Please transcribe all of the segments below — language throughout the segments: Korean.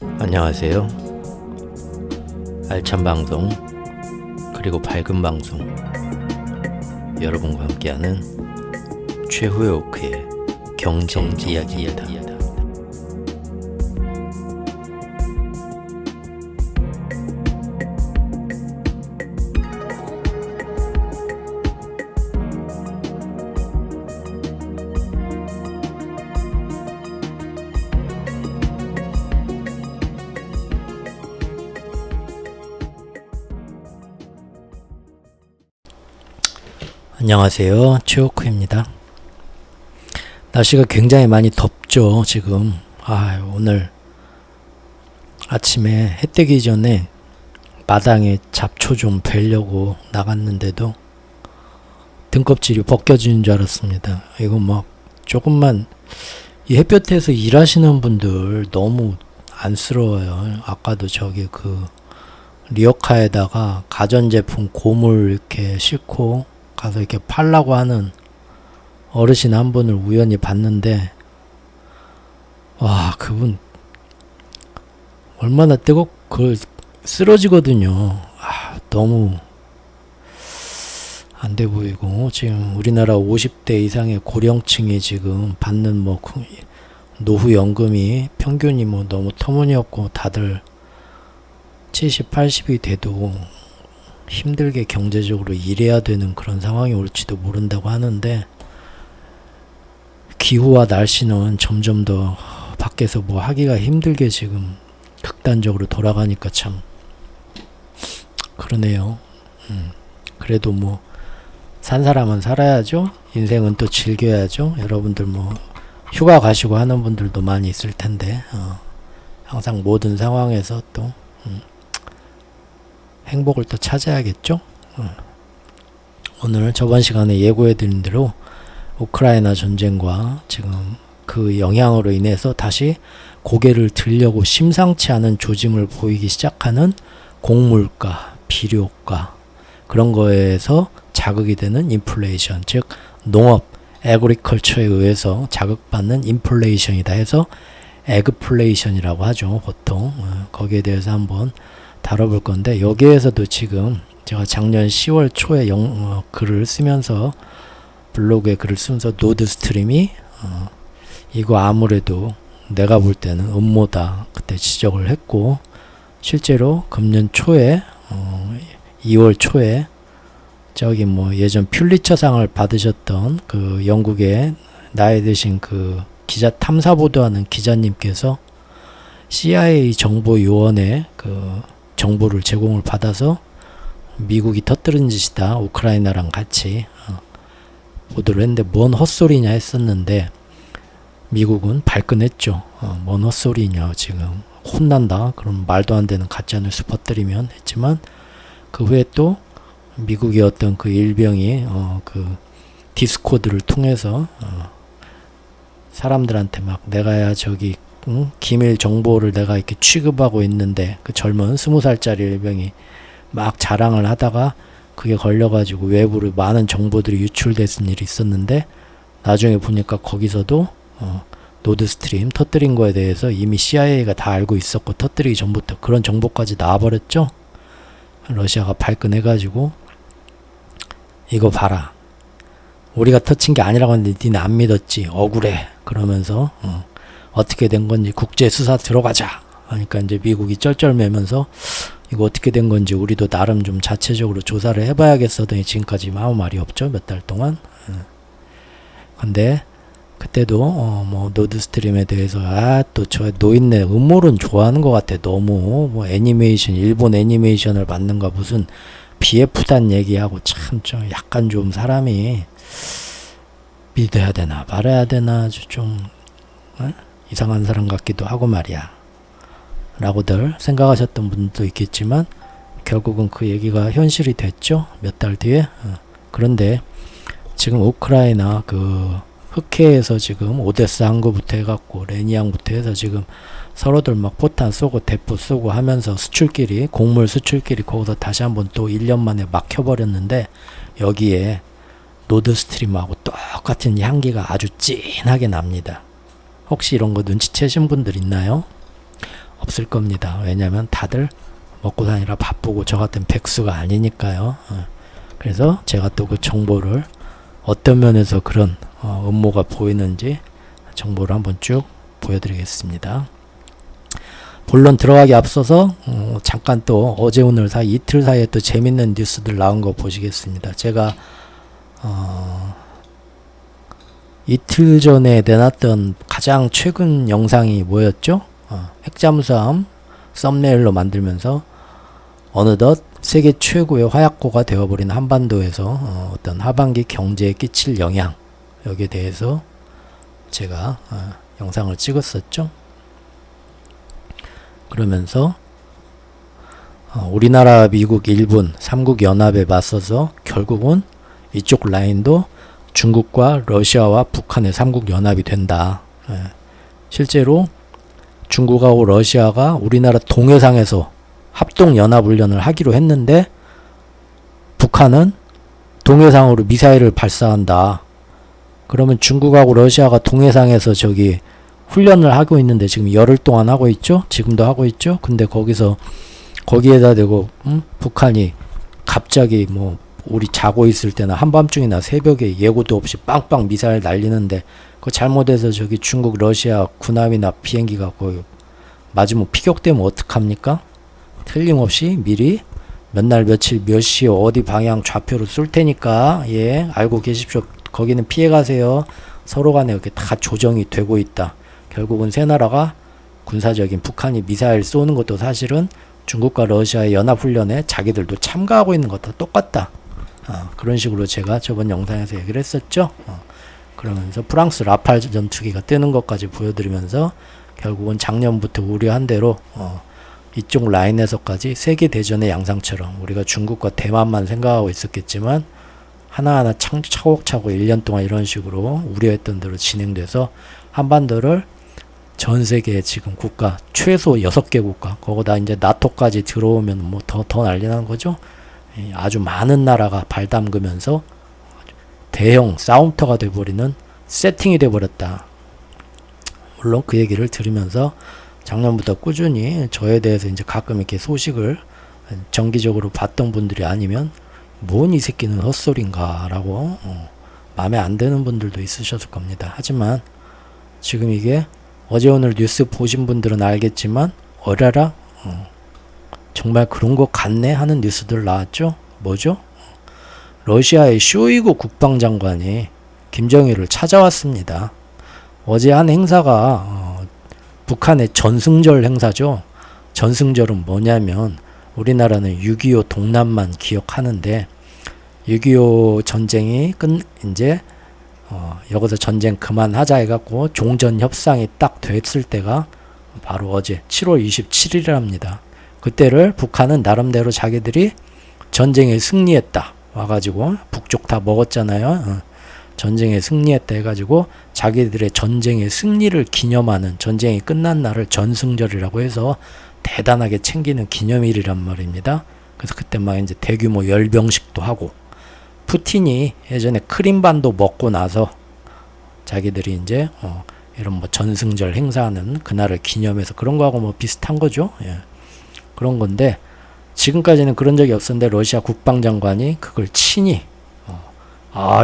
안녕하세요. 알찬 방송 그리고 밝은 방송 여러분과 함께하는 최후의 오크의 경제 이야기입니다. 안녕하세요. 최호크입니다. 날씨가 굉장히 많이 덥죠, 지금. 오늘 아침에 해 뜨기 전에 마당에 잡초 좀 베려고 나갔는데도 등껍질이 벗겨지는 줄 알았습니다. 이거 막 조금만 이 햇볕에서 일하시는 분들 너무 안쓰러워요. 아까도 저기 리어카에다가 가전제품 고물 이렇게 싣고 가서 이렇게 팔라고 하는 어르신 한 분을 우연히 봤는데, 와, 그분 얼마나 뜨겁고 쓰러지거든요. 너무 안 돼 보이고, 지금 우리나라 50대 이상의 고령층이 지금 받는 노후연금이 평균이 너무 터무니없고, 다들 70, 80이 돼도 힘들게 경제적으로 일해야 되는 그런 상황이 올지도 모른다고 하는데, 기후와 날씨는 점점 더 밖에서 하기가 힘들게 지금 극단적으로 돌아가니까 참 그러네요. 그래도 산 사람은 살아야죠. 인생은 또 즐겨야죠. 여러분들 휴가 가시고 하는 분들도 많이 있을 텐데, 항상 모든 상황에서 또 행복을 또 찾아야겠죠. 오늘 저번 시간에 예고해드린 대로 우크라이나 전쟁과 지금 그 영향으로 인해서 다시 고개를 들려고 심상치 않은 조짐을 보이기 시작하는 곡물가, 비료가, 그런 거에서 자극이 되는 인플레이션, 즉 농업, 에그리컬처에 의해서 자극받는 인플레이션이다 해서 에그플레이션이라고 하죠, 보통. 거기에 대해서 한번 다뤄볼 건데, 여기에서도 지금 제가 작년 10월 초에 글을 쓰면서, 블로그에 글을 쓰면서 노드스트림이 이거 아무래도 내가 볼 때는 음모다 그때 지적을 했고, 실제로 금년 초에 2월 초에 저기 예전 퓰리처상을 받으셨던 그 영국의 나이 드신 그 기자 탐사 보도하는 기자님께서 CIA 정보요원의 그 정보를 제공을 받아서 미국이 터뜨린 짓이다, 우크라이나랑 같이 보도를 했는데, 뭔 헛소리냐 했었는데 미국은 발끈했죠. 뭔 헛소리냐, 지금 혼난다, 그럼 말도 안 되는 가짜뉴스 퍼뜨리면 했지만, 그 후에 또 미국의 어떤 그 일병이 그 디스코드를 통해서 사람들한테 내가 저기 기밀 정보를 내가 이렇게 취급하고 있는데, 그 젊은 20살짜리 일병이 막 자랑을 하다가 그게 걸려가지고 외부로 많은 정보들이 유출됐은 일이 있었는데, 나중에 보니까 거기서도 노드스트림 터뜨린 거에 대해서 이미 CIA가 다 알고 있었고, 터뜨리기 전부터 그런 정보까지 나와버렸죠. 러시아가 발끈해가지고 이거 봐라, 우리가 터친 게 아니라고 했는데 니네 안 믿었지, 억울해, 그러면서 어떻게 된 건지 국제수사 들어가자 하니까 이제 미국이 쩔쩔매면서 이거 어떻게 된 건지 우리도 나름 좀 자체적으로 조사를 해봐야겠어더니 지금까지 아무 말이 없죠, 몇 달 동안. 근데 그때도 노드스트림에 대해서 또 저 노인네 음모론 좋아하는 것 같아. 너무 애니메이션, 일본 애니메이션을 만든가 무슨 BF단 얘기하고, 참 좀 약간 좀 사람이 믿어야 되나 말아야 되나 아주 좀 이상한 사람 같기도 하고 말이야 라고들 생각하셨던 분도 있겠지만, 결국은 그 얘기가 현실이 됐죠, 몇 달 뒤에. 그런데 지금 우크라이나 그 흑해에서 지금 오데사 항구부터 해갖고 레니앙부터 해서 지금 서로들 포탄 쏘고 대포 쏘고 하면서 수출길이, 곡물 수출길이 거기서 다시 한번 또 1년 만에 막혀버렸는데, 여기에 노드스트림하고 똑같은 향기가 아주 진하게 납니다. 혹시 이런 거 눈치채신 분들 있나요? 없을 겁니다. 왜냐하면 다들 먹고 사느라 바쁘고 저 같은 백수가 아니니까요. 그래서 제가 또 그 정보를 어떤 면에서 그런 음모가 보이는지 정보를 한번 쭉 보여드리겠습니다. 본론 들어가기 앞서서 잠깐 또 어제 오늘 사이 이틀 사이에 또 재밌는 뉴스들 나온 거 보시겠습니다. 제가 이틀 전에 내놨던 가장 최근 영상이 뭐였죠? 핵잠수함 썸네일로 만들면서 어느덧 세계 최고의 화약고가 되어버린 한반도에서 어떤 하반기 경제에 끼칠 영향, 여기에 대해서 제가 영상을 찍었었죠. 그러면서 우리나라, 미국, 일본 3국 연합에 맞서서 결국은 이쪽 라인도 중국과 러시아와 북한의 3국 연합이 된다. 실제로 중국하고 러시아가 우리나라 동해상에서 합동연합훈련을 하기로 했는데 북한은 동해상으로 미사일을 발사한다. 그러면 중국하고 러시아가 동해상에서 저기 훈련을 하고 있는데 지금 열흘 동안 하고 있죠? 지금도 하고 있죠? 근데 거기에다 대고 북한이 갑자기 뭐 우리 자고 있을 때나 한밤중이나 새벽에 예고도 없이 빵빵 미사일 날리는데 그거 잘못해서 저기 중국 러시아 군함이나 비행기가 거기 맞으면 피격되면 어떡합니까? 틀림없이 미리 몇 날 며칠 몇 시에 어디 방향 좌표로 쏠 테니까 예 알고 계십시오. 거기는 피해 가세요. 서로 간에 이렇게 다 조정이 되고 있다. 결국은 세 나라가 군사적인 북한이 미사일 쏘는 것도 사실은 중국과 러시아의 연합훈련에 자기들도 참가하고 있는 것과 똑같다. 그런 식으로 제가 저번 영상에서 얘기를 했었죠. 그러면서 프랑스 라팔 전투기가 뜨는 것까지 보여드리면서 결국은 작년부터 우려한 대로 이쪽 라인에서까지 세계대전의 양상처럼 우리가 중국과 대만만 생각하고 있었겠지만 하나하나 차곡차곡 1년 동안 이런 식으로 우려했던 대로 진행돼서 한반도를 전 세계에 지금 국가 최소 6개 국가 거기다 이제 나토까지 들어오면 뭐 더 난리 나는 거죠. 아주 많은 나라가 발 담그면서 대형 싸움터가 돼버리는 세팅이 돼버렸다. 물론 그 얘기를 들으면서 작년부터 꾸준히 저에 대해서 이제 가끔 이렇게 소식을 정기적으로 봤던 분들이 아니면 뭔 이 새끼는 헛소린가 라고 마음에 안 드는 분들도 있으셨을 겁니다. 하지만 지금 이게 어제 오늘 뉴스 보신 분들은 알겠지만 어라라 정말 그런 것 같네 하는 뉴스들 나왔죠. 뭐죠? 러시아의 쇼이구 국방장관이 김정일을 찾아왔습니다. 어제 한 행사가 북한의 전승절 행사죠. 전승절은 뭐냐면 우리나라는 6.25 동남만 기억하는데 6.25 전쟁이 이제 여기서 전쟁 그만하자 해갖고 종전협상이 딱 됐을 때가 바로 어제 7월 27일이랍니다. 그때를 북한은 나름대로 자기들이 전쟁에 승리했다 와가지고 북쪽 다 먹었잖아요. 전쟁에 승리했다 해가지고 자기들의 전쟁의 승리를 기념하는 전쟁이 끝난 날을 전승절이라고 해서 대단하게 챙기는 기념일이란 말입니다. 그래서 그때 막 이제 대규모 열병식도 하고 푸틴이 예전에 크림반도 먹고 나서 자기들이 이제 이런 뭐 전승절 행사하는 그날을 기념해서 그런 거하고 뭐 비슷한 거죠. 예. 그런 건데 지금까지는 그런 적이 없었는데 러시아 국방장관이 그걸 친히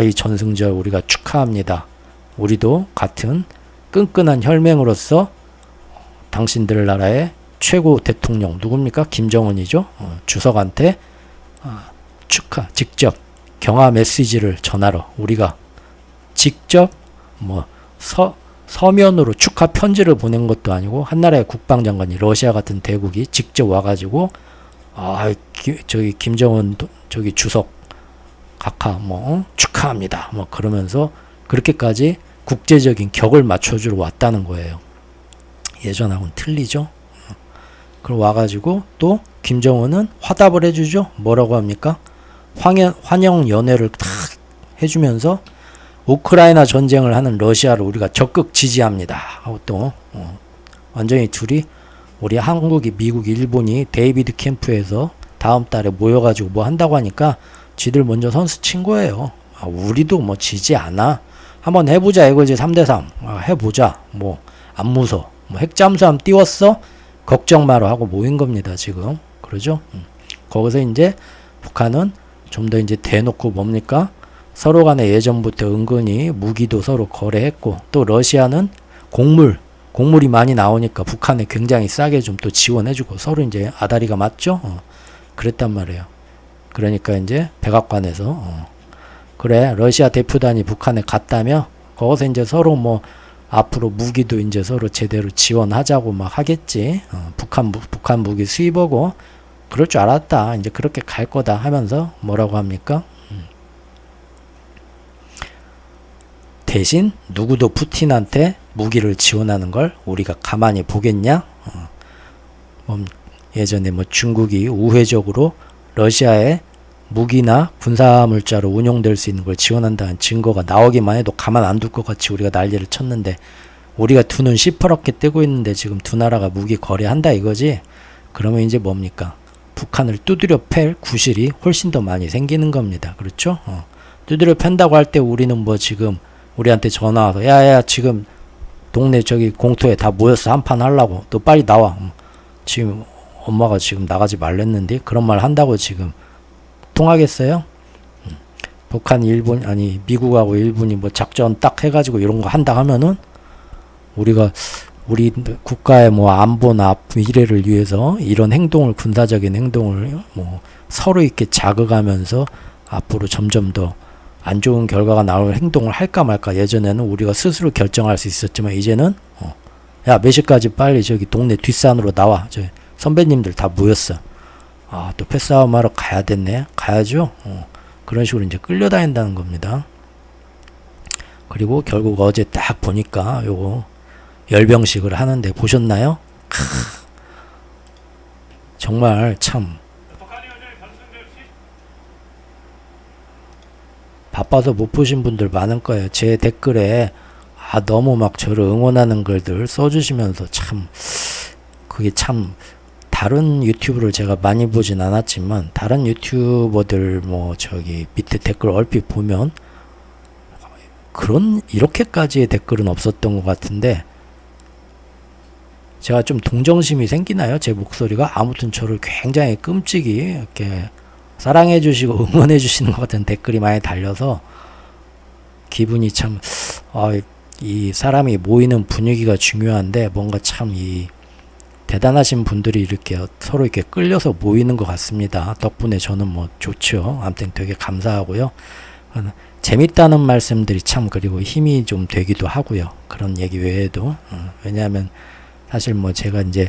이 전승절 우리가 축하합니다. 우리도 같은 끈끈한 혈맹으로서 당신들 나라의 최고 대통령 누굽니까? 김정은이죠. 주석한테 직접 경화 메시지를 전하러 우리가 직접 뭐 서면으로 축하 편지를 보낸 것도 아니고 한 나라의 국방장관이 러시아 같은 대국이 직접 와가지고 저기 김정은 저기 주석 각하 축하합니다. 뭐 그러면서 그렇게까지 국제적인 격을 맞춰주러 왔다는 거예요. 예전하고는 틀리죠. 그럼 와가지고 또 김정은은 화답을 해주죠. 뭐라고 합니까? 환영 연회를 탁 해주면서 우크라이나 전쟁을 하는 러시아를 우리가 적극 지지합니다. 하고 또 완전히 둘이 우리 한국이 미국 일본이 데이비드 캠프에서 다음 달에 모여가지고 뭐 한다고 하니까 지들 먼저 선수 친 거예요. 우리도 뭐 지지 않아. 한번 해보자 이거지. 3대3 해보자. 뭐 안 무서. 뭐 핵잠수함 띄웠어? 걱정 마라 하고 모인 겁니다, 지금. 그러죠? 거기서 이제 북한은 좀 더 이제 대놓고 뭡니까? 서로 간에 예전부터 은근히 무기도 서로 거래했고, 또 러시아는 곡물이 많이 나오니까 북한에 굉장히 싸게 좀 또 지원해주고 서로 이제 아다리가 맞죠? 그랬단 말이에요. 그러니까 이제 백악관에서 그래 러시아 대표단이 북한에 갔다며 거기서 이제 서로 뭐 앞으로 무기도 이제 서로 제대로 지원하자고 막 하겠지. 북한 무기 수입하고 그럴 줄 알았다. 이제 그렇게 갈 거다 하면서 뭐라고 합니까? 대신 누구도 푸틴한테 무기를 지원하는 걸 우리가 가만히 보겠냐? 예전에 뭐 중국이 우회적으로 러시아에 무기나 군사물자로 운용될 수 있는 걸 지원한다는 증거가 나오기만 해도 가만 안 둘 것 같이 우리가 난리를 쳤는데, 우리가 두 눈 시퍼렇게 뜨고 있는데 지금 두 나라가 무기 거래한다 이거지? 그러면 이제 뭡니까? 북한을 두드려 팰 구실이 훨씬 더 많이 생기는 겁니다. 그렇죠? 두드려 팬다고 할 때 우리는 뭐 지금 우리한테 전화 와서 야야 지금 동네 저기 공터에 다 모였어 한판 하려고 너 빨리 나와. 지금 엄마가 지금 나가지 말랬는데 그런 말 한다고 지금 통하겠어요? 북한 일본 아니 미국하고 일본이 뭐 작전 딱 해가지고 이런 거 한다 하면은 우리가 우리 국가의 뭐 안보나 미래를 위해서 이런 행동을 군사적인 행동을 뭐 서로 있게 자극하면서 앞으로 점점 더 안 좋은 결과가 나올 행동을 할까 말까. 예전에는 우리가 스스로 결정할 수 있었지만 이제는 야 몇 시까지 빨리 저기 동네 뒷산으로 나와. 저 선배님들 다 모였어. 아, 또 패싸움 하러 가야 됐네. 가야죠. 그런 식으로 이제 끌려다닌다는 겁니다. 그리고 결국 어제 딱 보니까 요거 열병식을 하는데 보셨나요? 정말 참 바빠서 못 보신 분들 많을 거예요. 제 댓글에 너무 막 저를 응원하는 글들 써주시면서 참 그게 참 다른 유튜브를 제가 많이 보진 않았지만 다른 유튜버들 뭐 저기 밑에 댓글 얼핏 보면 그런 이렇게까지의 댓글은 없었던 것 같은데 제가 좀 동정심이 생기나요? 제 목소리가? 아무튼 저를 굉장히 끔찍이 이렇게 사랑해 주시고 응원해 주시는 것 같은 댓글이 많이 달려서 기분이 참 이 사람이 모이는 분위기가 중요한데 뭔가 참 이 대단하신 분들이 이렇게 서로 이렇게 끌려서 모이는 것 같습니다. 덕분에 저는 뭐 좋죠. 아무튼 되게 감사하고요. 재밌다는 말씀들이 참 그리고 힘이 좀 되기도 하고요. 그런 얘기 외에도 왜냐하면 사실 뭐 제가 이제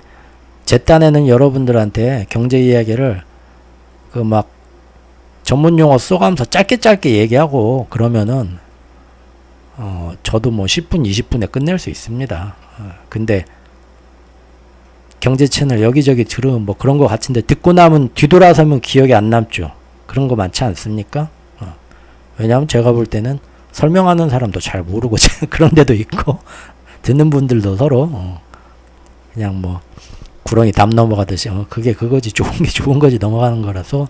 제 딴에는 여러분들한테 경제 이야기를 그 막 전문 용어 써가면서 짧게 얘기하고 그러면은 저도 뭐 10분 20분에 끝낼 수 있습니다. 근데 경제 채널 여기저기 들으면 뭐 그런 거 같은데 듣고 나면 뒤돌아서면 기억이 안 남죠. 그런 거 많지 않습니까? 왜냐하면 제가 볼 때는 설명하는 사람도 잘 모르고 그런 데도 있고 듣는 분들도 서로 그냥 뭐 구렁이 담 넘어가듯이 그게 그거지 좋은 게 좋은 거지 넘어가는 거라서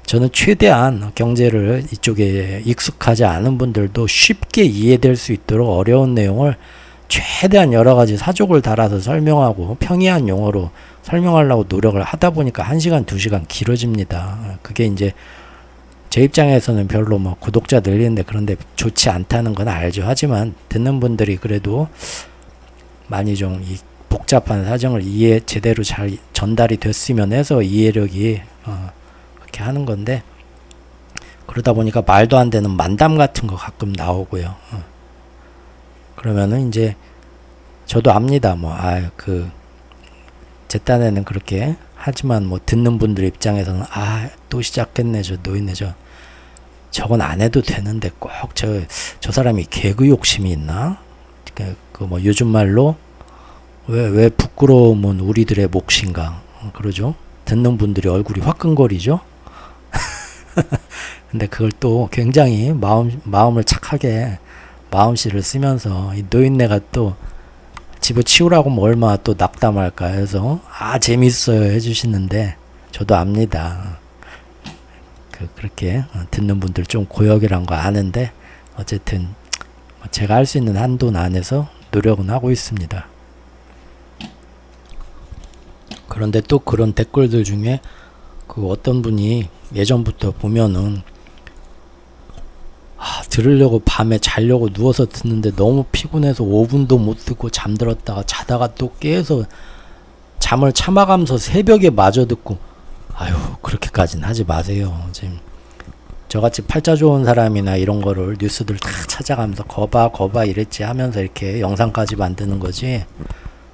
저는 최대한 경제를 이쪽에 익숙하지 않은 분들도 쉽게 이해될 수 있도록 어려운 내용을 최대한 여러 가지 사족을 달아서 설명하고 평이한 용어로 설명하려고 노력을 하다 보니까 1시간, 2시간 길어집니다. 그게 이제 제 입장에서는 별로 뭐 구독자 늘리는데 그런데 좋지 않다는 건 알죠. 하지만 듣는 분들이 그래도 많이 좀 이 복잡한 사정을 제대로 잘 전달이 됐으면 해서 이해력이 그렇게 하는 건데 그러다 보니까 말도 안 되는 만담 같은 거 가끔 나오고요. 그러면은 이제 저도 압니다. 뭐 제 딴에는 그렇게 하지만 뭐 듣는 분들 입장에서는 또 시작했네 저 노인네 저건 안 해도 되는데 꼭 저 사람이 개그 욕심이 있나? 그 뭐 요즘 말로 왜 부끄러움은 우리들의 몫인가? 그러죠. 듣는 분들이 얼굴이 화끈거리죠. 근데 그걸 또 굉장히 마음을 착하게 마음씨를 쓰면서 이 노인네가 또 집어치우라고 뭐 얼마나 또 낙담할까 해서 재밌어요 해주시는데 저도 압니다. 그렇게 듣는 분들 좀 고역이란 거 아는데 어쨌든 제가 할 수 있는 한도 안에서 노력은 하고 있습니다. 그런데 또 그런 댓글들 중에 그 어떤 분이 예전부터 보면은 들으려고 밤에 자려고 누워서 듣는데 너무 피곤해서 5분도 못 듣고 잠들었다가 자다가 또 깨서 잠을 참아가면서 새벽에 마저 듣고, 아유 그렇게까지는 하지 마세요. 지금 저같이 팔자 좋은 사람이나 이런 거를 뉴스들 다 찾아가면서 거봐 이랬지 하면서 이렇게 영상까지 만드는 거지,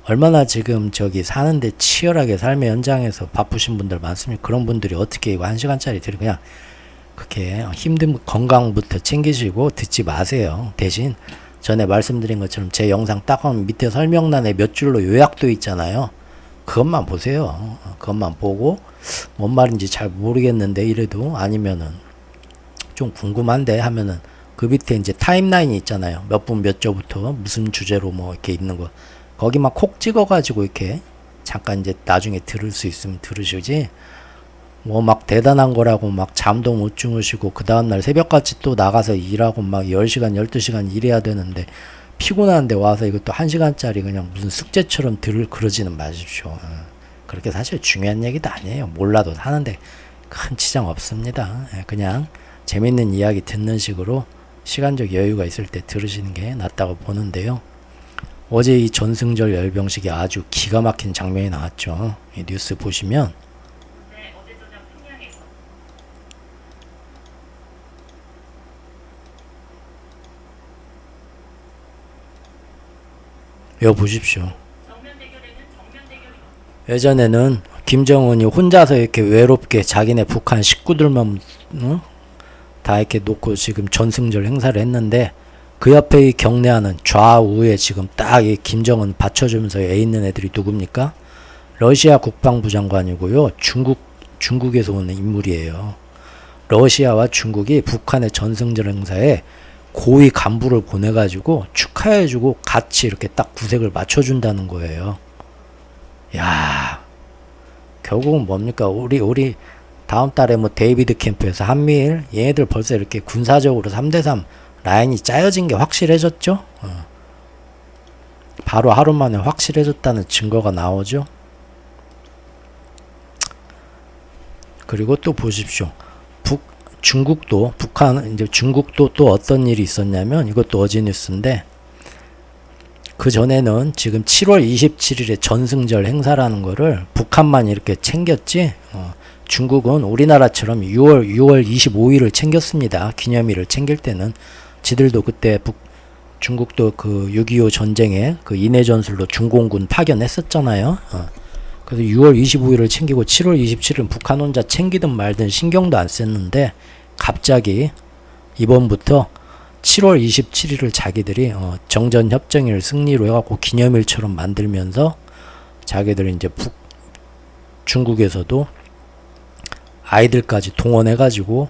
얼마나 지금 저기 사는데 치열하게 삶의 현장에서 바쁘신 분들 많습니다. 그런 분들이 어떻게 이거 1시간짜리 들으 그냥 그렇게 힘든 건강부터 챙기시고 듣지 마세요. 대신 전에 말씀드린 것처럼 제 영상 딱 하면 밑에 설명란에 몇 줄로 요약도 있잖아요. 그것만 보세요. 그것만 보고 뭔 말인지 잘 모르겠는데 이래도, 아니면은 좀 궁금한데 하면은 그 밑에 이제 타임라인이 있잖아요. 몇 분 몇 조부터 무슨 주제로 뭐 이렇게 있는 거, 거기만 콕 찍어가지고 이렇게 잠깐 이제 나중에 들을 수 있으면 들으시지, 뭐 막 대단한 거라고 막 잠도 못 주무시고 그 다음날 새벽같이 또 나가서 일하고 막 10시간 12시간 일해야 되는데 피곤한데 와서 이것도 1시간짜리 그냥 무슨 숙제처럼 그러지는 마십시오. 그렇게 사실 중요한 얘기도 아니에요. 몰라도 사는데 큰 지장 없습니다. 그냥 재밌는 이야기 듣는 식으로 시간적 여유가 있을 때 들으시는 게 낫다고 보는데요. 어제 이 전승절 열병식이 아주 기가 막힌 장면이 나왔죠. 이 뉴스 보시면 이거 보십시오. 예전에는 김정은이 혼자서 이렇게 외롭게 자기네 북한 식구들만 다 이렇게 놓고 지금 전승절 행사를 했는데, 그 옆에 이 경례하는 좌우에 지금 딱 이 김정은 받쳐주면서 애 있는 애들이 누굽니까? 러시아 국방부 장관이고요. 중국에서 오는 인물이에요. 러시아와 중국이 북한의 전승절 행사에 고위 간부를 보내가지고 축하해주고 같이 이렇게 딱 구색을 맞춰준다는 거예요. 야, 결국은 뭡니까? 우리 다음 달에 뭐 데이비드 캠프에서 한미일 얘네들 벌써 이렇게 군사적으로 3대3 라인이 짜여진 게 확실해졌죠? 바로 하루 만에 확실해졌다는 증거가 나오죠? 그리고 또 보십시오. 중국도 또 어떤 일이 있었냐면, 이것도 어제 뉴스인데, 그 전에는 지금 7월 27일에 전승절 행사라는 거를 북한만 이렇게 챙겼지, 중국은 우리나라처럼 6월 25일을 챙겼습니다. 기념일을 챙길 때는 지들도 그때 중국도 그 6.25 전쟁에 그 인해 전술로 중공군 파견했었잖아요. 그래서 6월 25일을 챙기고 7월 27일은 북한 혼자 챙기든 말든 신경도 안 썼는데, 갑자기 이번부터 7월 27일을 자기들이 정전협정일 승리로 해갖고 기념일처럼 만들면서 자기들이 이제 중국에서도 아이들까지 동원해가지고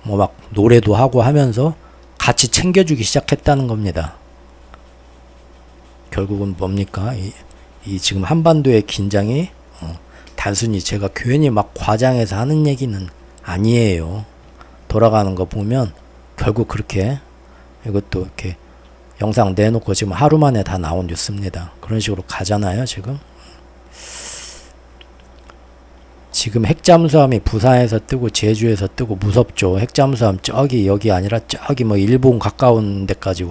뭐 막 노래도 하고 하면서 같이 챙겨주기 시작했다는 겁니다. 결국은 뭡니까? 이 지금 한반도의 긴장이 단순히 제가 괜히 막 과장해서 하는 얘기는 아니에요. 돌아가는 거 보면 결국 그렇게, 이것도 이렇게 영상 내놓고 지금 하루 만에 다 나온 뉴스입니다. 그런 식으로 가잖아요. 지금 핵잠수함이 부산에서 뜨고 제주에서 뜨고 무섭죠. 핵잠수함 저기 여기 아니라 저기 뭐 일본 가까운 데까지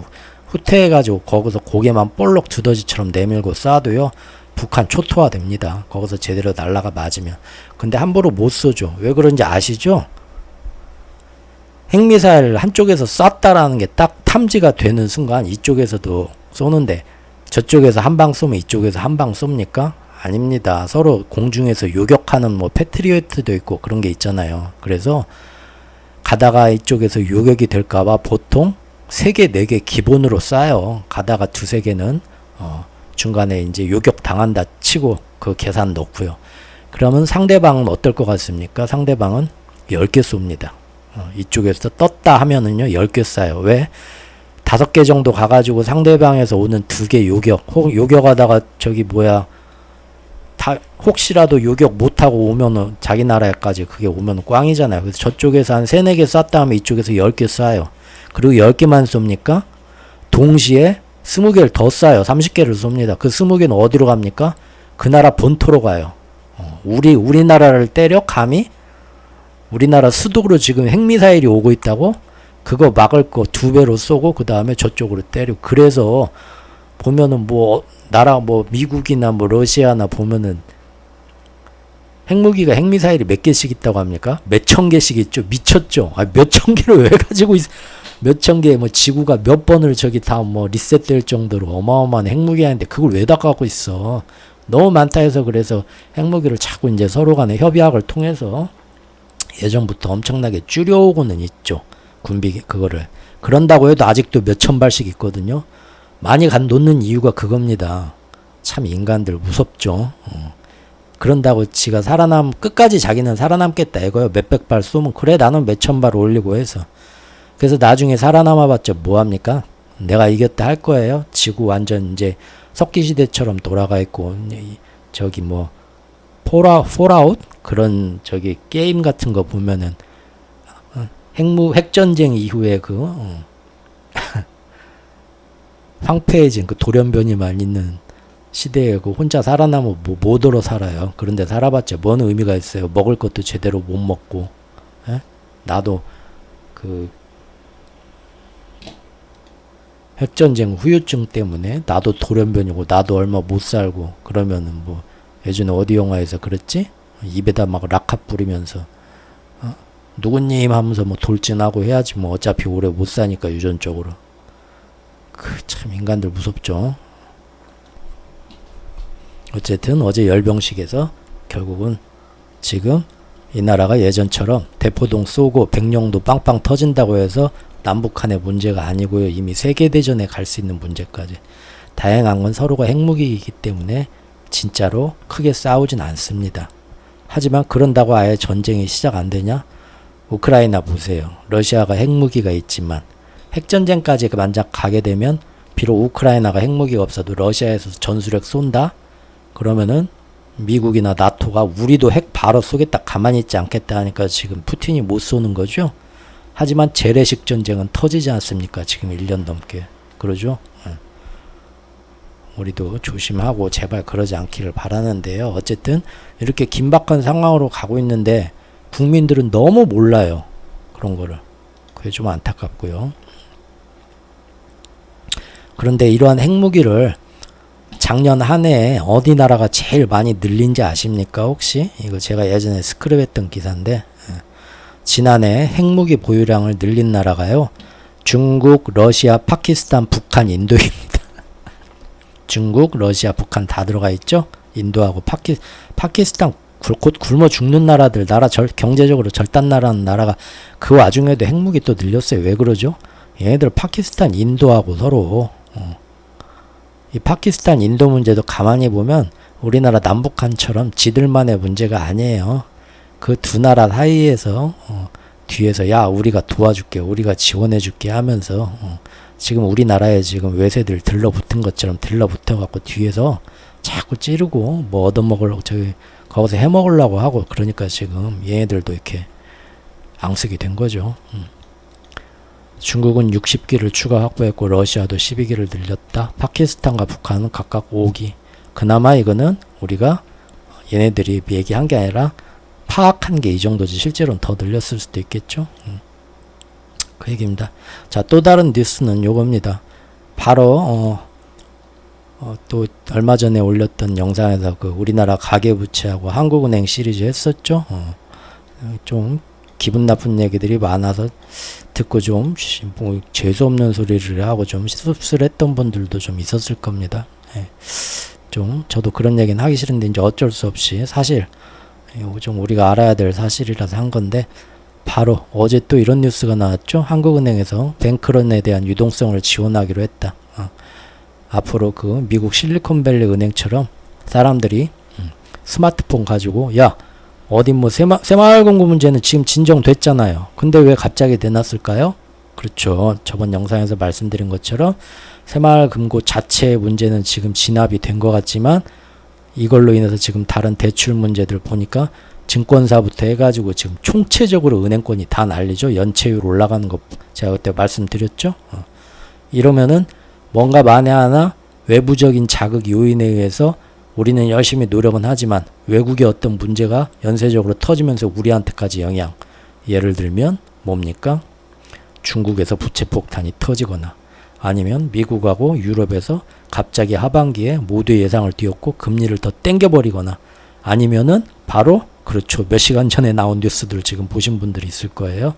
후퇴해가지고 거기서 고개만 볼록 두더지처럼 내밀고 쏴도요, 북한 초토화 됩니다. 거기서 제대로 날라가 맞으면. 근데 함부로 못 쏘죠. 왜 그런지 아시죠? 핵미사일 한쪽에서 쐈다라는 게 딱 탐지가 되는 순간 이쪽에서도 쏘는데, 저쪽에서 한 방 쏘면 이쪽에서 한 방 쏩니까? 아닙니다. 서로 공중에서 요격하는 뭐 패트리어트도 있고 그런 게 있잖아요. 그래서 가다가 이쪽에서 요격이 될까봐 보통 3개, 4개 기본으로 쏴요. 가다가 2, 3개는 중간에 이제 요격 당한다 치고 그 계산 넣고요. 그러면 상대방은 어떨 것 같습니까? 상대방은 10개 쏩니다. 이쪽에서 떴다 하면은요 10개 쏴요. 왜? 5개 정도 가가지고 상대방에서 오는 2개 요격하다가 혹시라도 요격 못하고 오면은 자기 나라에까지 그게 오면 꽝이잖아요. 그래서 저쪽에서 한 3, 4개 쐈다 하면 이쪽에서 10개 쏴요. 그리고 10개만 쏩니까? 동시에 20개를 더 쏴요. 30개를 쏩니다. 그 20개는 어디로 갑니까? 그 나라 본토로 가요. 우리나라를 때려 감히? 우리나라 수도로 지금 핵미사일이 오고 있다고? 그거 막을 거 2배로 쏘고 그 다음에 저쪽으로 때려. 그래서 보면은 뭐 나라 뭐 미국이나 뭐 러시아나 보면은 핵무기가 핵미사일이 몇 개씩 있다고 합니까? 몇천 개씩 있죠. 미쳤죠. 몇천 개를 왜 가지고 몇천 개, 뭐 지구가 몇 번을 저기 다 뭐 리셋될 정도로 어마어마한 핵무기 하는데 그걸 왜 다 갖고 있어? 너무 많다 해서 그래서 핵무기를 자꾸 이제 서로 간에 협약을 통해서 예전부터 엄청나게 줄여오고는 있죠. 군비 그거를. 그런다고 해도 아직도 몇천 발씩 있거든요. 많이 놓는 이유가 그겁니다. 참 인간들 무섭죠. 그런다고 지가 끝까지 자기는 살아남겠다 이거요. 몇백 발 쏘면 그래 나는 몇천 발 올리고 해서. 그래서 나중에 살아남아봤자 뭐합니까? 내가 이겼다 할 거예요. 지구 완전 이제 석기시대처럼 돌아가 있고 저기 뭐 폴아웃 그런 저기 게임 같은 거 보면은 핵전쟁 이후에 그 황폐해진 그 돌연변이만 있는 시대에 그 혼자 살아남으면 뭐더러 살아요. 그런데 살아봤자 뭔 의미가 있어요. 먹을 것도 제대로 못 먹고. 에? 나도 그 핵전쟁 후유증 때문에 나도 돌연변이고 나도 얼마 못 살고 그러면은 뭐 예전에 어디 영화에서 그랬지? 입에다 막 락합 뿌리면서 누구님 하면서 뭐 돌진하고 해야지 뭐 어차피 오래 못 사니까 유전적으로. 참 인간들 무섭죠. 어쨌든 어제 열병식에서 결국은 지금 이 나라가 예전처럼 대포동 쏘고 백령도 빵빵 터진다고 해서 남북한의 문제가 아니고요. 이미 세계대전에 갈 수 있는 문제까지. 다행한 건 서로가 핵무기이기 때문에 진짜로 크게 싸우진 않습니다. 하지만 그런다고 아예 전쟁이 시작 안 되냐? 우크라이나 보세요. 러시아가 핵무기가 있지만 핵전쟁까지 만약 가게 되면 비록 우크라이나가 핵무기가 없어도 러시아에서 전술핵 쏜다? 그러면은 미국이나 나토가 우리도 핵 바로 쏘겠다 가만히 있지 않겠다 하니까 지금 푸틴이 못 쏘는 거죠. 하지만 재래식 전쟁은 터지지 않습니까? 지금 1년 넘게. 그러죠? 우리도 조심하고 제발 그러지 않기를 바라는데요. 어쨌든 이렇게 긴박한 상황으로 가고 있는데 국민들은 너무 몰라요. 그런 거를. 그게 좀 안타깝고요. 그런데 이러한 핵무기를 작년 한 해에 어디 나라가 제일 많이 늘린지 아십니까? 혹시? 이거 제가 예전에 스크랩했던 기사인데 지난해 핵무기 보유량을 늘린 나라가요. 중국, 러시아, 파키스탄, 북한, 인도입니다. 중국, 러시아, 북한 다 들어가 있죠? 인도하고 파키스탄 곧 굶어 죽는 나라들, 경제적으로 절단나라는 나라가 그 와중에도 핵무기 또 늘렸어요. 왜 그러죠? 얘네들 파키스탄, 인도하고 서로 이 파키스탄, 인도 문제도 가만히 보면 우리나라 남북한처럼 지들만의 문제가 아니에요. 그 두 나라 사이에서 뒤에서 야 우리가 도와줄게 우리가 지원해줄게 하면서 지금 우리나라에 지금 외세들 들러붙은 것처럼 들러붙어 갖고 뒤에서 자꾸 찌르고 뭐 얻어먹으려고 저기 거기서 해먹으려고 하고 그러니까 지금 얘네들도 이렇게 앙숙이 된 거죠. 중국은 60기를 추가 확보했고 러시아도 12기를 늘렸다. 파키스탄과 북한은 각각 5기. 그나마 이거는 우리가 얘네들이 얘기한 게 아니라 파악한 게 이 정도지 실제로는 더 늘렸을 수도 있겠죠. 그 얘기입니다. 자, 또 다른 뉴스는 요겁니다. 바로 또 얼마 전에 올렸던 영상에서 그 우리나라 가계부채하고 한국은행 시리즈 했었죠. 좀 기분 나쁜 얘기들이 많아서 듣고 좀 뭐 재수없는 소리를 하고 좀 씁쓸했던 분들도 좀 있었을 겁니다. 좀 저도 그런 얘기는 하기 싫은데 이제 어쩔 수 없이 사실 좀 우리가 알아야 될 사실이라서 한 건데 바로 어제 또 이런 뉴스가 나왔죠. 한국은행에서 뱅크런에 대한 유동성을 지원하기로 했다. 앞으로 그 미국 실리콘밸리 은행처럼 사람들이 스마트폰 가지고 야 어디 뭐 새마을금고 문제는 지금 진정됐잖아요. 근데 왜 갑자기 내놨을까요? 그렇죠. 저번 영상에서 말씀드린 것처럼 새마을금고 자체의 문제는 지금 진압이 된 것 같지만 이걸로 인해서 지금 다른 대출 문제들 보니까 증권사부터 해가지고 지금 총체적으로 은행권이 다 난리죠. 연체율 올라가는 거 제가 그때 말씀드렸죠. 이러면은 뭔가 만에 하나 외부적인 자극 요인에 의해서 우리는 열심히 노력은 하지만 외국의 어떤 문제가 연쇄적으로 터지면서 우리한테까지 영향. 예를 들면 뭡니까? 중국에서 부채폭탄이 터지거나 아니면 미국하고 유럽에서 갑자기 하반기에 모두의 예상을 뒤엎고 금리를 더 땡겨버리거나 아니면은 바로 그렇죠. 몇 시간 전에 나온 뉴스들 지금 보신 분들이 있을 거예요.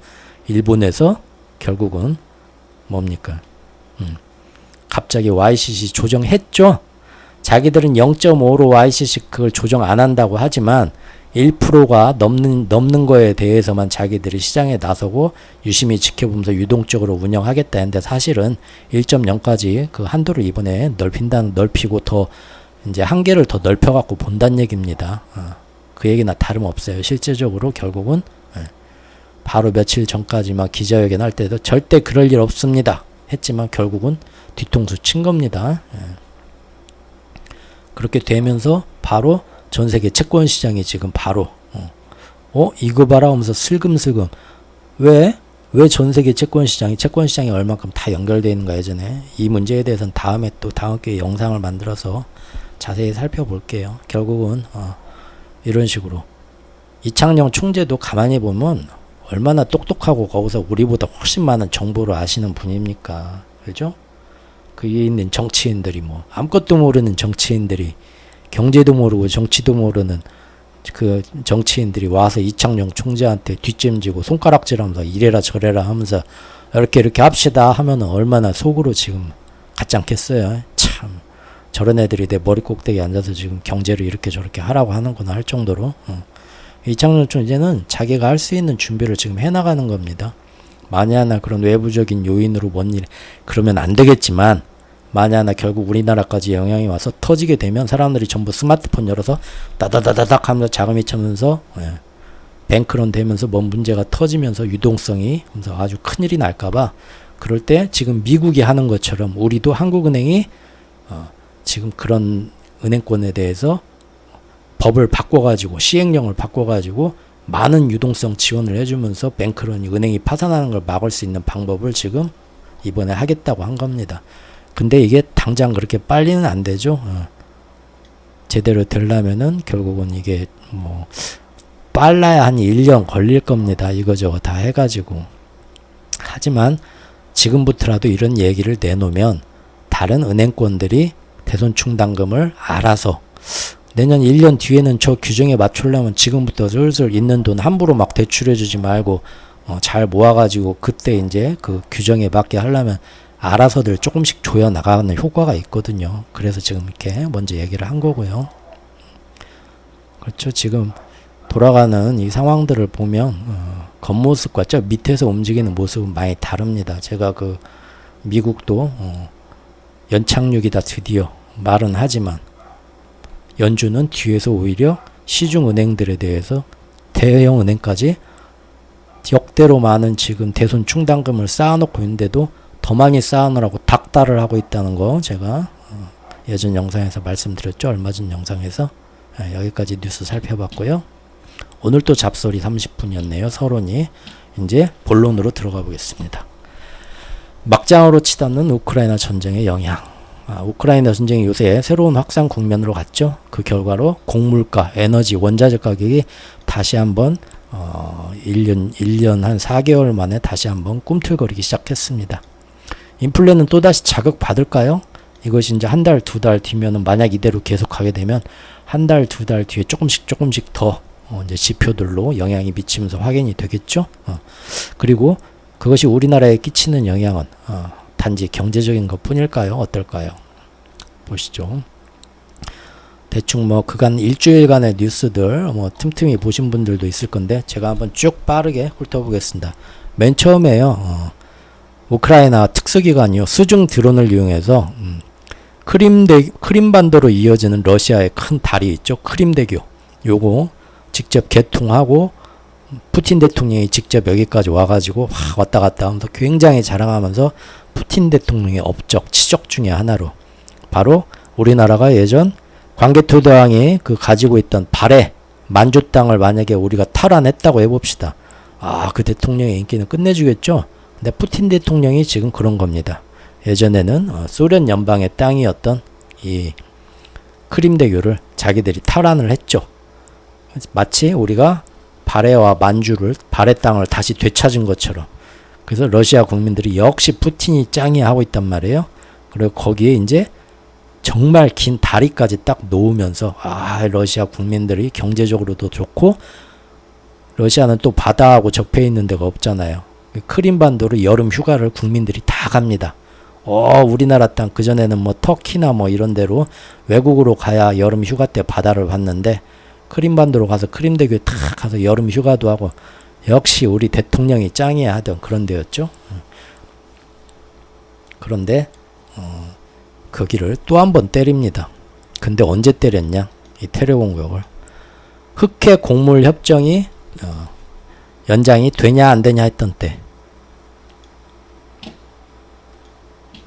일본에서 결국은 뭡니까? 갑자기 YCC 조정했죠. 자기들은 0.5로 YCC 그걸 조정 안 한다고 하지만 1%가 넘는 거에 대해서만 자기들이 시장에 나서고 유심히 지켜보면서 유동적으로 운영하겠다 했는데 사실은 1.0까지 그 한도를 이번에 넓히고 더 이제 한계를 더 넓혀갖고 본다는 얘기입니다. 그 얘기나 다름없어요. 실제적으로 결국은 바로 며칠 전까지 막 기자회견 할 때도 절대 그럴 일 없습니다 했지만 결국은 뒤통수 친 겁니다. 그렇게 되면서 바로 전 세계 채권 시장이 지금 바로 이거 봐라 하면서 슬금슬금 왜 전 세계 채권 시장이 얼만큼 다 연결되어 있는가 예전에 이 문제에 대해서는 다음에 또 다음 기회에 영상을 만들어서 자세히 살펴볼게요. 결국은 이런 식으로 이창용 총재도 가만히 보면 얼마나 똑똑하고 거기서 우리보다 훨씬 많은 정보를 아시는 분입니까? 그죠? 그 위에 있는 정치인들이 뭐 아무것도 모르는 정치인들이 경제도 모르고 정치도 모르는 그 정치인들이 와서 이창용 총재한테 뒷짐지고 손가락질하면서 이래라 저래라 하면서 이렇게 합시다 하면은 얼마나 속으로 지금 같지 않겠어요. 참 저런 애들이 내 머리 꼭대기에 앉아서 지금 경제를 이렇게 저렇게 하라고 하는구나 할 정도로 이창용 총재는 자기가 할 수 있는 준비를 지금 해나가는 겁니다. 만에 하나 그런 외부적인 요인으로 뭔 일 그러면 안 되겠지만 만에 하나 결국 우리나라까지 영향이 와서 터지게 되면 사람들이 전부 스마트폰 열어서 따다다다닥 하면서 자금이 차면서 뱅크런 되면서 뭔 문제가 터지면서 유동성이 하면서 아주 큰일이 날까봐 그럴 때 지금 미국이 하는 것처럼 우리도 한국은행이 지금 그런 은행권에 대해서 법을 바꿔가지고 시행령을 바꿔가지고 많은 유동성 지원을 해주면서 뱅크런이 은행이 파산하는 걸 막을 수 있는 방법을 지금 이번에 하겠다고 한 겁니다. 근데 이게 당장 그렇게 빨리는 안 되죠. 제대로 되려면은 결국은 이게 뭐 빨라야 한 1년 걸릴 겁니다. 이거저거 다 해가지고. 하지만 지금부터라도 이런 얘기를 내놓으면 다른 은행권들이 대손 충당금을 알아서 내년 1년 뒤에는 저 규정에 맞추려면 지금부터 슬슬 있는 돈 함부로 막 대출해주지 말고 잘 모아가지고 그때 이제 그 규정에 맞게 하려면 알아서들 조금씩 조여 나가는 효과가 있거든요. 그래서 지금 이렇게 먼저 얘기를 한 거고요. 그렇죠. 지금 돌아가는 이 상황들을 보면 겉모습과 저 밑에서 움직이는 모습은 많이 다릅니다. 제가 그 미국도 연착륙이다 드디어 말은 하지만 연준은 뒤에서 오히려 시중은행들에 대해서 대형 은행까지 역대로 많은 지금 대손 충당금을 쌓아놓고 있는데도 더 많이 쌓아놓으라고 닥달을 하고 있다는 거 제가 예전 영상에서 말씀드렸죠. 얼마 전 영상에서 여기까지 뉴스 살펴봤고요. 오늘 또 잡소리 30분이었네요. 서론이. 이제 본론으로 들어가 보겠습니다. 막장으로 치닫는 우크라이나 전쟁의 영향. 우크라이나 전쟁이 요새 새로운 확산 국면으로 갔죠. 그 결과로 곡물가, 에너지, 원자재 가격이 다시 한번 1년 한 4개월 만에 다시 한번 꿈틀거리기 시작했습니다. 인플레는 또다시 자극받을까요? 이것이 이제 한 달, 두 달 뒤면은 만약 이대로 계속 가게 되면 한 달, 두 달 뒤에 조금씩 더 이제 지표들로 영향이 미치면서 확인이 되겠죠. 그리고 그것이 우리나라에 끼치는 영향은 단지 경제적인 것 뿐일까요? 어떨까요? 보시죠. 대충 뭐 그간 일주일간의 뉴스들 뭐 틈틈이 보신 분들도 있을 건데 제가 한번 쭉 빠르게 훑어보겠습니다. 맨 처음에요. 우크라이나 특수기관이요. 수중 드론을 이용해서 크림반도로 이어지는 러시아의 큰 다리 있죠. 크림대교. 요거 직접 개통하고 푸틴 대통령이 직접 여기까지 와가지고 왔다 갔다 하면서 굉장히 자랑하면서 푸틴 대통령의 업적, 치적 중에 하나로 바로 우리나라가 예전 광개토 대왕이 그 가지고 있던 발해 만주 땅을 만약에 우리가 탈환했다고 해봅시다. 그 대통령의 인기는 끝내주겠죠. 근데 푸틴 대통령이 지금 그런 겁니다. 예전에는 소련 연방의 땅이었던 이 크림대교를 자기들이 탈환을 했죠. 마치 우리가 바레와 만주를 바레 땅을 다시 되찾은 것처럼. 그래서 러시아 국민들이 역시 푸틴이 짱이야 하고 있단 말이에요. 그리고 거기에 이제 정말 긴 다리까지 딱 놓으면서 러시아 국민들이 경제적으로도 좋고 러시아는 또 바다하고 접해 있는 데가 없잖아요. 크림반도로 여름 휴가를 국민들이 다 갑니다. 우리나라 땅 그전에는 뭐 터키나 뭐 이런 데로 외국으로 가야 여름 휴가 때 바다를 봤는데 크림반도로 가서 크림대교에 탁 가서 여름 휴가도 하고 역시 우리 대통령이 짱이야 하던 그런 데였죠. 그런데 거기를 또 한 번 때립니다. 근데 언제 때렸냐? 이 테러 공격을. 흑해 곡물 협정이 연장이 되냐 안 되냐 했던 때.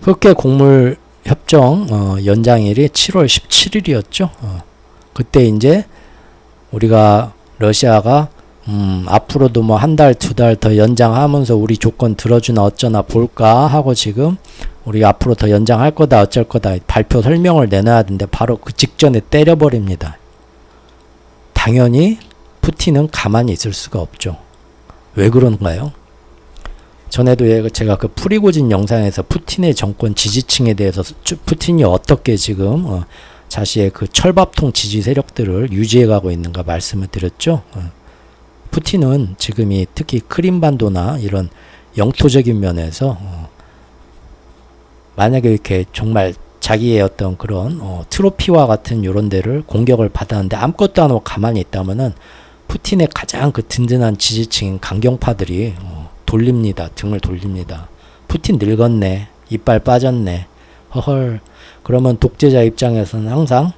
흑해 곡물 협정 연장일이 7월 17일이었죠. 그때 이제 우리가 러시아가 앞으로도 뭐 한 달, 두 달 더 연장하면서 우리 조건 들어주나 어쩌나 볼까 하고 지금 우리 앞으로 더 연장할 거다 어쩔 거다 발표 설명을 내놔야 되는데 바로 그 직전에 때려버립니다. 당연히 푸틴은 가만히 있을 수가 없죠. 왜 그런가요? 전에도 제가 그 프리고진 영상에서 푸틴의 정권 지지층에 대해서 푸틴이 어떻게 지금 자신의 그 철밥통 지지 세력들을 유지해가고 있는가 말씀을 드렸죠. 푸틴은 지금이 특히 크림반도나 이런 영토적인 면에서 만약에 이렇게 정말 자기의 어떤 그런 트로피와 같은 이런 데를 공격을 받았는데 아무것도 안 하고 가만히 있다면은 푸틴의 가장 그 든든한 지지층인 강경파들이 돌립니다. 등을 돌립니다. 푸틴 늙었네. 이빨 빠졌네. 허헐. 그러면 독재자 입장에서는 항상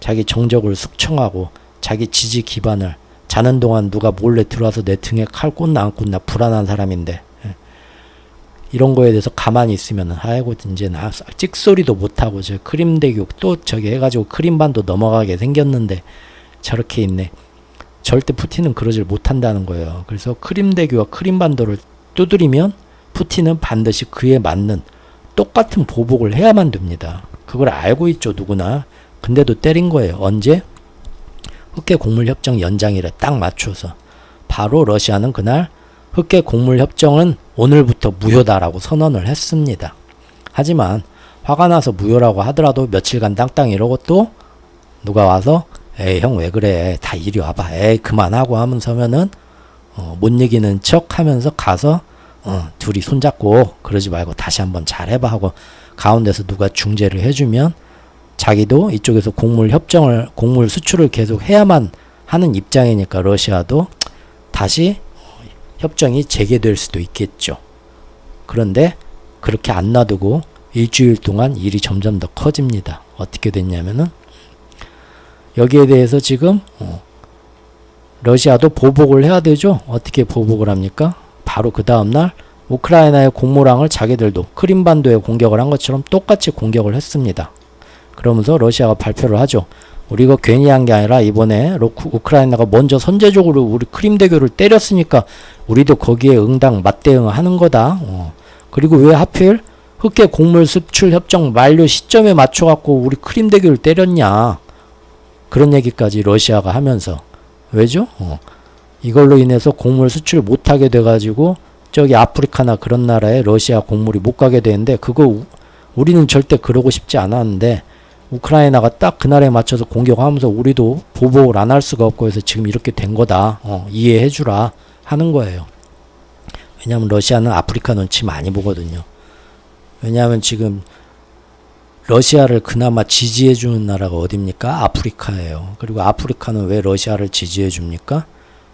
자기 정적을 숙청하고 자기 지지 기반을 자는 동안 누가 몰래 들어와서 내 등에 칼 꽂나 안 꽂나 불안한 사람인데 이런 거에 대해서 가만히 있으면 아이고 이제 나 찍소리도 못하고 저 크림대교 또 저기 해가지고 크림반도 넘어가게 생겼는데 저렇게 있네. 절대 푸틴은 그러질 못한다는 거예요. 그래서 크림대교와 크림반도를 두드리면 푸틴은 반드시 그에 맞는 똑같은 보복을 해야만 됩니다. 그걸 알고 있죠 누구나. 근데도 때린 거예요. 언제? 흑해 곡물 협정 연장일에 딱 맞춰서. 바로 러시아는 그날 흑해 곡물 협정은 오늘부터 무효다라고 선언을 했습니다. 하지만 화가 나서 무효라고 하더라도 며칠간 땅땅 이러고 또 누가 와서 에이 형 왜 그래 다 이리 와봐 에이 그만하고 하면서면은 못 이기는 척 하면서 가서 둘이 손잡고 그러지 말고 다시 한번 잘해봐 하고 가운데서 누가 중재를 해주면 자기도 이쪽에서 곡물 수출을 계속 해야만 하는 입장이니까 러시아도 다시 협정이 재개될 수도 있겠죠. 그런데 그렇게 안 놔두고 일주일 동안 일이 점점 더 커집니다. 어떻게 됐냐면은 여기에 대해서 지금 러시아도 보복을 해야 되죠. 어떻게 보복을 합니까? 바로 그 다음날 우크라이나의 곡물항을 자기들도 크림반도에 공격을 한 것처럼 똑같이 공격을 했습니다. 그러면서 러시아가 발표를 하죠. 우리 이거 괜히 한 게 아니라 이번에 우크라이나가 먼저 선제적으로 우리 크림대교를 때렸으니까 우리도 거기에 응당 맞대응을 하는 거다. 그리고 왜 하필 흑해 곡물 수출 협정 만료 시점에 맞춰갖고 우리 크림대교를 때렸냐. 그런 얘기까지 러시아가 하면서 왜죠? 이걸로 인해서 곡물 수출 못하게 돼가지고 저기 아프리카나 그런 나라에 러시아 곡물이 못 가게 되는데 그거 우리는 절대 그러고 싶지 않았는데 우크라이나가 딱 그날에 맞춰서 공격하면서 우리도 보복을 안 할 수가 없고 해서 지금 이렇게 된 거다. 이해해주라 하는 거예요. 왜냐하면 러시아는 아프리카 눈치 많이 보거든요. 왜냐하면 지금 러시아를 그나마 지지해주는 나라가 어딥니까? 아프리카예요. 그리고 아프리카는 왜 러시아를 지지해줍니까?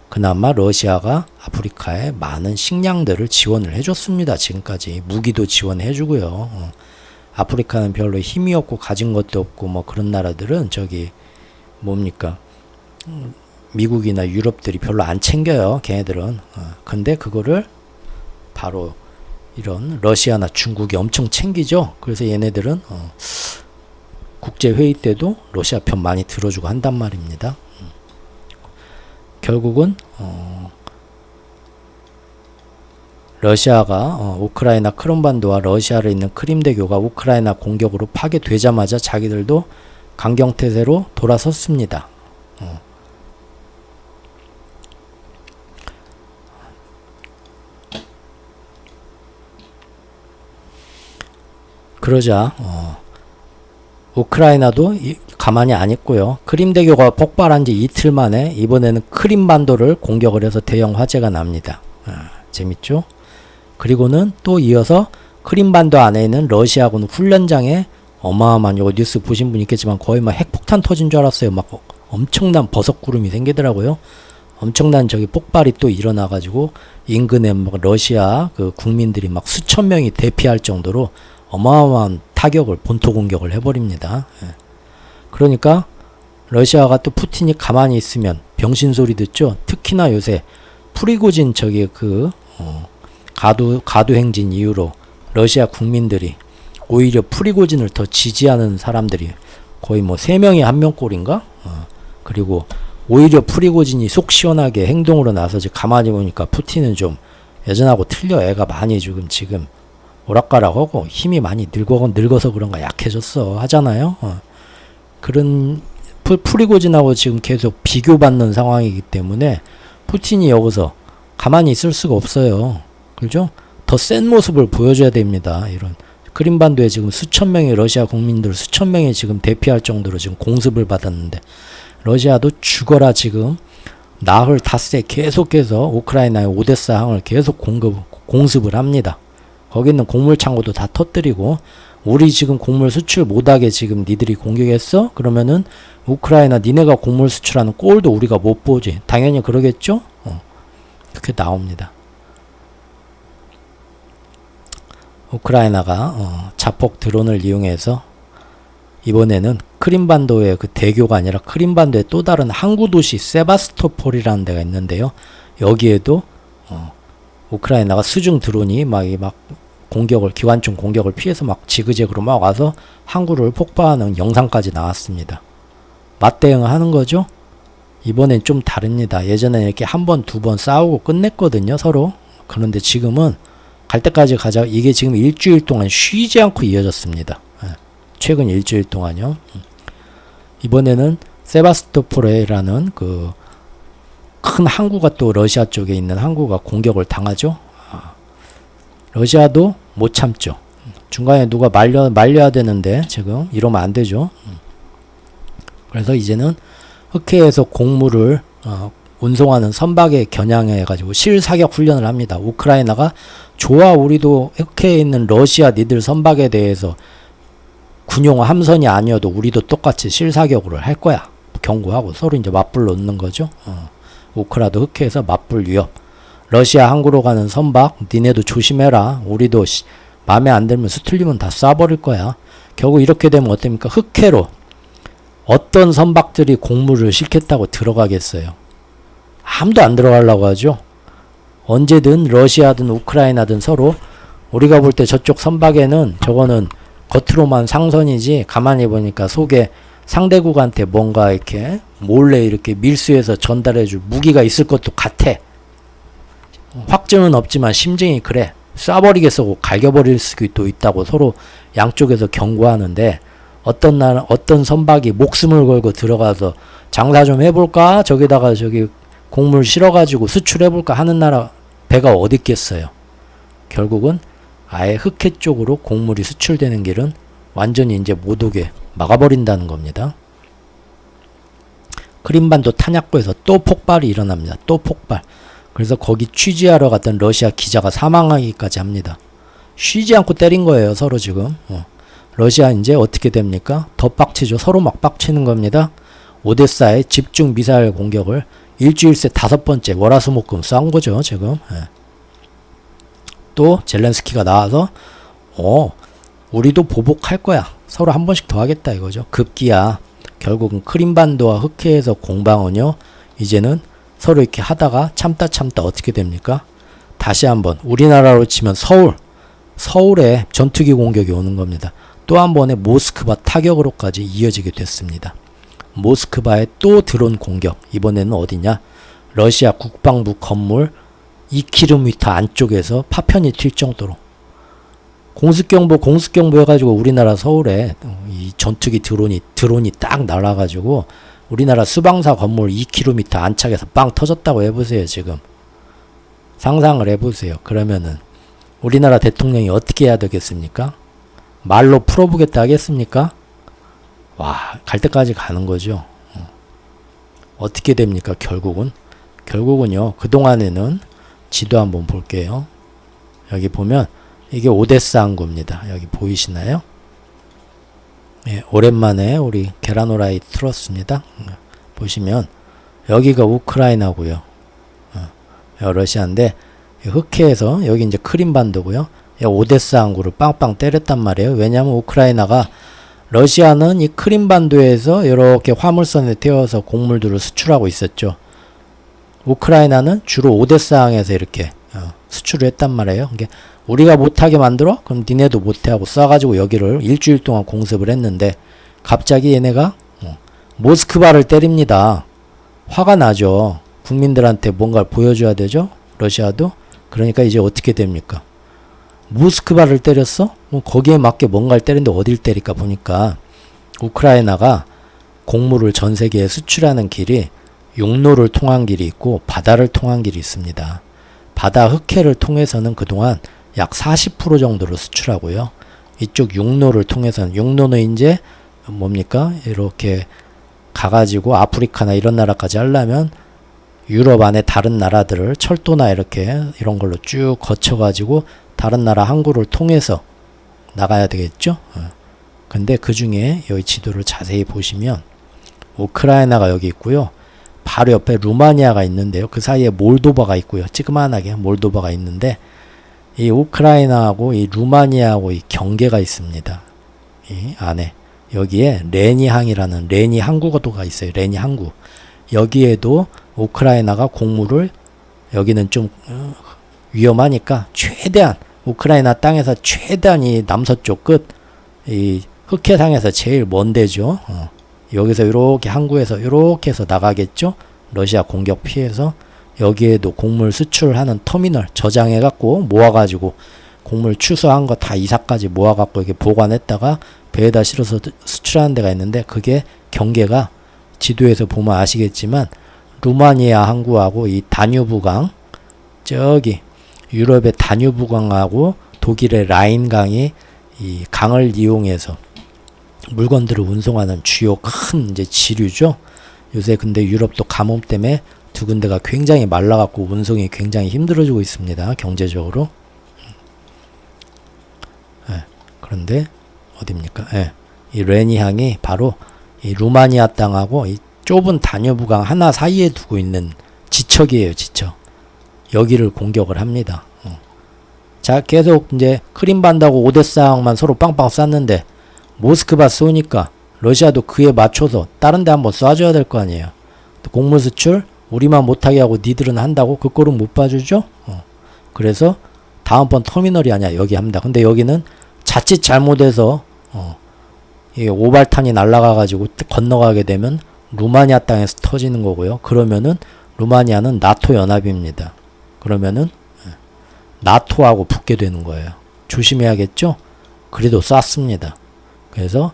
그나마 러시아가 아프리카에 많은 식량들을 지원을 해줬습니다. 지금까지 무기도 지원해주고요. 아프리카는 별로 힘이 없고 가진 것도 없고 뭐 그런 나라들은 저기 뭡니까? 미국이나 유럽들이 별로 안 챙겨요. 걔네들은. 근데 그거를 바로 이런 러시아나 중국이 엄청 챙기죠. 그래서 얘네들은 국제회의 때도 러시아 편 많이 들어주고 한단 말입니다. 결국은 러시아가 우크라이나 크림반도와 러시아를 잇는 크림대교가 우크라이나 공격으로 파괴되자마자 자기들도 강경태세로 돌아섰습니다. 그러자 우크라이나도 가만히 안 있고요. 크림대교가 폭발한 지 이틀 만에 이번에는 크림반도를 공격을 해서 대형 화재가 납니다. 재밌죠? 그리고는 또 이어서 크림반도 안에 있는 러시아군 훈련장에 어마어마한, 요거 뉴스 보신 분 있겠지만 거의 막 핵폭탄 터진 줄 알았어요. 막 엄청난 버섯구름이 생기더라고요. 엄청난 저기 폭발이 또 일어나가지고 인근에 막 러시아 그 국민들이 막 수천 명이 대피할 정도로 어마어마한 타격을, 본토 공격을 해버립니다. 그러니까 러시아가 또 푸틴이 가만히 있으면 병신 소리 듣죠. 특히나 요새 프리고진 저기 가두 행진 이후로 러시아 국민들이 오히려 프리고진을 더 지지하는 사람들이 거의 뭐 3명이 1명꼴인가? 그리고 오히려 프리고진이 속 시원하게 행동으로 나서지, 가만히 보니까 푸틴은 좀 예전하고 틀려. 애가 많이 지금 오락가락하고 힘이 많이 늙어서 그런가 약해졌어 하잖아요. 그런 프리고진하고 지금 계속 비교받는 상황이기 때문에 푸틴이 여기서 가만히 있을 수가 없어요. 그죠? 더 센 모습을 보여줘야 됩니다. 이런 크림반도에 지금 수천 명의 러시아 국민들, 수천 명이 지금 대피할 정도로 지금 공습을 받았는데, 러시아도 죽어라 지금 나흘 닷새 계속해서 우크라이나의 오데사 항을 계속 공습을 합니다. 거기 있는 곡물 창고도 다 터뜨리고, 우리 지금 곡물 수출 못하게 지금 니들이 공격했어? 그러면은 우크라이나 니네가 곡물 수출하는 꼴도 우리가 못 보지. 당연히 그러겠죠? 그렇게 나옵니다. 우크라이나가 자폭 드론을 이용해서 이번에는 크림반도의 그 대교가 아니라 크림반도의 또 다른 항구 도시 세바스토폴이라는 데가 있는데요. 여기에도 우크라이나가 수중 드론이 막 공격을, 기관총 공격을 피해서 막 지그재그로 막 와서 항구를 폭파하는 영상까지 나왔습니다. 맞대응을 하는 거죠. 이번엔 좀 다릅니다. 예전에 이렇게 한 번, 두 번 싸우고 끝냈거든요, 서로. 그런데 지금은 갈 때까지 가자. 이게 지금 일주일 동안 쉬지 않고 이어졌습니다. 최근 일주일 동안요. 이번에는 세바스토폴이라는 그 큰 항구가, 또 러시아 쪽에 있는 항구가 공격을 당하죠. 러시아도 못 참죠. 중간에 누가 말려야 되는데 지금 이러면 안 되죠. 그래서 이제는 흑해에서 곡물을 운송하는 선박에 겨냥해 가지고 실사격 훈련을 합니다. 우크라이나가 좋아, 우리도 흑해에 있는 러시아 니들 선박에 대해서 군용 함선이 아니어도 우리도 똑같이 실사격으로 할 거야 경고하고 서로 이제 맞불 놓는 거죠. 우크라도 흑해에서 맞불 위협. 러시아 항구로 가는 선박 니네도 조심해라. 우리도 마음에 안 들면 수틀리면 다 쏴버릴 거야. 결국 이렇게 되면 어떻습니까? 흑해로 어떤 선박들이 곡물을 싣겠다고 들어가겠어요? 아무도 안 들어가려고 하죠. 언제든 러시아든 우크라이나든 서로 우리가 볼 때 저쪽 선박에는 저거는 겉으로만 상선이지 가만히 보니까 속에 상대국한테 뭔가 이렇게 몰래 이렇게 밀수해서 전달해줄 무기가 있을 것도 같아. 확증은 없지만 심증이 그래. 쏴버리겠어, 갈겨버릴 수도 있다고 서로 양쪽에서 경고하는데, 어떤 선박이 목숨을 걸고 들어가서 장사 좀 해볼까? 저기다가 저기 곡물 실어가지고 수출해볼까 하는 나라 배가 어디 있겠어요. 결국은 아예 흑해 쪽으로 곡물이 수출되는 길은 완전히 이제 못 오게 막아버린다는 겁니다. 크림반도 탄약고에서 또 폭발이 일어납니다. 또 폭발. 그래서 거기 취재하러 갔던 러시아 기자가 사망하기까지 합니다. 쉬지 않고 때린 거예요, 서로 지금. 러시아 이제 어떻게 됩니까? 더 빡치죠. 서로 막 빡치는 겁니다. 오데사의 집중 미사일 공격을 일주일 새 5번째 월화수목금 쏜 거죠, 지금. 또 젤렌스키가 나와서 우리도 보복할 거야. 서로 한 번씩 더 하겠다 이거죠. 급기야 결국은 크림반도와 흑해에서 공방은요, 이제는 서로 이렇게 하다가 참다 어떻게 됩니까? 다시 한번 우리나라로 치면 서울에 전투기 공격이 오는 겁니다. 또 한 번의 모스크바 타격으로까지 이어지게 됐습니다. 모스크바의 또 드론 공격. 이번에는 어디냐? 러시아 국방부 건물 2km 안쪽에서 파편이 튈 정도로 공습경보 해가지고 우리나라 서울에 이 전투기 드론이 딱 날아가지고 우리나라 수방사 건물 2km 안착해서 빵 터졌다고 해보세요. 지금 상상을 해보세요. 그러면은 우리나라 대통령이 어떻게 해야 되겠습니까? 말로 풀어보겠다 하겠습니까? 와, 갈 때까지 가는 거죠. 어떻게 됩니까? 결국은요. 그동안에는 지도 한번 볼게요. 여기 보면 이게 오데사 항구입니다. 여기 보이시나요? 예, 오랜만에 우리 계란 후라이 틀었습니다. 보시면 여기가 우크라이나고요. 러시아인데 흑해에서 여기 이제 크림반도고요. 오데사 항구를 빵빵 때렸단 말이에요. 왜냐하면 우크라이나가 러시아는 이 크림반도에서 이렇게 화물선에 태워서 곡물들을 수출하고 있었죠. 우크라이나는 주로 오데사항에서 이렇게 수출을 했단 말이에요. 그러니까 우리가 못하게 만들어? 그럼 니네도 못하고 쏴가지고 여기를 일주일 동안 공습을 했는데 갑자기 얘네가 모스크바를 때립니다. 화가 나죠. 국민들한테 뭔가를 보여줘야 되죠. 러시아도. 그러니까 이제 어떻게 됩니까? 모스크바를 때렸어? 거기에 맞게 뭔가를 때리는데 어딜 때릴까 보니까 우크라이나가 곡물을 전 세계에 수출하는 길이 육로를 통한 길이 있고 바다를 통한 길이 있습니다. 바다 흑해를 통해서는 그동안 약 40% 정도를 수출하고요. 이쪽 육로를 통해서는 육로는 이제 뭡니까? 이렇게 가가지고 아프리카나 이런 나라까지 하려면 유럽 안에 다른 나라들을 철도나 이렇게 이런 걸로 쭉 거쳐가지고 다른 나라 항구를 통해서 나가야 되겠죠. 근데 그 중에 여기 지도를 자세히 보시면 우크라이나가 여기 있고요. 바로 옆에 루마니아가 있는데요. 그 사이에 몰도바가 있고요. 찌그만하게 몰도바가 있는데 이 우크라이나하고 이 루마니아하고 이 경계가 있습니다. 이 안에 여기에 레니항이라는 레니 항구가 있어요. 레니 항구. 여기에도 우크라이나가 곡물을 여기는 좀 위험하니까 최대한 우크라이나 땅에서 최대한 이 남서쪽 끝 이 흑해상에서 제일 먼 데죠. 여기서 이렇게 항구에서 이렇게 해서 나가겠죠. 러시아 공격 피해서 여기에도 곡물 수출하는 터미널 저장해갖고 모아가지고 곡물 추수한 거 다 이사까지 모아갖고 이렇게 보관했다가 배에다 실어서 수출하는 데가 있는데 그게 경계가 지도에서 보면 아시겠지만 루마니아 항구하고 이 다뉴브강 저기 유럽의 다뉴브강하고 독일의 라인강이 이 강을 이용해서 물건들을 운송하는 주요 큰 이제 지류죠. 요새 근데 유럽도 가뭄 때문에 두 군데가 굉장히 말라갖고 운송이 굉장히 힘들어지고 있습니다. 경제적으로. 그런데 어딥니까? 이 레니항이 바로 이 루마니아 땅하고 이 좁은 다뉴브강 하나 사이에 두고 있는 지척이에요. 지척. 여기를 공격을 합니다. 자, 계속 이제 크림반도하고 오데사항만 서로 빵빵 쐈는데 모스크바 쏘니까 러시아도 그에 맞춰서 다른 데 한번 쏴줘야 될 거 아니에요. 곡물 수출 우리만 못하게 하고 니들은 한다고? 그 꼴은 못 봐주죠? 그래서 다음번 터미널이 아니야. 여기 합니다. 근데 여기는 자칫 잘못해서 이 오발탄이 날아가가지고 건너가게 되면 루마니아 땅에서 터지는 거고요. 그러면은 루마니아는 나토 연합입니다. 그러면은 나토하고 붙게 되는 거예요. 조심해야겠죠? 그래도 쐈습니다. 그래서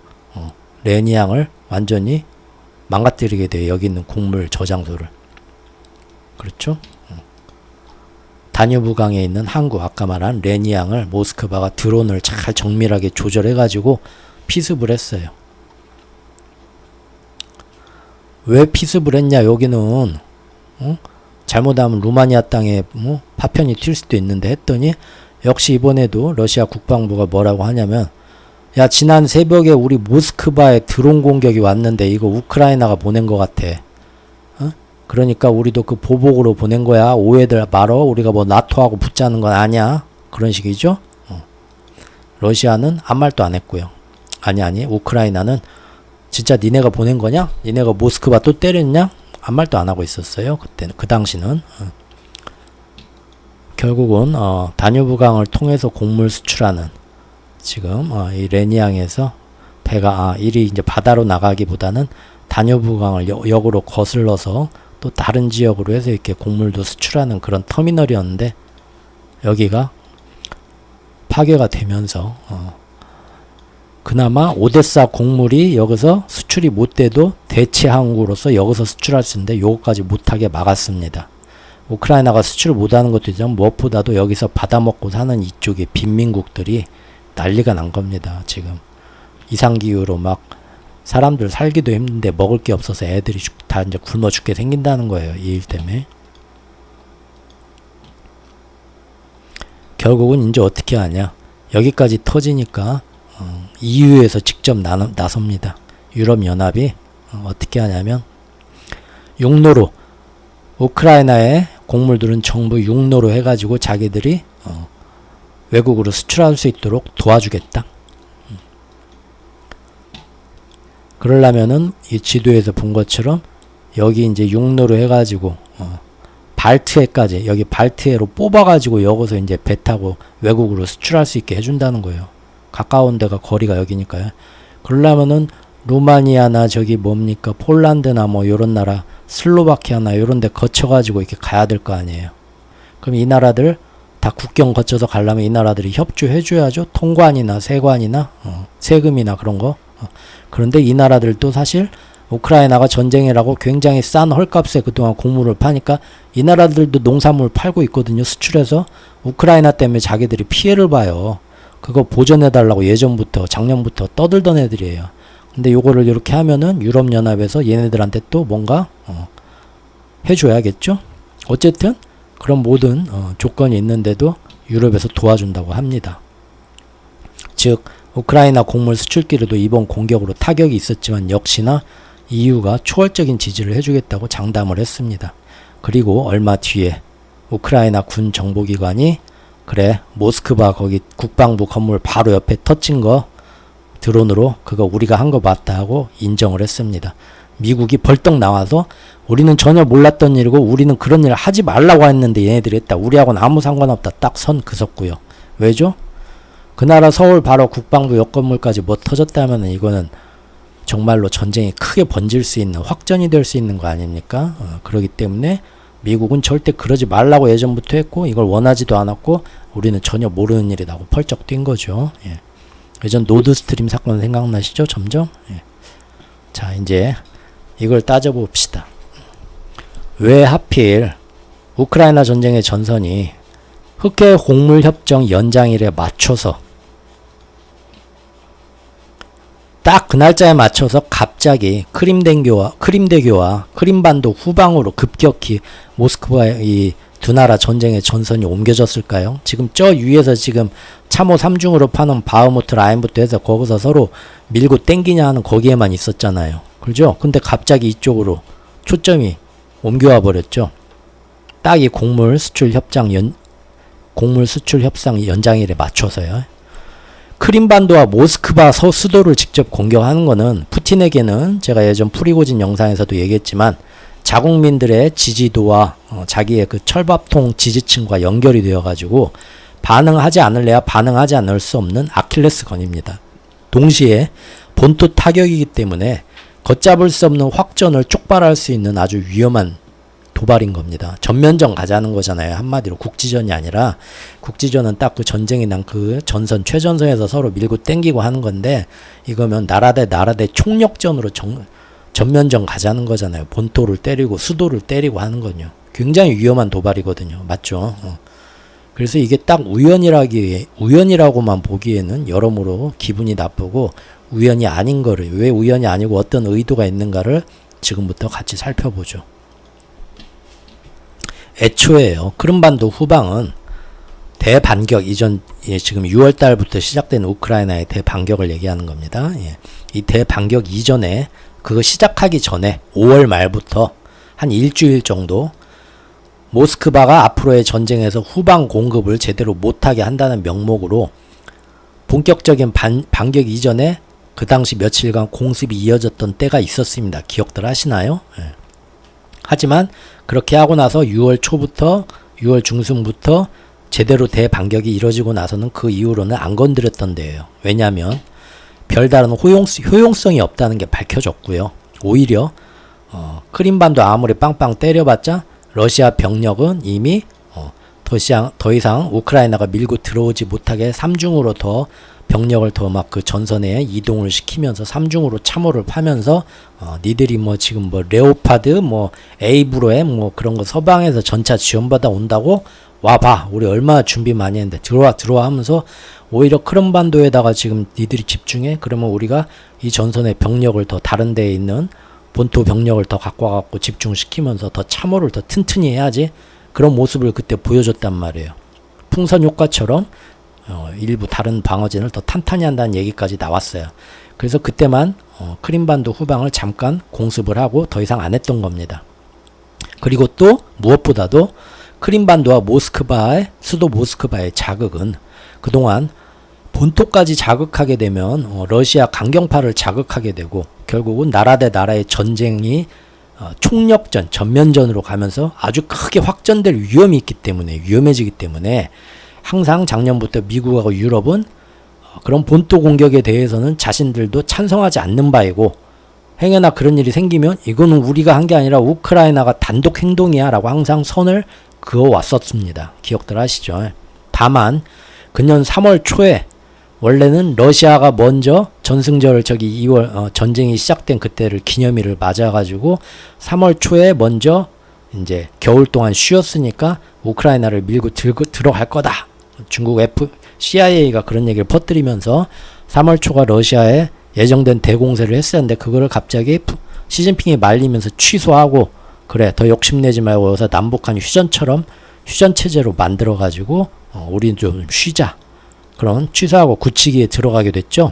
레니항을 완전히 망가뜨리게 돼요. 여기 있는 곡물 저장소를. 그렇죠? 다뉴브강에 있는 항구 아까 말한 레니항을 모스크바가 드론을 잘 정밀하게 조절해가지고 피습을 했어요. 왜 피습을 했냐? 여기는 잘못하면 루마니아 땅에 파편이 튈 수도 있는데 했더니 역시 이번에도 러시아 국방부가 뭐라고 하냐면 야 지난 새벽에 우리 모스크바에 드론 공격이 왔는데 이거 우크라이나가 보낸 것 같아. 그러니까 우리도 그 보복으로 보낸 거야. 오해들 말어. 우리가 뭐 나토하고 붙자는 건 아니야. 그런 식이죠. 러시아는 아무 말도 안 했고요. 아니 우크라이나는 진짜 니네가 보낸 거냐? 니네가 모스크바 또 때렸냐? 아무 말도 안 하고 있었어요. 그때는 그 당시는. 결국은 다뉴브강을 통해서 곡물 수출하는 지금 이 레니항에서 배가 이리 이제 바다로 나가기보다는 다뉴브강을 역으로 거슬러서 또 다른 지역으로 해서 이렇게 곡물도 수출하는 그런 터미널이었는데 여기가 파괴가 되면서 그나마 오데사 곡물이 여기서 수출이 못 돼도 대체 항구로서 여기서 수출할 수 있는데 요거까지 못하게 막았습니다. 우크라이나가 수출을 못하는 것도 있지만 무엇보다도 여기서 받아먹고 사는 이쪽의 빈민국들이 난리가 난 겁니다. 지금 이상기후로 막 사람들 살기도 힘든데 먹을 게 없어서 애들이 다 이제 굶어 죽게 생긴다는 거예요. 이 일 때문에. 결국은 이제 어떻게 하냐. 여기까지 터지니까 EU에서 직접 나섭니다. 유럽연합이 어떻게 하냐면 육로로 우크라이나의 곡물들은 전부 육로로 해가지고 자기들이 외국으로 수출할 수 있도록 도와주겠다. 그러려면은 이 지도에서 본 것처럼 여기 이제 육로로 해가지고 발트해까지 여기 발트해로 뽑아가지고 여기서 이제 배 타고 외국으로 수출할 수 있게 해준다는 거예요. 가까운 데가 거리가 여기니까요. 그러려면은 루마니아나 저기 뭡니까 폴란드나 뭐 요런 나라 슬로바키아나 요런 데 거쳐가지고 이렇게 가야 될 거 아니에요. 그럼 이 나라들 다 국경 거쳐서 가려면 이 나라들이 협조해줘야죠. 통관이나 세관이나 세금이나 그런 거. 그런데 이 나라들도 사실 우크라이나가 전쟁이라고 굉장히 싼 헐값에 그동안 곡물을 파니까 이 나라들도 농산물 팔고 있거든요. 수출해서 우크라이나 때문에 자기들이 피해를 봐요. 그거 보전해달라고 예전부터 작년부터 떠들던 애들이에요. 근데 요거를 이렇게 하면은 유럽연합에서 얘네들한테 또 뭔가 해줘야겠죠. 어쨌든 그런 모든 조건이 있는데도 유럽에서 도와준다고 합니다. 즉 우크라이나 곡물 수출길에도 이번 공격으로 타격이 있었지만 역시나 EU가 초월적인 지지를 해주겠다고 장담을 했습니다. 그리고 얼마 뒤에 우크라이나 군 정보기관이 그래 모스크바 거기 국방부 건물 바로 옆에 터진 거 드론으로 그거 우리가 한 거 맞다 하고 인정을 했습니다. 미국이 벌떡 나와서 우리는 전혀 몰랐던 일이고 우리는 그런 일을 하지 말라고 했는데 얘네들이 했다. 우리하고는 아무 상관없다. 딱 선 그섰고요. 왜죠? 그 나라 서울 바로 국방부 옆 건물까지 뭐 터졌다면 이거는 정말로 전쟁이 크게 번질 수 있는 확전이 될 수 있는 거 아닙니까? 그렇기 때문에 미국은 절대 그러지 말라고 예전부터 했고 이걸 원하지도 않았고 우리는 전혀 모르는 일이라고 펄쩍 뛴 거죠. 예. 예전 노드스트림 사건 생각나시죠? 점점? 예. 자 이제 이걸 따져봅시다. 왜 하필 우크라이나 전쟁의 전선이 흑해 곡물협정 연장일에 맞춰서 딱 그 날짜에 맞춰서 갑자기 크림대교와 크림반도 후방으로 급격히 모스크바의 이 두 나라 전쟁의 전선이 옮겨졌을까요? 지금 저 위에서 지금 참호 3중으로 파는 바흐무트 라인부터 해서 거기서 서로 밀고 땡기냐 하는 거기에만 있었잖아요. 그죠? 근데 갑자기 이쪽으로 초점이 옮겨와 버렸죠. 딱 이 곡물 수출 협상 연장일에 맞춰서요. 크림반도와 모스크바 수도를 직접 공격하는 거는 푸틴에게는 제가 예전 프리고진 영상에서도 얘기했지만 자국민들의 지지도와 자기의 그 철밥통 지지층과 연결이 되어 가지고 반응하지 않을래야 반응하지 않을 수 없는 아킬레스건입니다. 동시에 본토 타격이기 때문에 걷잡을 수 없는 확전을 촉발할 수 있는 아주 위험한 도발인 겁니다. 전면전 가자는 거잖아요. 한마디로 국지전이 아니라 국지전은 딱 그 전쟁이 난 그 전선 최전선에서 서로 밀고 땡기고 하는 건데 이거면 나라 대 총력전으로 전면전 가자는 거잖아요. 본토를 때리고 수도를 때리고 하는 건요. 굉장히 위험한 도발이거든요. 맞죠? 그래서 이게 딱 우연이라고만 보기에는 여러모로 기분이 나쁘고 우연이 아닌 거를 왜 우연이 아니고 어떤 의도가 있는가를 지금부터 같이 살펴보죠. 애초에요. 크림반도 후방은 대반격 이전 지금 6월 달부터 시작된 우크라이나의 대반격을 얘기하는 겁니다. 이 대반격 이전에 그거 시작하기 전에 5월 말부터 한 일주일 정도 모스크바가 앞으로의 전쟁에서 후방 공급을 제대로 못하게 한다는 명목으로 본격적인 반격 이전에 그 당시 며칠간 공습이 이어졌던 때가 있었습니다. 기억들 하시나요? 하지만 그렇게 하고 나서 6월 초부터 6월 중순부터 제대로 대반격이 이뤄지고 나서는 그 이후로는 안 건드렸던 데예요. 왜냐하면 별다른 효용성이 없다는 게 밝혀졌고요. 오히려 크림반도 아무리 빵빵 때려봤자 러시아 병력은 이미 더 이상 우크라이나가 밀고 들어오지 못하게 삼중으로 더 병력을 더 막 그 전선에 이동을 시키면서 삼중으로 참호를 파면서 니들이 뭐 지금 뭐 레오파드 뭐 에이브로에 뭐 그런 거 서방에서 전차 지원받아 온다고 와봐, 우리 얼마나 준비 많이 했는데 들어와 하면서 오히려 크림반도에다가 지금 니들이 집중해, 그러면 우리가 이 전선의 병력을 더 다른 데에 있는 본토 병력을 더 갖고 와갖고 집중시키면서 더 참호를 더 튼튼히 해야지, 그런 모습을 그때 보여줬단 말이에요. 풍선 효과처럼 일부 다른 방어진을 더 탄탄히 한다는 얘기까지 나왔어요. 그래서 그때만 크림반도 후방을 잠깐 공습을 하고 더 이상 안 했던 겁니다. 그리고 또 무엇보다도 크림반도와 모스크바의 수도 모스크바의 자극은 그동안 본토까지 자극하게 되면 러시아 강경파를 자극하게 되고 결국은 나라 대 나라의 전쟁이 총력전, 전면전으로 가면서 아주 크게 확전될 위험이 있기 때문에, 위험해지기 때문에 항상 작년부터 미국하고 유럽은 그런 본토 공격에 대해서는 자신들도 찬성하지 않는 바이고, 행여나 그런 일이 생기면 이거는 우리가 한 게 아니라 우크라이나가 단독 행동이야 라고 항상 선을 그어왔었습니다. 기억들 하시죠? 다만 금년 3월 초에 원래는 러시아가 먼저 전승절 2월 전쟁이 시작된 그때를 기념일을 맞아가지고 3월 초에 먼저 이제 겨울 동안 쉬었으니까 우크라이나를 밀고 들어갈 거다. 중국 CIA가 그런 얘기를 퍼뜨리면서 3월 초가 러시아에 예정된 대공세를 했었는데 그거를 갑자기 시진핑이 말리면서 취소하고, 그래 더 욕심내지 말고 여기서 남북한 휴전처럼 휴전 체제로 만들어가지고 우리는 좀 쉬자, 그런 취소하고 굳히기에 들어가게 됐죠.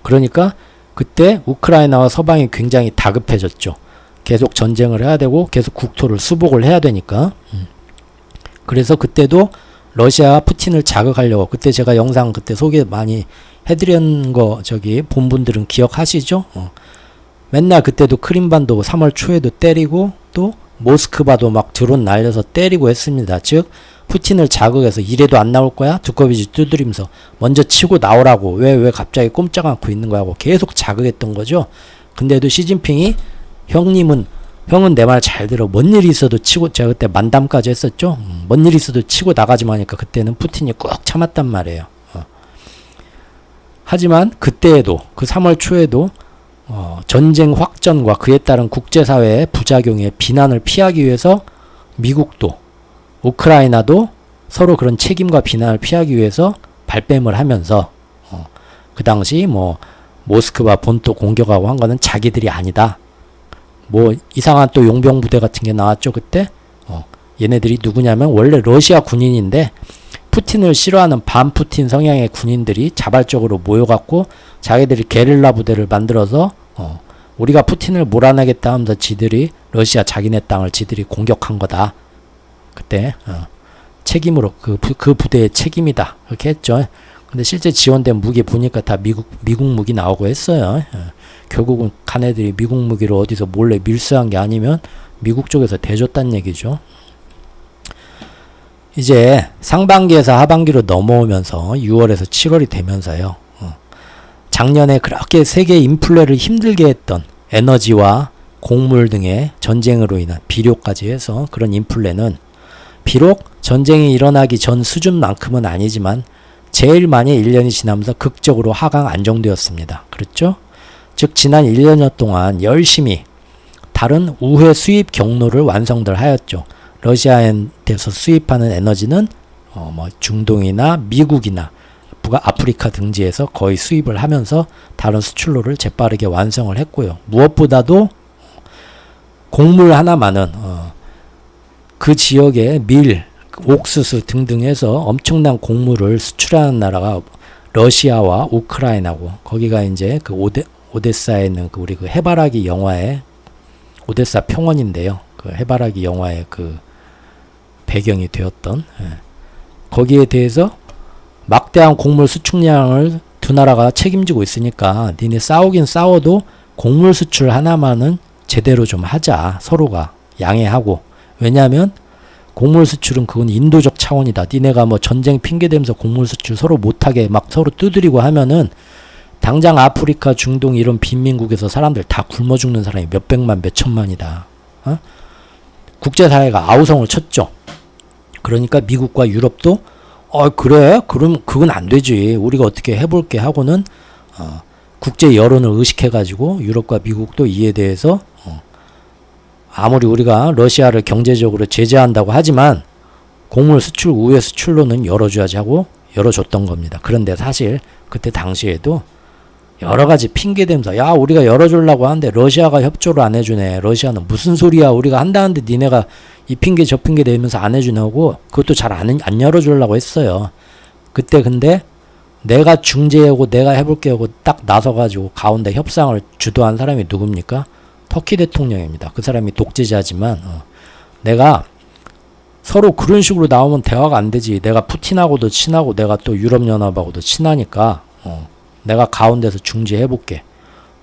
그러니까 그때 우크라이나와 서방이 굉장히 다급해졌죠. 계속 전쟁을 해야 되고 계속 국토를 수복을 해야 되니까. 그래서 그때도 러시아 푸틴을 자극하려고, 그때 제가 영상 그때 소개 많이 해드린 거 본 분들은 기억하시죠? 맨날 그때도 크림반도 3월 초에도 때리고 또 모스크바도 막 드론 날려서 때리고 했습니다. 즉 푸틴을 자극해서 이래도 안 나올 거야? 두꺼비지 두드리면서 먼저 치고 나오라고, 왜 갑자기 꼼짝 않고 있는 거야 하고 계속 자극했던 거죠. 근데도 시진핑이 형은 내 말 잘 들어. 뭔 일이 있어도 치고, 제가 그때 만담까지 했었죠. 뭔 일이 있어도 치고 나가지마 하니까 그때는 푸틴이 꾹 참았단 말이에요. 하지만 그때에도, 그 3월 초에도 전쟁 확전과 그에 따른 국제사회의 부작용의 비난을 피하기 위해서 미국도 우크라이나도 서로 그런 책임과 비난을 피하기 위해서 발뺌을 하면서 그 당시 모스크바 본토 공격하고 한 거는 자기들이 아니다. 이상한 또 용병 부대 같은 게 나왔죠 그때. 얘네들이 누구냐면 원래 러시아 군인인데 푸틴을 싫어하는 반푸틴 성향의 군인들이 자발적으로 모여갖고 자기들이 게릴라 부대를 만들어서 우리가 푸틴을 몰아내겠다 하면서 지들이 러시아 자기네 땅을 지들이 공격한 거다. 그때 책임으로 그 부대의 책임이다 그렇게 했죠. 근데 실제 지원된 무기 보니까 다 미국 무기 나오고 했어요. 결국은 가네들이 미국 무기를 어디서 몰래 밀수한 게 아니면 미국 쪽에서 대줬단 얘기죠. 이제 상반기에서 하반기로 넘어오면서 6월에서 7월이 되면서요. 작년에 그렇게 세계 인플레를 힘들게 했던 에너지와 곡물 등의 전쟁으로 인한 비료까지 해서 그런 인플레는 비록 전쟁이 일어나기 전 수준만큼은 아니지만 제일 많이 1년이 지나면서 극적으로 하강 안정되었습니다. 그렇죠? 즉 지난 1년여 동안 열심히 다른 우회 수입 경로를 완성들 하였죠. 러시아에서 수입하는 에너지는 중동이나 미국이나 아프리카 등지에서 거의 수입을 하면서 다른 수출로를 재빠르게 완성을 했고요. 무엇보다도 곡물 하나만은 그 지역에 밀, 옥수수 등등 해서 엄청난 곡물을 수출하는 나라가 러시아와 우크라이나고, 거기가 이제 그 오데사에 있는 우리 해바라기 영화의 오데사 평원인데요. 그 해바라기 영화의 그 배경이 되었던 거기에 대해서 막대한 곡물 수출량을 두 나라가 책임지고 있으니까 니네 싸우긴 싸워도 곡물 수출 하나만은 제대로 좀 하자. 서로가 양해하고. 왜냐하면 곡물 수출은 그건 인도적 차원이다. 니네가 전쟁 핑계대면서 곡물 수출 서로 못하게 막 서로 두드리고 하면은 당장 아프리카, 중동 이런 빈민국에서 사람들 다 굶어 죽는 사람이 몇백만, 몇천만이다. 국제사회가 아우성을 쳤죠. 그러니까 미국과 유럽도 그래? 그럼 그건 안 되지. 우리가 어떻게 해볼게 하고는 국제 여론을 의식해가지고 유럽과 미국도 이에 대해서 아무리 우리가 러시아를 경제적으로 제재한다고 하지만 곡물 수출, 우회 수출로는 열어줘야지 하고 열어줬던 겁니다. 그런데 사실 그때 당시에도 여러 가지 핑계 대면서 야 우리가 열어주려고 하는데 러시아가 협조를 안 해주네. 러시아는 무슨 소리야. 우리가 한다는데 니네가 이 핑계 저 핑계 대면서 안 해주냐고 그것도 잘 안 열어주려고 했어요. 그때 근데 내가 중재하고 내가 해볼게 하고 딱 나서가지고 가운데 협상을 주도한 사람이 누굽니까? 터키 대통령입니다. 그 사람이 독재자지만 내가 서로 그런 식으로 나오면 대화가 안 되지. 내가 푸틴하고도 친하고 내가 또 유럽연합하고도 친하니까 내가 가운데서 중재해볼게.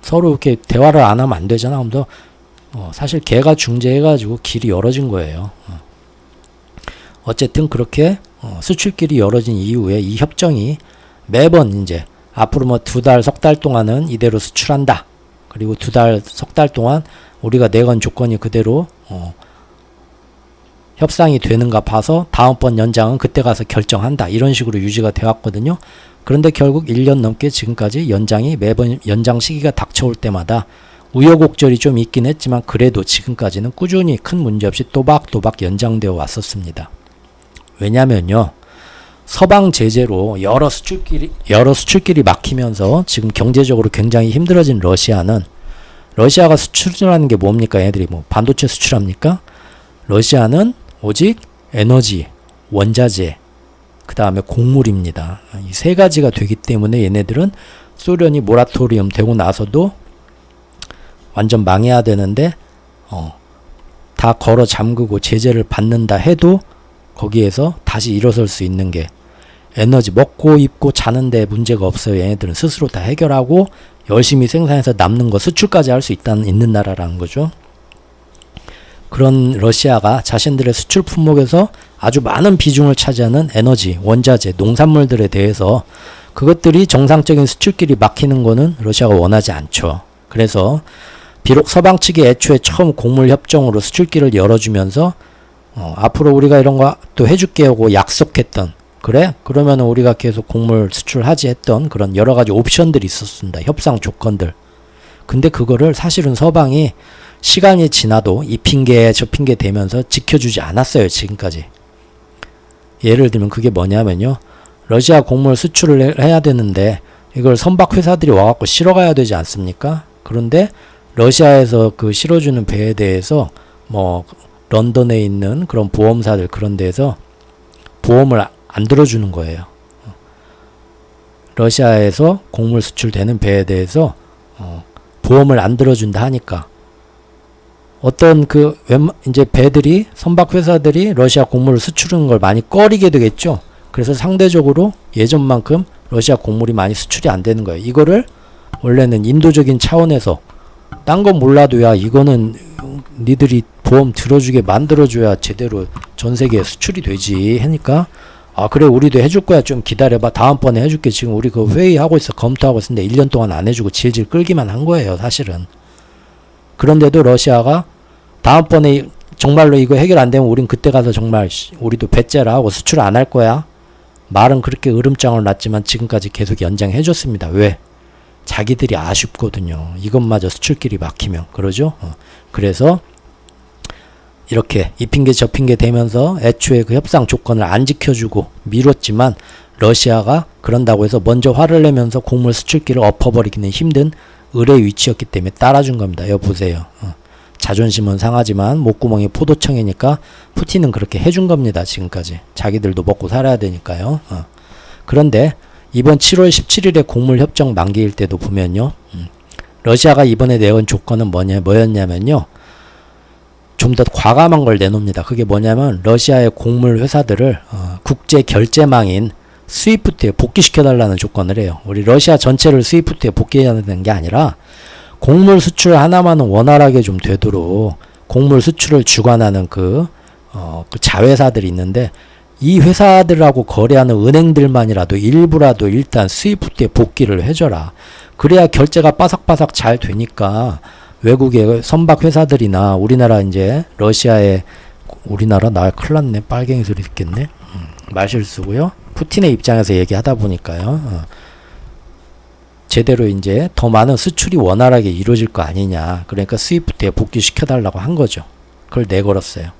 서로 이렇게 대화를 안 하면 안 되잖아. 하면서 사실 걔가 중재해가지고 길이 열어진 거예요. 어쨌든 그렇게 수출길이 열어진 이후에 이 협정이 매번 이제 앞으로 뭐 2달, 석 달 동안은 이대로 수출한다. 그리고 2달, 석 달 동안 우리가 내건 조건이 그대로 협상이 되는가 봐서 다음번 연장은 그때 가서 결정한다. 이런 식으로 유지가 되었거든요. 그런데 결국 1년 넘게 지금까지 연장이 매번 연장 시기가 닥쳐올 때마다 우여곡절이 좀 있긴 했지만 그래도 지금까지는 꾸준히 큰 문제 없이 또박또박 연장되어 왔었습니다. 왜냐면요. 서방 제재로 여러 수출길이 막히면서 지금 경제적으로 굉장히 힘들어진 러시아가 수출하는 게 뭡니까? 얘들이 뭐 반도체 수출합니까? 러시아는 오직 에너지, 원자재, 그 다음에 곡물입니다. 이 세 가지가 되기 때문에 얘네들은 소련이 모라토리엄 되고 나서도 완전 망해야 되는데 다 걸어 잠그고 제재를 받는다 해도 거기에서 다시 일어설 수 있는 게 에너지, 먹고 입고 자는데 문제가 없어요. 얘네들은 스스로 다 해결하고 열심히 생산해서 남는 거 수출까지 할 수 있는 나라라는 거죠. 그런 러시아가 자신들의 수출 품목에서 아주 많은 비중을 차지하는 에너지, 원자재, 농산물들에 대해서 그것들이 정상적인 수출길이 막히는 거는 러시아가 원하지 않죠. 그래서 비록 서방 측이 애초에 처음 곡물 협정으로 수출길을 열어주면서 앞으로 우리가 이런 거 또 해줄게 하고 약속했던 그래? 그러면 우리가 계속 곡물 수출하지 했던 그런 여러 가지 옵션들이 있었습니다. 협상 조건들. 근데 그거를 사실은 서방이 시간이 지나도 이 핑계 저 핑계 대면서 지켜주지 않았어요. 지금까지. 예를 들면 그게 뭐냐면요. 러시아 곡물 수출을 해야 되는데 이걸 선박 회사들이 와갖고 실어가야 되지 않습니까? 그런데 러시아에서 그 실어주는 배에 대해서 뭐 런던에 있는 그런 보험사들 그런 데에서 보험을 안 들어주는 거예요. 러시아에서 곡물 수출되는 배에 대해서 보험을 안 들어준다 하니까 어떤 이제 배들이 선박 회사들이 러시아 곡물을 수출하는 걸 많이 꺼리게 되겠죠. 그래서 상대적으로 예전만큼 러시아 곡물이 많이 수출이 안 되는 거예요. 이거를 원래는 인도적인 차원에서 딴 건 몰라도 야 이거는 니들이 보험 들어주게 만들어줘야 제대로 전 세계에 수출이 되지 하니까 아 그래 우리도 해줄 거야 좀 기다려봐 다음번에 해줄게 지금 우리 그 회의하고 있어 검토하고 있는데 1년 동안 안 해주고 질질 끌기만 한 거예요 사실은. 그런데도 러시아가 다음번에 정말로 이거 해결 안 되면 우린 그때 가서 정말 우리도 배째라 하고 수출 안 할 거야. 말은 그렇게 으름장을 놨지만 지금까지 계속 연장해 줬습니다. 왜? 자기들이 아쉽거든요. 이것마저 수출길이 막히면 그러죠. 그래서 이렇게 이 핑계 저 핑계 대면서 애초에 그 협상 조건을 안 지켜주고 미뤘지만 러시아가 그런다고 해서 먼저 화를 내면서 곡물 수출길을 엎어버리기는 힘든 을의 위치였기 때문에 따라준 겁니다. 여보세요. 자존심은 상하지만 목구멍이 포도청이니까 푸틴은 그렇게 해준 겁니다. 지금까지. 자기들도 먹고 살아야 되니까요. 그런데 이번 7월 17일에 곡물협정 만기일 때도 보면요. 러시아가 이번에 내건 조건은 뭐였냐면요. 좀 더 과감한 걸 내놓습니다. 그게 뭐냐면 러시아의 곡물 회사들을 국제 결제망인 스위프트에 복귀시켜달라는 조건을 해요. 우리 러시아 전체를 스위프트에 복귀해야 되는 게 아니라 곡물 수출 하나만은 원활하게 좀 되도록 곡물 수출을 주관하는 그 자회사들이 있는데 이 회사들하고 거래하는 은행들만이라도 일부라도 일단 스위프트에 복귀를 해줘라. 그래야 결제가 바삭바삭 잘 되니까 외국의 선박 회사들이나 우리나라 이제 러시아의 우리나라 나 큰일 났네. 빨갱이 소리 듣겠네. 말실수고요. 푸틴의 입장에서 얘기하다 보니까요. 제대로 이제 더 많은 수출이 원활하게 이루어질 거 아니냐. 그러니까 스위프트에 복귀시켜달라고 한 거죠. 그걸 내걸었어요.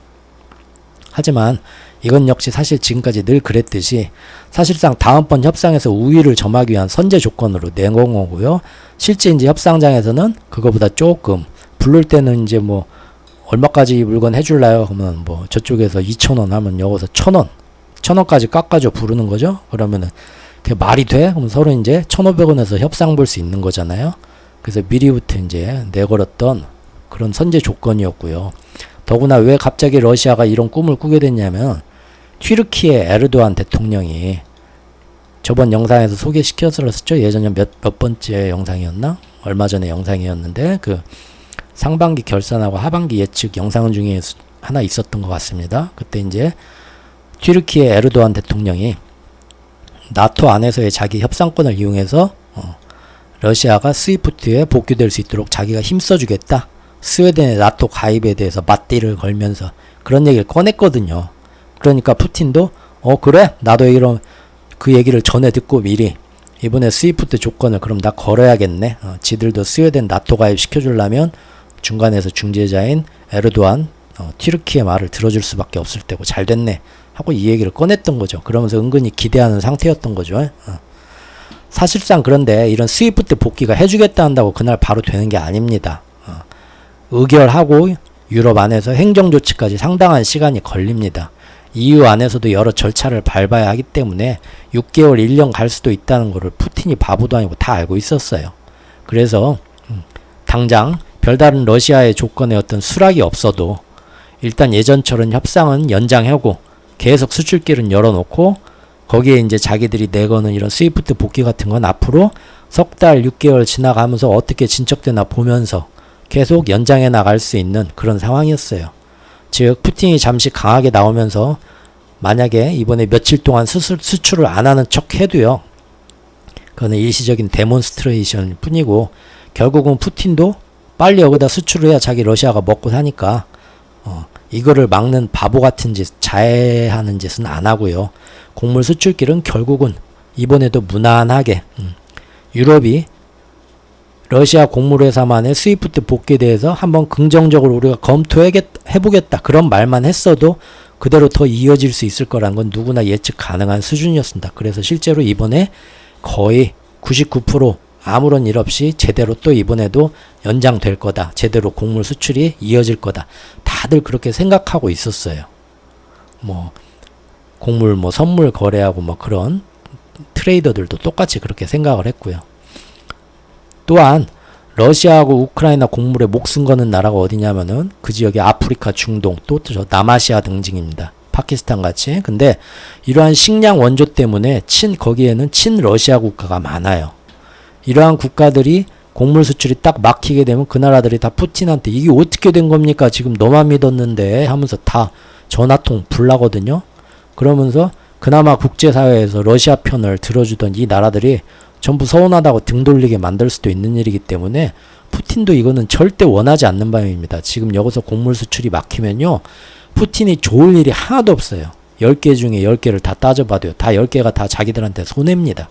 하지만 이건 역시 사실 지금까지 늘 그랬듯이 사실상 다음번 협상에서 우위를 점하기 위한 선제 조건으로 내건 거고요. 실제 이제 협상장에서는 그거보다 조금 부를 때는 이제 뭐 얼마까지 물건 해줄라요? 그러면 뭐 저쪽에서 2,000원 하면 여기서 1,000원, 1,000원까지 깎아줘 부르는 거죠. 그러면은 그게 말이 돼? 그럼 서로 이제 1,500원에서 협상 볼 수 있는 거잖아요. 그래서 미리부터 이제 내걸었던 그런 선제 조건이었고요. 더구나 왜 갑자기 러시아가 이런 꿈을 꾸게 됐냐면 튀르키예 에르도안 대통령이 저번 영상에서 소개시켜드렸었죠. 예전에 몇 번째 영상이었나? 얼마 전에 영상이었는데 그 상반기 결산하고 하반기 예측 영상 중에 하나 있었던 것 같습니다. 그때 이제 튀르키예 에르도안 대통령이 나토 안에서의 자기 협상권을 이용해서 러시아가 스위프트에 복귀될 수 있도록 자기가 힘써주겠다. 스웨덴의 나토 가입에 대해서 맞대를 걸면서 그런 얘기를 꺼냈거든요. 그러니까 푸틴도 그래? 나도 이런 그 얘기를 전에 듣고 미리 이번에 스위프트 조건을 그럼 나 걸어야겠네. 지들도 스웨덴 나토 가입 시켜주려면 중간에서 중재자인 에르도안 튀르키예 말을 들어줄 수밖에 없을 때고 잘 됐네 하고 이 얘기를 꺼냈던 거죠. 그러면서 은근히 기대하는 상태였던 거죠. 사실상 그런데 이런 스위프트 복귀가 해주겠다 한다고 그날 바로 되는 게 아닙니다. 의결하고 유럽 안에서 행정조치까지 상당한 시간이 걸립니다. EU 안에서도 여러 절차를 밟아야 하기 때문에 6개월, 1년 갈 수도 있다는 거를 푸틴이 바보도 아니고 다 알고 있었어요. 그래서 당장 별다른 러시아의 조건에 어떤 수락이 없어도 일단 예전처럼 협상은 연장하고 계속 수출길은 열어놓고 거기에 이제 자기들이 내거는 이런 스위프트 복귀 같은 건 앞으로 석 달, 6개월 지나가면서 어떻게 진척되나 보면서 계속 연장해 나갈 수 있는 그런 상황이었어요. 즉 푸틴이 잠시 강하게 나오면서 만약에 이번에 며칠 동안 수출을 안 하는 척 해도요. 그거는 일시적인 데몬스트레이션일 뿐이고 결국은 푸틴도 빨리 여기다 수출을 해야 자기 러시아가 먹고 사니까 이거를 막는 바보 같은 짓, 자해하는 짓은 안 하고요. 곡물 수출길은 결국은 이번에도 무난하게 유럽이 러시아 곡물회사만의 스위프트 복귀에 대해서 한번 긍정적으로 우리가 검토해보겠다 그런 말만 했어도 그대로 더 이어질 수 있을 거라는 건 누구나 예측 가능한 수준이었습니다. 그래서 실제로 이번에 거의 99% 아무런 일 없이 제대로 또 이번에도 연장될 거다. 제대로 곡물 수출이 이어질 거다. 다들 그렇게 생각하고 있었어요. 뭐 곡물 뭐 선물 거래하고 뭐 그런 트레이더들도 똑같이 그렇게 생각을 했고요. 또한 러시아하고 우크라이나 곡물에 목숨 거는 나라가 어디냐면은 그 지역의 아프리카, 중동, 또 저 남아시아 등등입니다. 파키스탄 같이. 근데 이러한 식량 원조 때문에 거기에는 친러시아 국가가 많아요. 이러한 국가들이 곡물 수출이 딱 막히게 되면 그 나라들이 다 푸틴한테 이게 어떻게 된 겁니까? 지금 너만 믿었는데 하면서 다 전화통 불나거든요. 그러면서 그나마 국제사회에서 러시아 편을 들어주던 이 나라들이 전부 서운하다고 등 돌리게 만들 수도 있는 일이기 때문에 푸틴도 이거는 절대 원하지 않는 바입니다. 지금 여기서 곡물 수출이 막히면요. 푸틴이 좋을 일이 하나도 없어요. 10개 중에 10개를 다 따져봐도요. 다 10개가 다 자기들한테 손해입니다.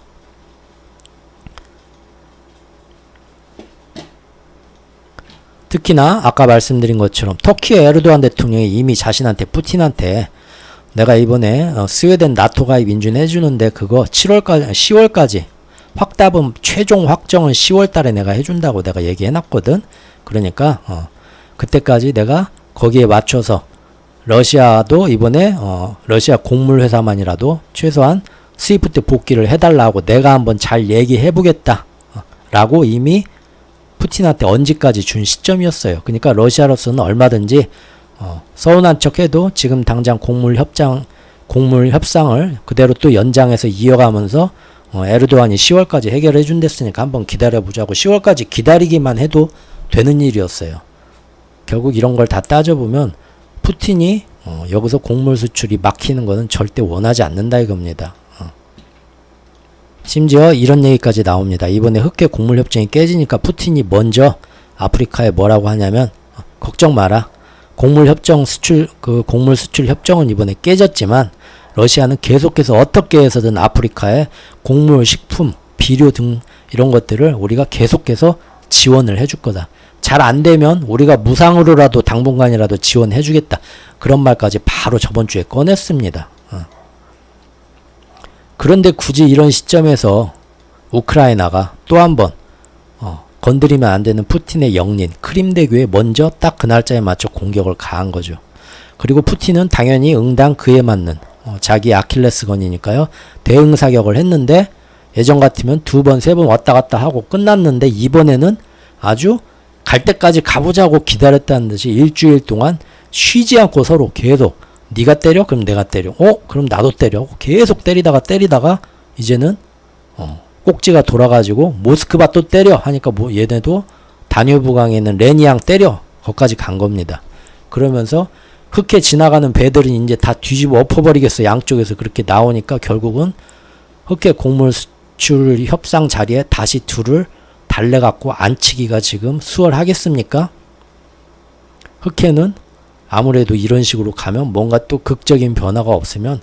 특히나 아까 말씀드린 것처럼 터키의 에르도안 대통령이 이미 자신한테 푸틴한테 내가 이번에 스웨덴 나토 가입 인준해주는데 그거 10월까지 확답은 최종 확정은 10월 달에 내가 해준다고 내가 얘기해놨거든. 그러니까 그때까지 내가 거기에 맞춰서 러시아도 이번에 러시아 곡물 회사만이라도 최소한 스위프트 복귀를 해달라고 내가 한번 잘 얘기해보겠다 라고 이미 푸틴한테 언지까지 준 시점이었어요. 그러니까 러시아로서는 얼마든지 서운한 척해도 지금 당장 곡물 협상을 그대로 또 연장해서 이어가면서 에르도안이 10월까지 해결해 준댔으니까 한번 기다려보자고 10월까지 기다리기만 해도 되는 일이었어요. 결국 이런 걸 다 따져보면 푸틴이 여기서 곡물 수출이 막히는 거는 절대 원하지 않는다 이겁니다. 심지어 이런 얘기까지 나옵니다. 이번에 흑해 곡물 협정이 깨지니까 푸틴이 먼저 아프리카에 뭐라고 하냐면 걱정 마라. 곡물 수출 협정은 이번에 깨졌지만 러시아는 계속해서 어떻게 해서든 아프리카에 곡물, 식품, 비료 등 이런 것들을 우리가 계속해서 지원을 해줄 거다. 잘 안 되면 우리가 무상으로라도 당분간이라도 지원해 주겠다. 그런 말까지 바로 저번 주에 꺼냈습니다. 그런데 굳이 이런 시점에서 우크라이나가 또 한번 건드리면 안 되는 푸틴의 영린 크림대교에 먼저 딱 그 날짜에 맞춰 공격을 가한 거죠. 그리고 푸틴은 당연히 응당 그에 맞는 자기 아킬레스건이니까요. 대응 사격을 했는데 예전 같으면 2번, 3번 왔다 갔다 하고 끝났는데 이번에는 아주 갈 때까지 가보자고 기다렸다는 듯이 일주일 동안 쉬지 않고 서로 계속 네가 때려? 그럼 내가 때려. 그럼 나도 때려. 계속 때리다가 이제는 꼭지가 돌아가지고 모스크바 또 때려 하니까 뭐 얘네도 다뉴브강에 있는 레니앙 때려. 거기까지 간 겁니다. 그러면서 흑해 지나가는 배들은 이제 다 뒤집어 엎어버리겠어. 양쪽에서 그렇게 나오니까 결국은 흑해 곡물 수출 협상 자리에 다시 둘을 달래갖고 앉히기가 지금 수월하겠습니까? 흑해는 아무래도 이런 식으로 가면 뭔가 또 극적인 변화가 없으면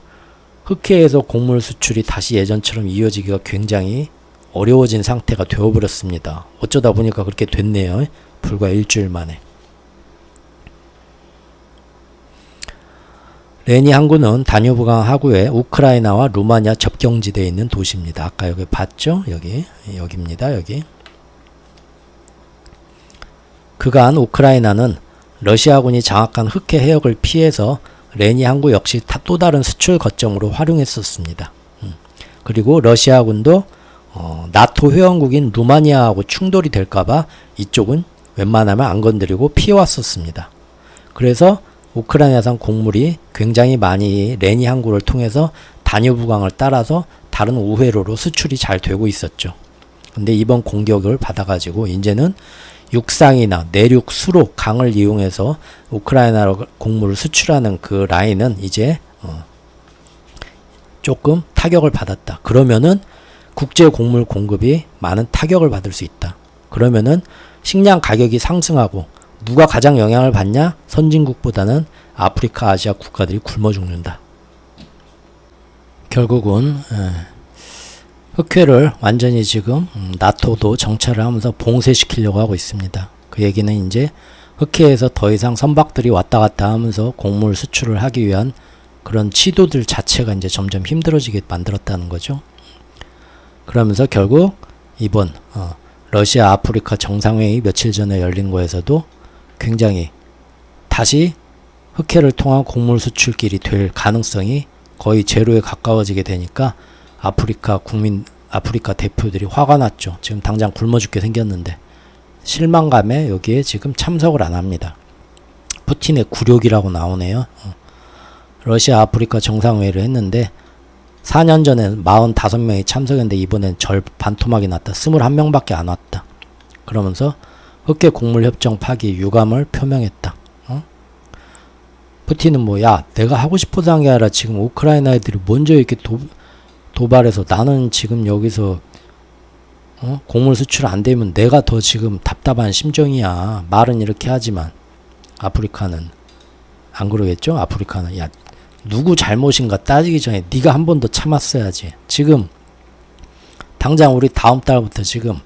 흑해에서 곡물 수출이 다시 예전처럼 이어지기가 굉장히 어려워진 상태가 되어버렸습니다. 어쩌다 보니까 그렇게 됐네요. 불과 일주일 만에. 레니 항구는 다뉴브강 하구에 우크라이나와 루마니아 접경지대에 있는 도시입니다. 아까 여기 봤죠? 여기입니다. 여기. 그간 우크라이나는 러시아군이 장악한 흑해 해역을 피해서 레니 항구 역시 또 다른 수출 거점으로 활용했었습니다. 그리고 러시아군도 나토 회원국인 루마니아하고 충돌이 될까봐 이쪽은 웬만하면 안 건드리고 피해왔었습니다. 그래서 우크라이나산 곡물이 굉장히 많이 레니 항구를 통해서 다뉴브강을 따라서 다른 우회로로 수출이 잘 되고 있었죠. 근데 이번 공격을 받아가지고 이제는 육상이나 내륙, 수로, 강을 이용해서 우크라이나로 곡물을 수출하는 그 라인은 이제 조금 타격을 받았다. 그러면은 국제 곡물 공급이 많은 타격을 받을 수 있다. 그러면은 식량 가격이 상승하고 누가 가장 영향을 받냐? 선진국보다는 아프리카, 아시아 국가들이 굶어 죽는다. 결국은 흑해를 완전히 지금 나토도 정찰을 하면서 봉쇄시키려고 하고 있습니다. 그 얘기는 이제 흑해에서 더 이상 선박들이 왔다 갔다 하면서 곡물 수출을 하기 위한 그런 시도들 자체가 이제 점점 힘들어지게 만들었다는 거죠. 그러면서 결국 이번 러시아 아프리카 정상회의 며칠 전에 열린 거에서도 굉장히 다시 흑해를 통한 곡물 수출길이 될 가능성이 거의 제로에 가까워지게 되니까 아프리카 대표들이 화가 났죠. 지금 당장 굶어 죽게 생겼는데 실망감에 여기에 지금 참석을 안 합니다. 푸틴의 굴욕이라고 나오네요. 러시아 아프리카 정상회의를 했는데 4년 전에 45명이 참석했는데 이번엔 반토막이 났다. 21명밖에 안 왔다. 그러면서 흑해 곡물 협정 파기 유감을 표명했다. 푸틴은 내가 하고 싶어서 한 게 아니라 지금 우크라이나 애들이 먼저 이렇게 도발해서 나는 지금 여기서 곡물 수출 안 되면 내가 더 지금 답답한 심정이야. 말은 이렇게 하지만 아프리카는 안 그러겠죠? 아프리카는 누구 잘못인가 따지기 전에 네가 한 번 더 참았어야지. 지금 당장 우리 다음 달부터 지금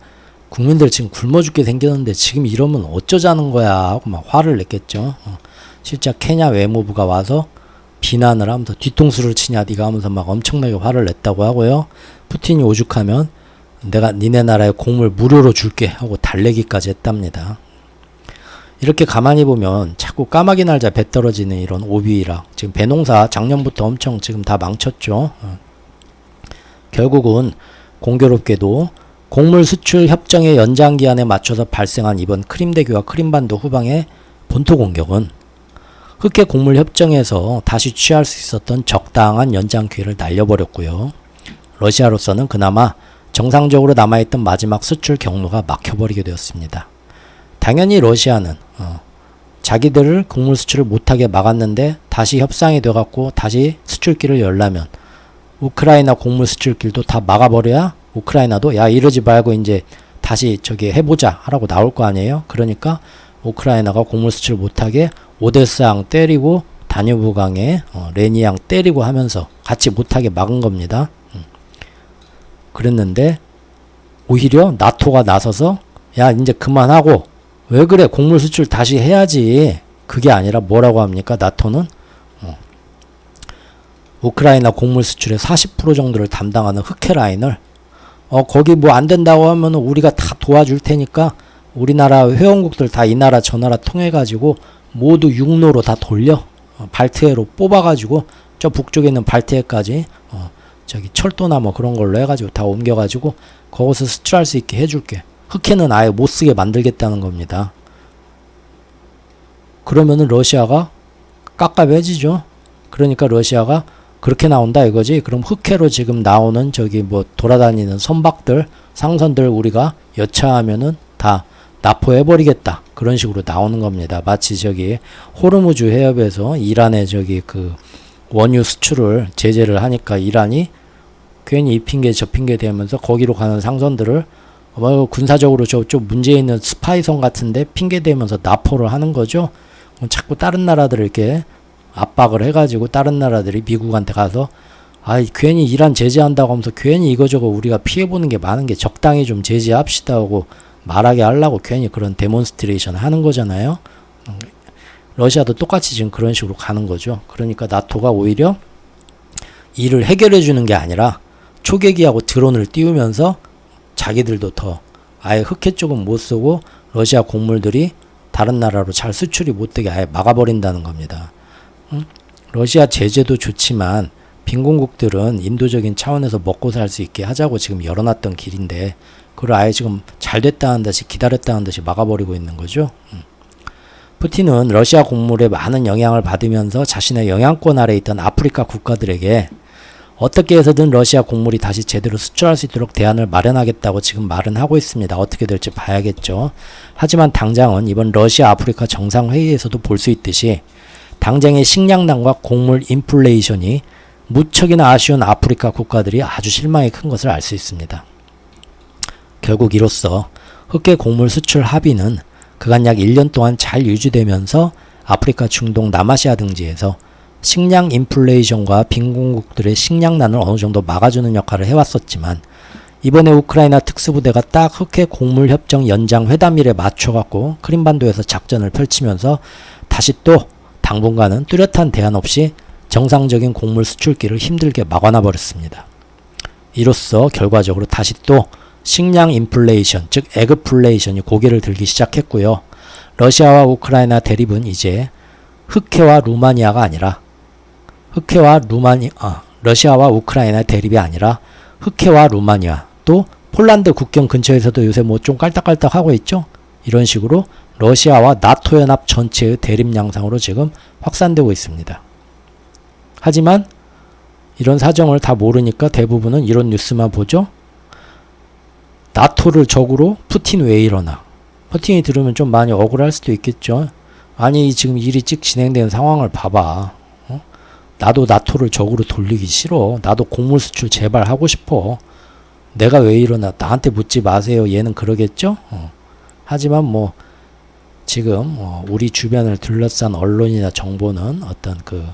국민들 지금 굶어 죽게 생겼는데 지금 이러면 어쩌자는 거야 하고 막 화를 냈겠죠. 실제 케냐 외무부가 와서 비난을 하면서 뒤통수를 치냐 네가 하면서 막 엄청나게 화를 냈다고 하고요. 푸틴이 오죽하면 내가 니네 나라에 곡물 무료로 줄게 하고 달래기까지 했답니다. 이렇게 가만히 보면 자꾸 까마귀 날자 배 떨어지는 이런 오비라 지금 배농사 작년부터 엄청 지금 다 망쳤죠. 결국은 공교롭게도 곡물 수출 협정의 연장 기한에 맞춰서 발생한 이번 크림대교와 크림반도 후방의 본토 공격은 흑해 곡물 협정에서 다시 취할 수 있었던 적당한 연장 기회를 날려버렸고요. 러시아로서는 그나마 정상적으로 남아있던 마지막 수출 경로가 막혀버리게 되었습니다. 당연히 러시아는 자기들을 곡물 수출을 못하게 막았는데 다시 협상이 돼갖고 다시 수출길을 열려면 우크라이나 곡물 수출길도 다 막아버려야 우크라이나도 이러지 말고 이제 다시 해보자 하라고 나올 거 아니에요. 그러니까 우크라이나가 곡물 수출 못하게 오데사항 때리고 다뉴브강에 레니양 때리고 하면서 같이 못하게 막은 겁니다. 그랬는데 오히려 나토가 나서서 야 이제 그만하고 왜 그래 곡물 수출 다시 해야지. 그게 아니라 뭐라고 합니까? 나토는 우크라이나 곡물 수출의 40% 정도를 담당하는 흑해 라인을 거기 뭐 안 된다고 하면 우리가 다 도와줄 테니까 우리나라 회원국들 다 이 나라 저 나라 통해 가지고 모두 육로로 다 돌려 발트해로 뽑아 가지고 저 북쪽에 있는 발트해까지 저기 철도나 뭐 그런 걸로 해가지고 다 옮겨가지고 거기서 수출할 수 있게 해줄게. 흑해는 아예 못 쓰게 만들겠다는 겁니다. 그러면은 러시아가 깝깝해지죠. 그러니까 러시아가 그렇게 나온다 이거지. 그럼 흑해로 지금 나오는 저기 뭐 돌아다니는 선박들 상선들 우리가 여차하면은 다 납포해버리겠다. 그런 식으로 나오는 겁니다. 마치 저기 호르무즈 해협에서 이란의 저기 그 원유 수출을 제재를 하니까 이란이 괜히 이 핑계 저 핑계 대면서 거기로 가는 상선들을 군사적으로 좀 문제 있는 스파이선 같은데 핑계 대면서 납포를 하는 거죠. 자꾸 다른 나라들을 이렇게 압박을 해가지고 다른 나라들이 미국한테 가서 괜히 이란 제재한다고 하면서 괜히 이거저거 우리가 피해보는 게 많은 게 적당히 좀 제재합시다 하고 말하게 하려고 괜히 그런 데몬스트레이션 하는 거잖아요. 러시아도 똑같이 지금 그런 식으로 가는 거죠. 그러니까 나토가 오히려 이를 해결해 주는 게 아니라 초계기하고 드론을 띄우면서 자기들도 더 아예 흑해 쪽은 못 쓰고 러시아 곡물들이 다른 나라로 잘 수출이 못 되게 아예 막아버린다는 겁니다. 러시아 제재도 좋지만 빈곤국들은 인도적인 차원에서 먹고 살 수 있게 하자고 지금 열어놨던 길인데 그걸 아예 지금 잘 됐다는 듯이 기다렸다는 듯이 막아버리고 있는 거죠. 푸틴은 러시아 곡물에 많은 영향을 받으면서 자신의 영향권 아래에 있던 아프리카 국가들에게 어떻게 해서든 러시아 곡물이 다시 제대로 수출할 수 있도록 대안을 마련하겠다고 지금 말은 하고 있습니다. 어떻게 될지 봐야겠죠. 하지만 당장은 이번 러시아 아프리카 정상회의에서도 볼 수 있듯이 당장의 식량난과 곡물 인플레이션이 무척이나 아쉬운 아프리카 국가들이 아주 실망이 큰 것을 알 수 있습니다. 결국 이로써 흑해 곡물 수출 합의는 그간 약 1년 동안 잘 유지되면서 아프리카, 중동, 남아시아 등지에서 식량 인플레이션과 빈곤국들의 식량난을 어느 정도 막아주는 역할을 해왔었지만 이번에 우크라이나 특수부대가 딱 흑해 곡물 협정 연장 회담일에 맞춰갖고 크림반도에서 작전을 펼치면서 다시 또 당분간은 뚜렷한 대안 없이 정상적인 곡물 수출길을 힘들게 막아놔 버렸습니다. 이로써 결과적으로 다시 또 식량 인플레이션, 즉 에그플레이션이 고개를 들기 시작했고요. 러시아와 우크라이나 대립은 이제 흑해와 루마니아가 아니라 러시아와 우크라이나 대립이 아니라 흑해와 루마니아 또 폴란드 국경 근처에서도 요새 뭐 좀 깔딱깔딱 하고 있죠. 이런 식으로 러시아와 나토 연합 전체의 대립 양상으로 지금 확산되고 있습니다. 하지만 이런 사정을 다 모르니까 대부분은 이런 뉴스만 보죠. 나토를 적으로 푸틴 왜 이러나. 푸틴이 들으면 좀 많이 억울할 수도 있겠죠. 아니 지금 일이 찍 진행되는 상황을 봐봐. 나도 나토를 적으로 돌리기 싫어. 나도 곡물 수출 제발 하고 싶어. 내가 왜 이러나. 나한테 묻지 마세요. 얘는 그러겠죠. 하지만 뭐 지금 우리 주변을 둘러싼 언론이나 정보는 어떤 그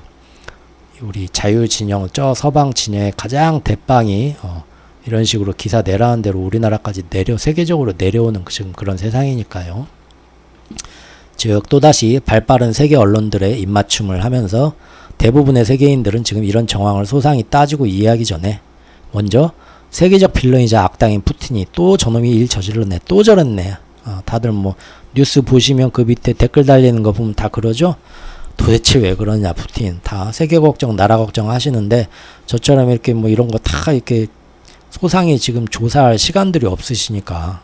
우리 자유진영 저 서방 진영의 가장 대빵이 이런 식으로 기사 내라는 대로 우리나라까지 세계적으로 내려오는 지금 그런 세상이니까요. 즉 또다시 발빠른 세계 언론들의 입맞춤을 하면서 대부분의 세계인들은 지금 이런 정황을 소상히 따지고 이해하기 전에 먼저 세계적 빌런이자 악당인 푸틴이 또 저놈이 일 저질렀네, 또 저랬네. 다들 뭐 뉴스 보시면 그 밑에 댓글 달리는 거 보면 다 그러죠. 도대체 왜 그러냐 푸틴. 다 세계 걱정 나라 걱정 하시는데 저처럼 이렇게 뭐 이런 거 다 이렇게 소상히 지금 조사할 시간들이 없으시니까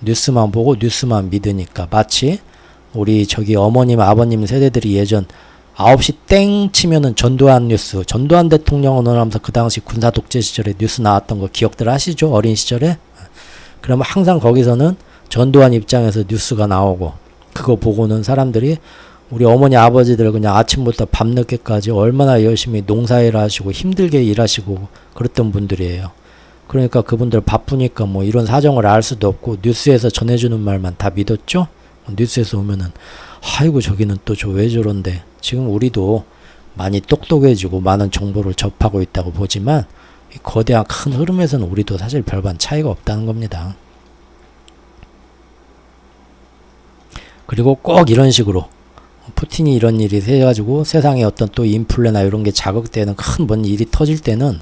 뉴스만 보고 뉴스만 믿으니까 마치 우리 저기 어머님 아버님 세대들이 예전 9시 땡 치면은 전두환 뉴스, 전두환 대통령 언론하면서 그 당시 군사 독재 시절에 뉴스 나왔던 거 기억들 하시죠? 어린 시절에? 그러면 항상 거기서는 전두환 입장에서 뉴스가 나오고 그거 보고는 사람들이 우리 어머니 아버지들 그냥 아침부터 밤늦게까지 얼마나 열심히 농사일 하시고 힘들게 일하시고 그랬던 분들이에요. 그러니까 그분들 바쁘니까 뭐 이런 사정을 알 수도 없고 뉴스에서 전해주는 말만 다 믿었죠. 뉴스에서 오면은 아이고 저기는 또 저 왜 저런데. 지금 우리도 많이 똑똑해지고 많은 정보를 접하고 있다고 보지만 이 거대한 큰 흐름에서는 우리도 사실 별반 차이가 없다는 겁니다. 그리고 꼭 이런 식으로 푸틴이 이런 일이 해가지고 세상에 어떤 또 인플레나 이런 게 자극되는 큰 뭔 일이 터질 때는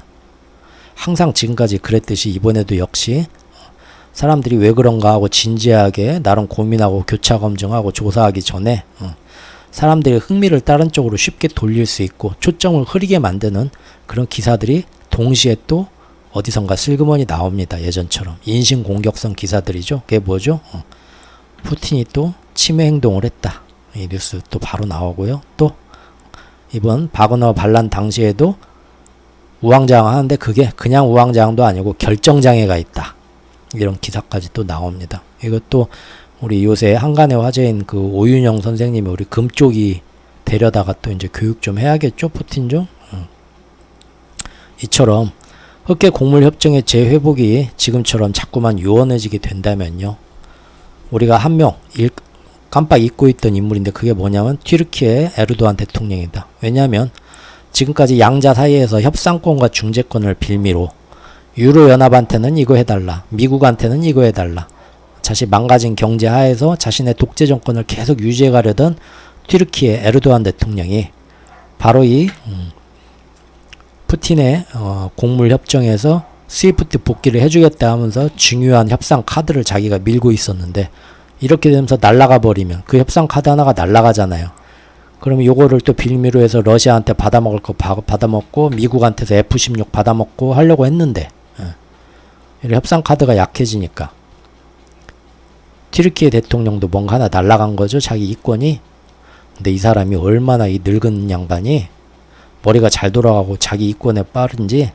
항상 지금까지 그랬듯이 이번에도 역시 사람들이 왜 그런가 하고 진지하게 나름 고민하고 교차 검증하고 조사하기 전에 사람들의 흥미를 다른 쪽으로 쉽게 돌릴 수 있고 초점을 흐리게 만드는 그런 기사들이 동시에 또 어디선가 슬그머니 나옵니다. 예전처럼 인신공격성 기사들이죠. 그게 뭐죠? 푸틴이 또 침해 행동을 했다. 이 뉴스 또 바로 나오고요. 또 이번 바그너 반란 당시에도 우왕좌왕하는데 그게 그냥 우왕좌왕도 아니고 결정장애가 있다. 이런 기사까지 또 나옵니다. 이것도 우리 요새 한간의 화제인 그 오윤영 선생님이 우리 금쪽이 데려다가 또 이제 교육 좀 해야겠죠. 푸틴 좀. 이처럼 흑계 곡물 협정의 재회복이 지금처럼 자꾸만 요원해지게 된다면요. 우리가 한 명 깜빡 잊고 있던 인물인데 그게 뭐냐면 튀르키예 에르도안 대통령이다. 왜냐하면 지금까지 양자 사이에서 협상권과 중재권을 빌미로 유로연합한테는 이거 해달라. 미국한테는 이거 해달라. 자신 망가진 경제 하에서 자신의 독재 정권을 계속 유지해가려던 튀르키예 에르도안 대통령이 바로 이 푸틴의 곡물 협정에서 스위프트 복귀를 해주겠다 하면서 중요한 협상 카드를 자기가 밀고 있었는데 이렇게 되면서 날아가 버리면 그 협상 카드 하나가 날아가잖아요. 그러면 요거를 또 빌미로 해서 러시아한테 받아먹을 거 받아먹고 미국한테서 F-16 받아먹고 하려고 했는데 이런 협상 카드가 약해지니까 튀르키예 대통령도 뭔가 하나 날아간 거죠. 자기 이권이. 근데 이 사람이 얼마나 이 늙은 양반이 머리가 잘 돌아가고 자기 이권에 빠른지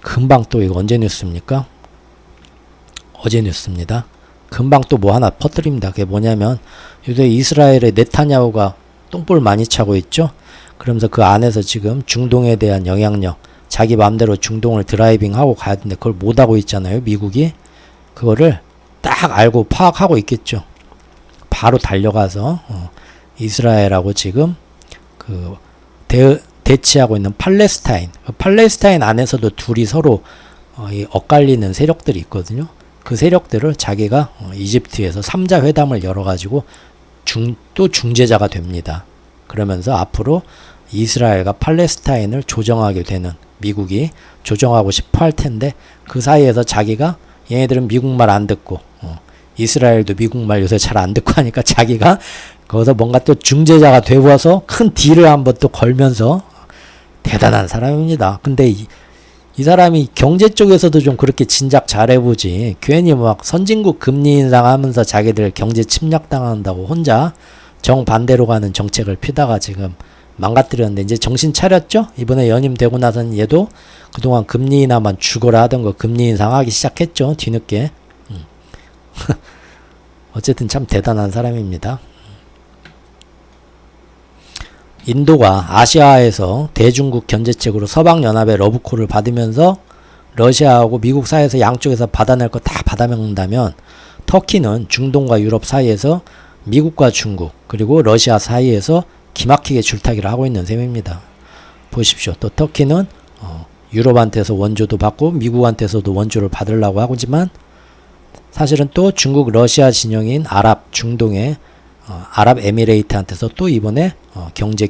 금방 또 이거 언제 뉴스입니까? 어제 뉴스입니다. 금방 또 뭐 하나 퍼뜨립니다. 그게 뭐냐면 요새 이스라엘의 네타냐후가 똥볼 많이 차고 있죠. 그러면서 그 안에서 지금 중동에 대한 영향력 자기 마음대로 중동을 드라이빙하고 가야 되는데 그걸 못하고 있잖아요. 미국이. 그거를 딱 알고 파악하고 있겠죠. 바로 달려가서 이스라엘하고 지금 그 대치하고 있는 팔레스타인. 팔레스타인 안에서도 둘이 서로 엇갈리는 세력들이 있거든요. 그 세력들을 자기가 이집트에서 3자 회담을 열어가지고 또 중재자가 됩니다. 그러면서 앞으로 이스라엘과 팔레스타인을 조정하게 되는 미국이 조정하고 싶어 할 텐데 그 사이에서 자기가 얘네들은 미국말 안 듣고 이스라엘도 미국말 요새 잘 안 듣고 하니까 자기가 거기서 뭔가 또 중재자가 되어서 큰 딜을 한번 또 걸면서 대단한 사람입니다. 근데 이 사람이 경제 쪽에서도 좀 그렇게 진작 잘해보지 괜히 막 선진국 금리 인상하면서 자기들 경제 침략당한다고 혼자 정반대로 가는 정책을 피다가 지금 망가뜨렸는데 이제 정신 차렸죠? 이번에 연임되고 나서는 얘도 그동안 금리 인하만 죽어라 하던 거 금리 인상하기 시작했죠. 뒤늦게. 어쨌든 참 대단한 사람입니다. 인도가 아시아에서 대중국 견제책으로 서방연합의 러브콜을 받으면서 러시아하고 미국 사이에서 양쪽에서 받아낼 거 다 받아먹는다면 터키는 중동과 유럽 사이에서 미국과 중국 그리고 러시아 사이에서 기막히게 줄타기를 하고 있는 셈입니다. 보십시오. 또 터키는 유럽한테서 원조도 받고 미국한테서도 원조를 받으려고 하지만 사실은 또 중국 러시아 진영인 중동의 아랍에미레이트한테서 또 이번에 경제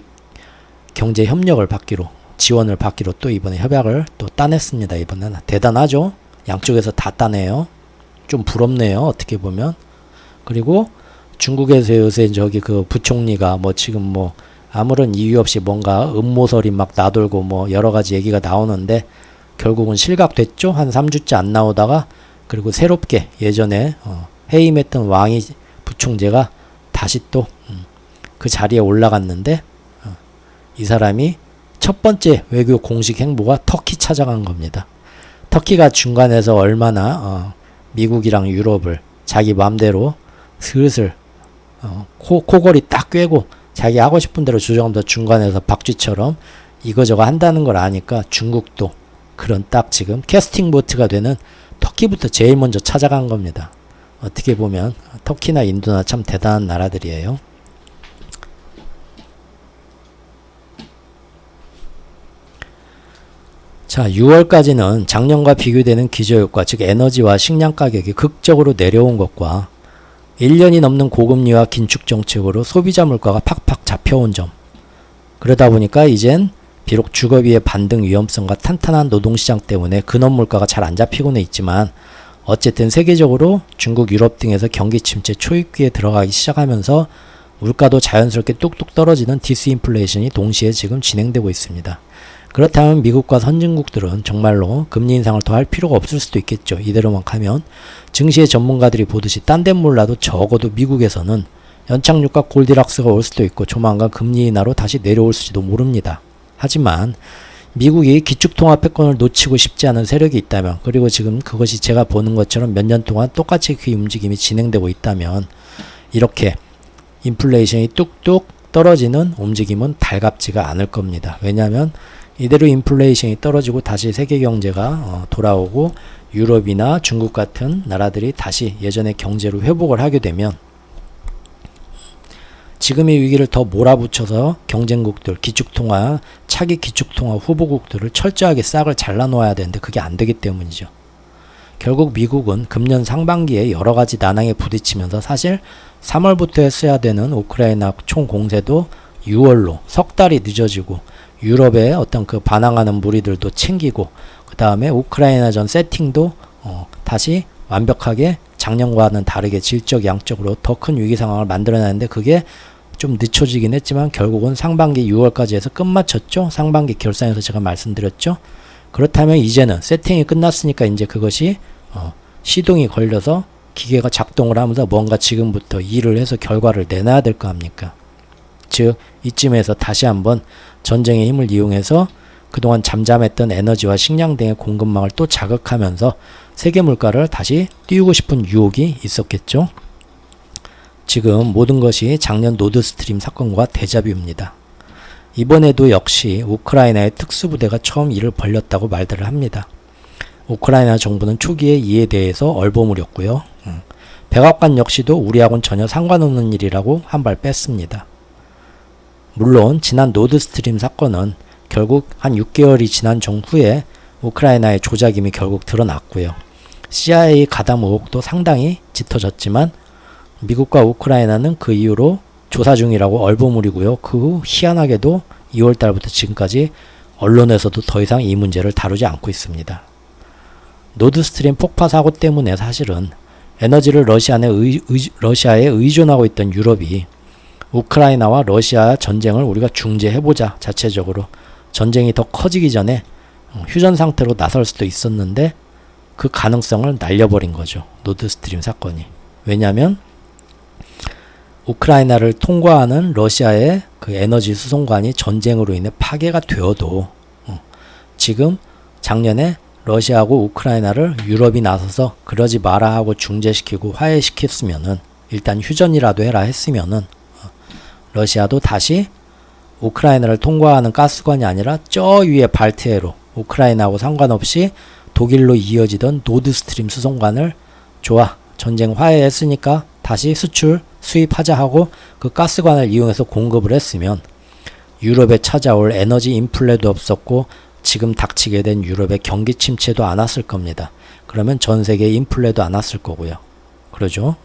협력을 받기로 지원을 받기로 또 이번에 협약을 또 따냈습니다. 이번에는 대단하죠. 양쪽에서 다 따내요. 좀 부럽네요. 어떻게 보면. 그리고 중국에서 요새 저기 그 부총리가 뭐 지금 뭐 아무런 이유 없이 뭔가 음모설이 막 나돌고 뭐 여러 가지 얘기가 나오는데 결국은 실각됐죠. 한 3주째 안 나오다가 그리고 새롭게 예전에 해임했던 왕이 부총재가 다시 또 그 자리에 올라갔는데 이 사람이 첫 번째 외교 공식 행보가 터키 찾아간 겁니다. 터키가 중간에서 얼마나 미국이랑 유럽을 자기 마음대로 슬슬 코골이 딱 꿰고 자기 하고 싶은 대로 조정하면서 중간에서 박쥐처럼 이거저거 한다는 걸 아니까 중국도 그런 딱 지금 캐스팅 보트가 되는 터키부터 제일 먼저 찾아간 겁니다. 어떻게 보면 터키나 인도나 참 대단한 나라들이에요. 자, 6월까지는 작년과 비교되는 기저효과, 즉 에너지와 식량 가격이 극적으로 내려온 것과 1년이 넘는 고금리와 긴축 정책으로 소비자 물가가 팍팍 잡혀온 점. 그러다 보니까 이젠 비록 주거비의 반등 위험성과 탄탄한 노동시장 때문에 근원 물가가 잘 안 잡히고는 있지만 어쨌든 세계적으로 중국, 유럽 등에서 경기 침체 초입기에 들어가기 시작하면서 물가도 자연스럽게 뚝뚝 떨어지는 디스인플레이션이 동시에 지금 진행되고 있습니다. 그렇다면 미국과 선진국들은 정말로 금리 인상을 더 할 필요가 없을 수도 있겠죠. 이대로만 가면 증시의 전문가들이 보듯이 딴 데는 몰라도 적어도 미국에서는 연착륙과 골디락스가 올 수도 있고 조만간 금리 인하로 다시 내려올 수도 모릅니다. 하지만 미국이 기축통화 패권을 놓치고 싶지 않은 세력이 있다면, 그리고 지금 그것이 제가 보는 것처럼 몇 년 동안 똑같이 그 움직임이 진행되고 있다면 이렇게 인플레이션이 뚝뚝 떨어지는 움직임은 달갑지가 않을 겁니다. 왜냐하면 이대로 인플레이션이 떨어지고 다시 세계 경제가 돌아오고 유럽이나 중국 같은 나라들이 다시 예전의 경제로 회복을 하게 되면 지금의 위기를 더 몰아붙여서 경쟁국들, 기축통화, 차기 기축통화 후보국들을 철저하게 싹을 잘라놓아야 되는데 그게 안 되기 때문이죠. 결국 미국은 금년 상반기에 여러 가지 난항에 부딪히면서 사실 3월부터 했어야 되는 우크라이나 총공세도 6월로 석 달이 늦어지고 유럽의 어떤 그 반항하는 무리들도 챙기고 그 다음에 우크라이나전 세팅도 다시 완벽하게 작년과는 다르게 질적 양적으로 더 큰 위기 상황을 만들어내는데 그게 좀 늦춰지긴 했지만 결국은 상반기 6월까지 해서 끝마쳤죠. 상반기 결산에서 제가 말씀드렸죠. 그렇다면 이제는 세팅이 끝났으니까 이제 그것이 시동이 걸려서 기계가 작동을 하면서 뭔가 지금부터 일을 해서 결과를 내놔야 될 거 아닙니까? 즉 이쯤에서 다시 한번 전쟁의 힘을 이용해서 그동안 잠잠했던 에너지와 식량 등의 공급망을 또 자극하면서 세계 물가를 다시 띄우고 싶은 유혹이 있었겠죠. 지금 모든 것이 작년 노드스트림 사건과 데자뷰입니다. 이번에도 역시 우크라이나의 특수부대가 처음 일을 벌렸다고 말들을 합니다. 우크라이나 정부는 초기에 이에 대해서 얼버무렸고요. 백악관 역시도 우리하고는 전혀 상관없는 일이라고 한 발 뺐습니다. 물론 지난 노드스트림 사건은 결국 한 6개월이 지난 전후에 우크라이나의 조작임이 결국 드러났고요. CIA 가담 의혹도 상당히 짙어졌지만 미국과 우크라이나는 그 이후로 조사 중이라고 얼버무리고요. 그 후 희한하게도 2월 달부터 지금까지 언론에서도 더 이상 이 문제를 다루지 않고 있습니다. 노드스트림 폭파 사고 때문에 사실은 에너지를 러시아에 의존하고 있던 유럽이 우크라이나와 러시아 전쟁을 우리가 중재해보자 자체적으로 전쟁이 더 커지기 전에 휴전 상태로 나설 수도 있었는데 그 가능성을 날려버린 거죠. 노드스트림 사건이. 왜냐하면 우크라이나를 통과하는 러시아의 그 에너지 수송관이 전쟁으로 인해 파괴가 되어도 지금 작년에 러시아하고 우크라이나를 유럽이 나서서 그러지 마라 하고 중재시키고 화해시켰으면은 일단 휴전이라도 해라 했으면은 러시아도 다시 우크라이나를 통과하는 가스관이 아니라 저 위에 발트해로 우크라이나하고 상관없이 독일로 이어지던 노드스트림 수송관을 좋아 전쟁 화해했으니까 다시 수입하자 하고 그 가스관을 이용해서 공급을 했으면 유럽에 찾아올 에너지 인플레도 없었고 지금 닥치게 된 유럽의 경기 침체도 안 왔을 겁니다. 그러면 전 세계 인플레도 안 왔을 거고요. 그러죠?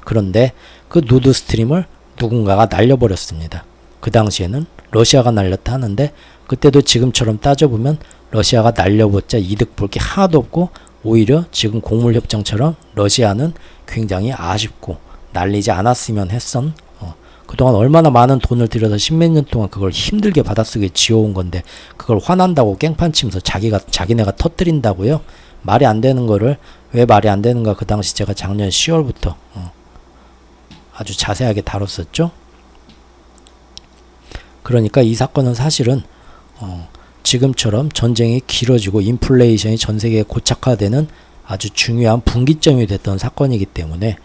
그런데 그 노드스트림을 누군가가 날려버렸습니다. 그 당시에는 러시아가 날렸다 하는데 그때도 지금처럼 따져보면 러시아가 날려봤자 이득 볼 게 하나도 없고 오히려 지금 곡물협정처럼 러시아는 굉장히 아쉽고 날리지 않았으면 했선 그동안 얼마나 많은 돈을 들여서 십몇 년 동안 그걸 힘들게 받아쓰게 지어온 건데 그걸 화난다고 깽판 치면서 자기네가 터뜨린다고요? 말이 안 되는 거를 왜 말이 안 되는가 그 당시 제가 작년 10월부터 아주 자세하게 다뤘었죠. 그러니까 이 사건은 사실은 지금처럼 전쟁이 길어지고 인플레이션이 전 세계에 고착화되는 아주 중요한 분기점이 됐던 사건이기 때문에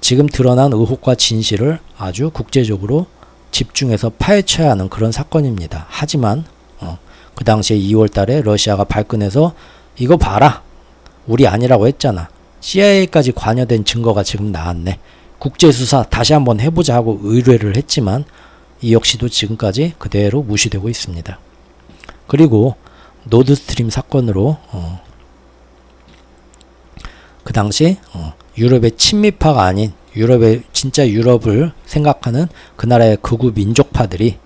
지금 드러난 의혹과 진실을 아주 국제적으로 집중해서 파헤쳐야 하는 그런 사건입니다. 하지만 그 당시에 2월 달에 러시아가 발끈해서 이거 봐라. 우리 아니라고 했잖아. CIA까지 관여된 증거가 지금 나왔네. 국제수사 다시 한번 해보자 하고 의뢰를 했지만 이 역시도 지금까지 그대로 무시되고 있습니다. 그리고 노드스트림 사건으로 그 당시 유럽의 친미파가 아닌 유럽의 진짜 유럽을 생각하는 그 나라의 극우 민족파들이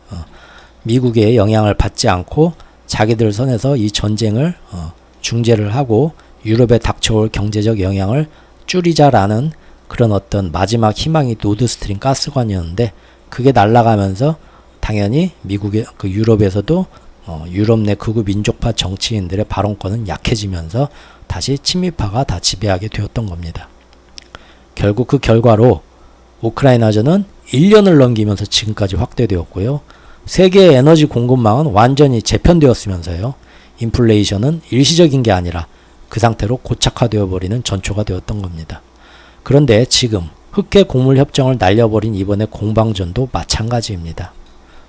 미국의 영향을 받지 않고 자기들 선에서 이 전쟁을 중재를 하고 유럽에 닥쳐올 경제적 영향을 줄이자라는 그런 어떤 마지막 희망이 노드스트림 가스관이었는데 그게 날아가면서 당연히 미국의 그 유럽에서도 유럽 내 극우 민족파 정치인들의 발언권은 약해지면서 다시 친미파가 다 지배하게 되었던 겁니다. 결국 그 결과로 우크라이나전은 1년을 넘기면서 지금까지 확대되었고요. 세계의 에너지 공급망은 완전히 재편되었으면서요. 인플레이션은 일시적인 게 아니라 그 상태로 고착화되어 버리는 전초가 되었던 겁니다. 그런데 지금 흑해 곡물 협정을 날려버린 이번의 공방전도 마찬가지입니다.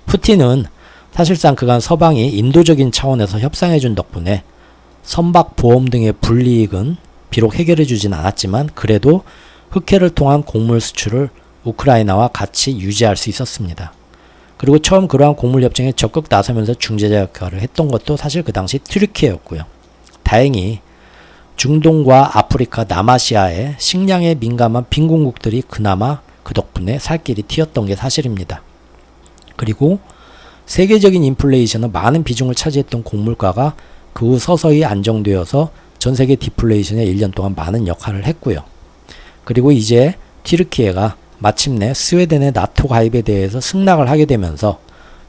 푸틴은 사실상 그간 서방이 인도적인 차원에서 협상해준 덕분에 선박 보험 등의 불이익은 비록 해결해주진 않았지만 그래도 흑해를 통한 곡물 수출을 우크라이나와 같이 유지할 수 있었습니다. 그리고 처음 그러한 곡물 협정에 적극 나서면서 중재자 역할을 했던 것도 사실 그 당시 튀르키예였고요. 다행히 중동과 아프리카, 남아시아의 식량에 민감한 빈공국들이 그나마 그 덕분에 살 길이 튀었던 게 사실입니다. 그리고 세계적인 인플레이션은 많은 비중을 차지했던 곡물가가 그 후 서서히 안정되어서 전세계 디플레이션에 1년 동안 많은 역할을 했고요. 그리고 이제 튀르키예가 마침내 스웨덴의 나토 가입에 대해서 승낙을 하게 되면서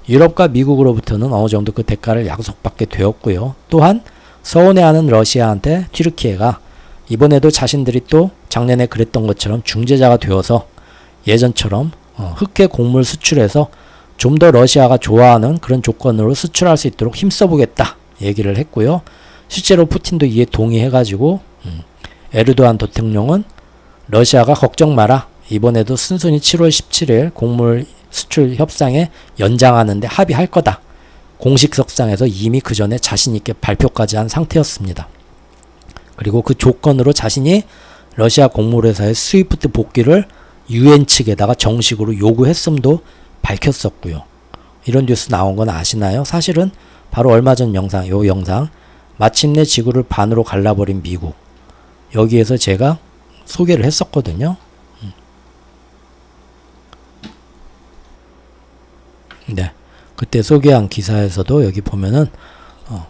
유럽과 미국으로부터는 어느 정도 그 대가를 약속받게 되었고요. 또한 서운해하는 러시아한테 튀르키예가 이번에도 자신들이 또 작년에 그랬던 것처럼 중재자가 되어서 예전처럼 흑해 곡물 수출에서 좀 더 러시아가 좋아하는 그런 조건으로 수출할 수 있도록 힘써보겠다 얘기를 했고요. 실제로 푸틴도 이에 동의해가지고 에르도안 대통령은 러시아가 걱정 마라. 이번에도 순순히 7월 17일 곡물 수출 협상에 연장하는데 합의할 거다. 공식석상에서 이미 그 전에 자신있게 발표까지 한 상태였습니다. 그리고 그 조건으로 자신이 러시아 곡물회사의 스위프트 복귀를 UN 측에다가 정식으로 요구했음도 밝혔었고요. 이런 뉴스 나온 건 아시나요? 사실은 바로 얼마 전 영상, 요 영상 마침내 지구를 반으로 갈라버린 미국 여기에서 제가 소개를 했었거든요. 네, 그때 소개한 기사에서도 여기 보면은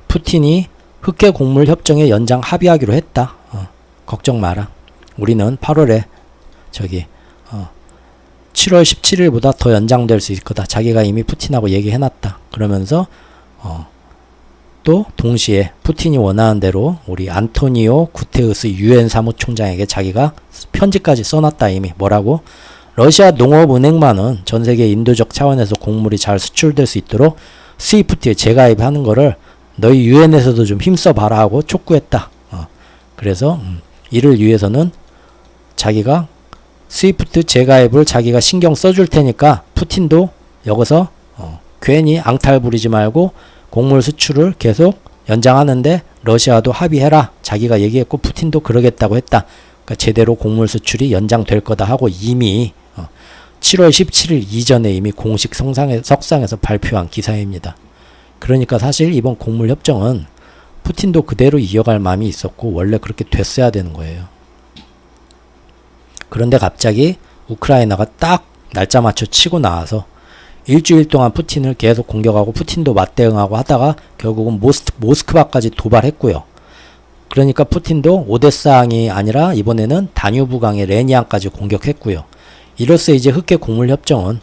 푸틴이 흑해 곡물 협정에 연장 합의하기로 했다. 걱정 마라. 우리는 8월에 7월 17일보다 더 연장될 수 있을 거다. 자기가 이미 푸틴하고 얘기해놨다. 그러면서 또 동시에 푸틴이 원하는 대로 우리 안토니오 구테우스 유엔 사무총장에게 자기가 편지까지 써놨다. 이미 뭐라고? 러시아 농업은행만은 전세계 인도적 차원에서 곡물이 잘 수출될 수 있도록 스위프트에 재가입하는 거를 너희 유엔에서도 좀 힘써봐라 하고 촉구했다. 그래서 이를 위해서는 자기가 스위프트 재가입을 자기가 신경 써줄 테니까 푸틴도 여기서 괜히 앙탈 부리지 말고 곡물 수출을 계속 연장하는데 러시아도 합의해라. 자기가 얘기했고 푸틴도 그러겠다고 했다. 그러니까 제대로 곡물 수출이 연장될 거다 하고 이미 7월 17일 이전에 이미 공식 석상에서 발표한 기사입니다. 그러니까 사실 이번 곡물 협정은 푸틴도 그대로 이어갈 마음이 있었고 원래 그렇게 됐어야 되는 거예요. 그런데 갑자기 우크라이나가 딱 날짜 맞춰 치고 나와서 일주일 동안 푸틴을 계속 공격하고 푸틴도 맞대응하고 하다가 결국은 모스크바까지 도발했고요. 그러니까 푸틴도 오데사항이 아니라 이번에는 다뉴브강의 레니안까지 공격했고요. 이로써 이제 흑해 곡물 협정은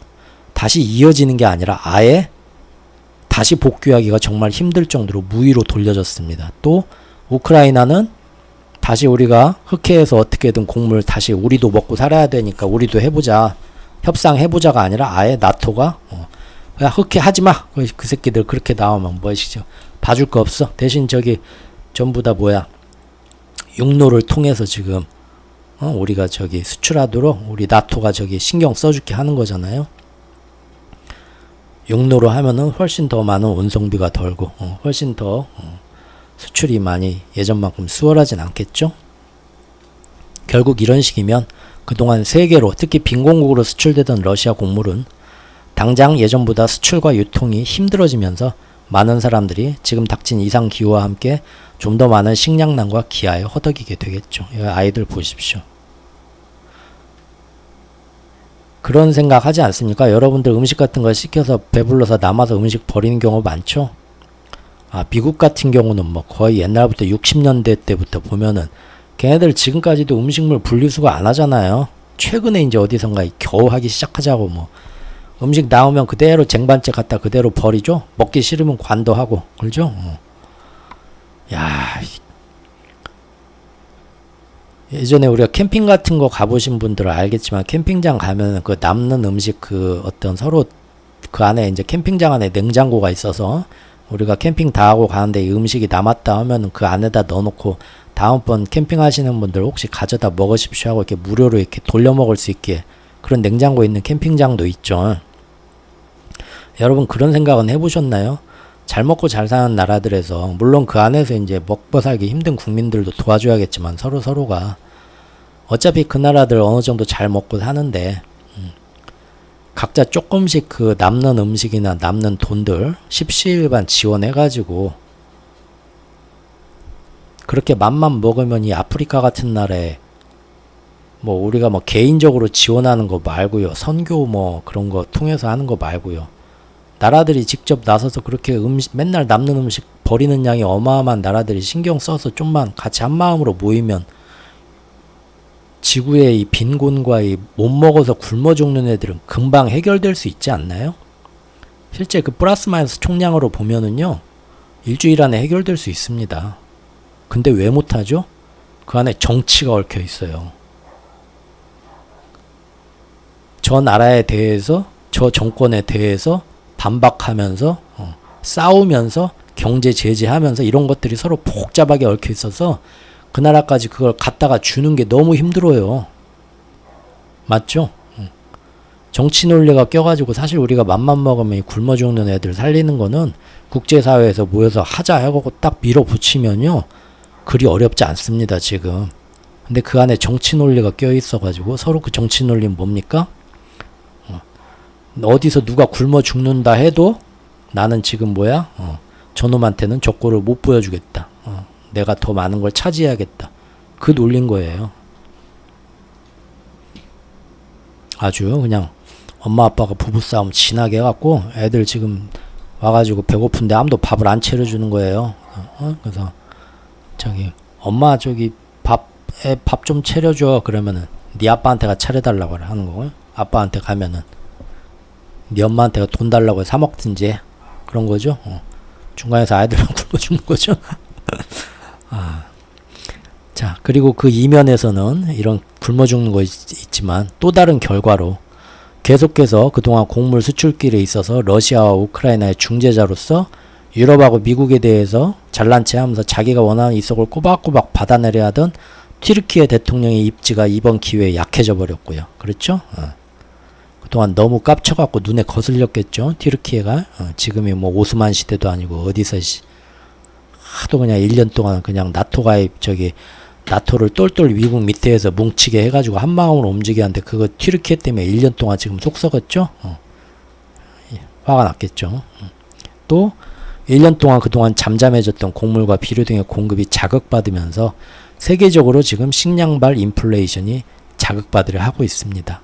다시 이어지는 게 아니라 아예 다시 복귀하기가 정말 힘들 정도로 무위로 돌려졌습니다. 또 우크라이나는 다시 우리가 흑해에서 어떻게든 곡물 다시 우리도 먹고 살아야 되니까 우리도 해보자. 협상해보자가 아니라 아예 나토가 야 흑해 하지마. 그 새끼들 그렇게 나오면 뭐시죠. 봐줄 거 없어. 대신 전부 다 육로를 통해서 지금 우리가 수출하도록 우리 나토가 신경 써줄게 하는 거잖아요. 육로로 하면은 훨씬 더 많은 운송비가 덜고 훨씬 더 수출이 많이 예전만큼 수월하진 않겠죠. 결국 이런 식이면 그동안 세계로 특히 빈공국으로 수출되던 러시아 곡물은 당장 예전보다 수출과 유통이 힘들어지면서 많은 사람들이 지금 닥친 이상기후와 함께 좀 더 많은 식량난과 기아에 허덕이게 되겠죠. 아이들 보십시오. 그런 생각 하지 않습니까? 여러분들 음식 같은 걸 시켜서 배불러서 남아서 음식 버리는 경우 많죠? 미국 같은 경우는 뭐 거의 옛날부터 60년대 때부터 보면은 걔네들 지금까지도 음식물 분리수거 안 하잖아요. 최근에 이제 어디선가 겨우 하기 시작하자고 뭐 음식 나오면 그대로 쟁반째 갖다 그대로 버리죠. 먹기 싫으면 관도하고 그러죠. 야, 예전에 우리가 캠핑 같은 거 가보신 분들은 알겠지만 캠핑장 가면 그 남는 음식 그 어떤 서로 그 안에 이제 캠핑장 안에 냉장고가 있어서 우리가 캠핑 다 하고 가는데 이 음식이 남았다 하면 그 안에다 넣어놓고 다음번 캠핑 하시는 분들 혹시 가져다 먹으십시오 하고 이렇게 무료로 이렇게 돌려 먹을 수 있게 그런 냉장고에 있는 캠핑장도 있죠. 여러분 그런 생각은 해보셨나요? 잘 먹고 잘 사는 나라들에서 물론 그 안에서 이제 먹고 살기 힘든 국민들도 도와줘야겠지만 서로가 어차피 그 나라들 어느 정도 잘 먹고 사는데 각자 조금씩 그 남는 음식이나 남는 돈들 십시일반 지원해가지고 그렇게 맘만 먹으면 이 아프리카 같은 나라에 뭐 우리가 뭐 개인적으로 지원하는 거 말고요. 선교 뭐 그런 거 통해서 하는 거 말고요. 나라들이 직접 나서서 그렇게 맨날 남는 음식 버리는 양이 어마어마한 나라들이 신경 써서 좀만 같이 한 마음으로 모이면 지구의 이 빈곤과 이 못 먹어서 굶어 죽는 애들은 금방 해결될 수 있지 않나요? 실제 그 플러스 마이너스 총량으로 보면은요. 일주일 안에 해결될 수 있습니다. 근데 왜 못하죠? 그 안에 정치가 얽혀 있어요. 저 나라에 대해서 저 정권에 대해서 반박하면서 싸우면서 경제 제재하면서 이런 것들이 서로 복잡하게 얽혀 있어서 그 나라까지 그걸 갖다가 주는 게 너무 힘들어요. 맞죠? 정치 논리가 껴가지고 사실 우리가 맘만 먹으면 굶어 죽는 애들 살리는 거는 국제사회에서 모여서 하자 하고 딱 밀어붙이면요. 그리 어렵지 않습니다, 지금. 근데 그 안에 정치 논리가 껴 있어가지고 서로 그 정치 논리는 뭡니까? 어디서 누가 굶어 죽는다 해도 나는 지금 저놈한테는 저 꼴을 못 보여주겠다. 내가 더 많은 걸 차지해야겠다. 그 논리인 거예요. 아주 그냥 엄마 아빠가 부부싸움 진하게 해갖고 애들 지금 와가지고 배고픈데 아무도 밥을 안 차려주는 거예요. 그래서 엄마 밥 좀 차려줘. 그러면은 네 아빠한테가 차려달라고 하는 거고 아빠한테 가면은 네 엄마한테가 돈 달라고 사 먹든지 그런 거죠. 중간에서 아이들만 굶어 죽는 거죠. 자, 그리고 그 이면에서는 이런 굶어 죽는 거 있지만 또 다른 결과로 계속해서 그동안 곡물 수출길에 있어서 러시아와 우크라이나의 중재자로서 유럽하고 미국에 대해서 잘난 체 하면서 자기가 원하는 이석을 꼬박꼬박 받아내려 하던 튀르키예 대통령의 입지가 이번 기회에 약해져 버렸고요. 그렇죠? 그동안 너무 깝쳐갖고 눈에 거슬렸겠죠. 튀르키예가 지금이 뭐 오스만 시대도 아니고 어디서 하도 그냥 1년 동안 그냥 나토 가입 나토를 똘똘 미국 밑에서 뭉치게 해가지고 한 마음으로 움직여 하는데 그거 튀르키예 때문에 1년 동안 지금 속 썩었죠. 화가 났겠죠. 또 1년 동안 그동안 잠잠해졌던 곡물과 비료 등의 공급이 자극받으면서 세계적으로 지금 식량발 인플레이션이 자극받으려 하고 있습니다.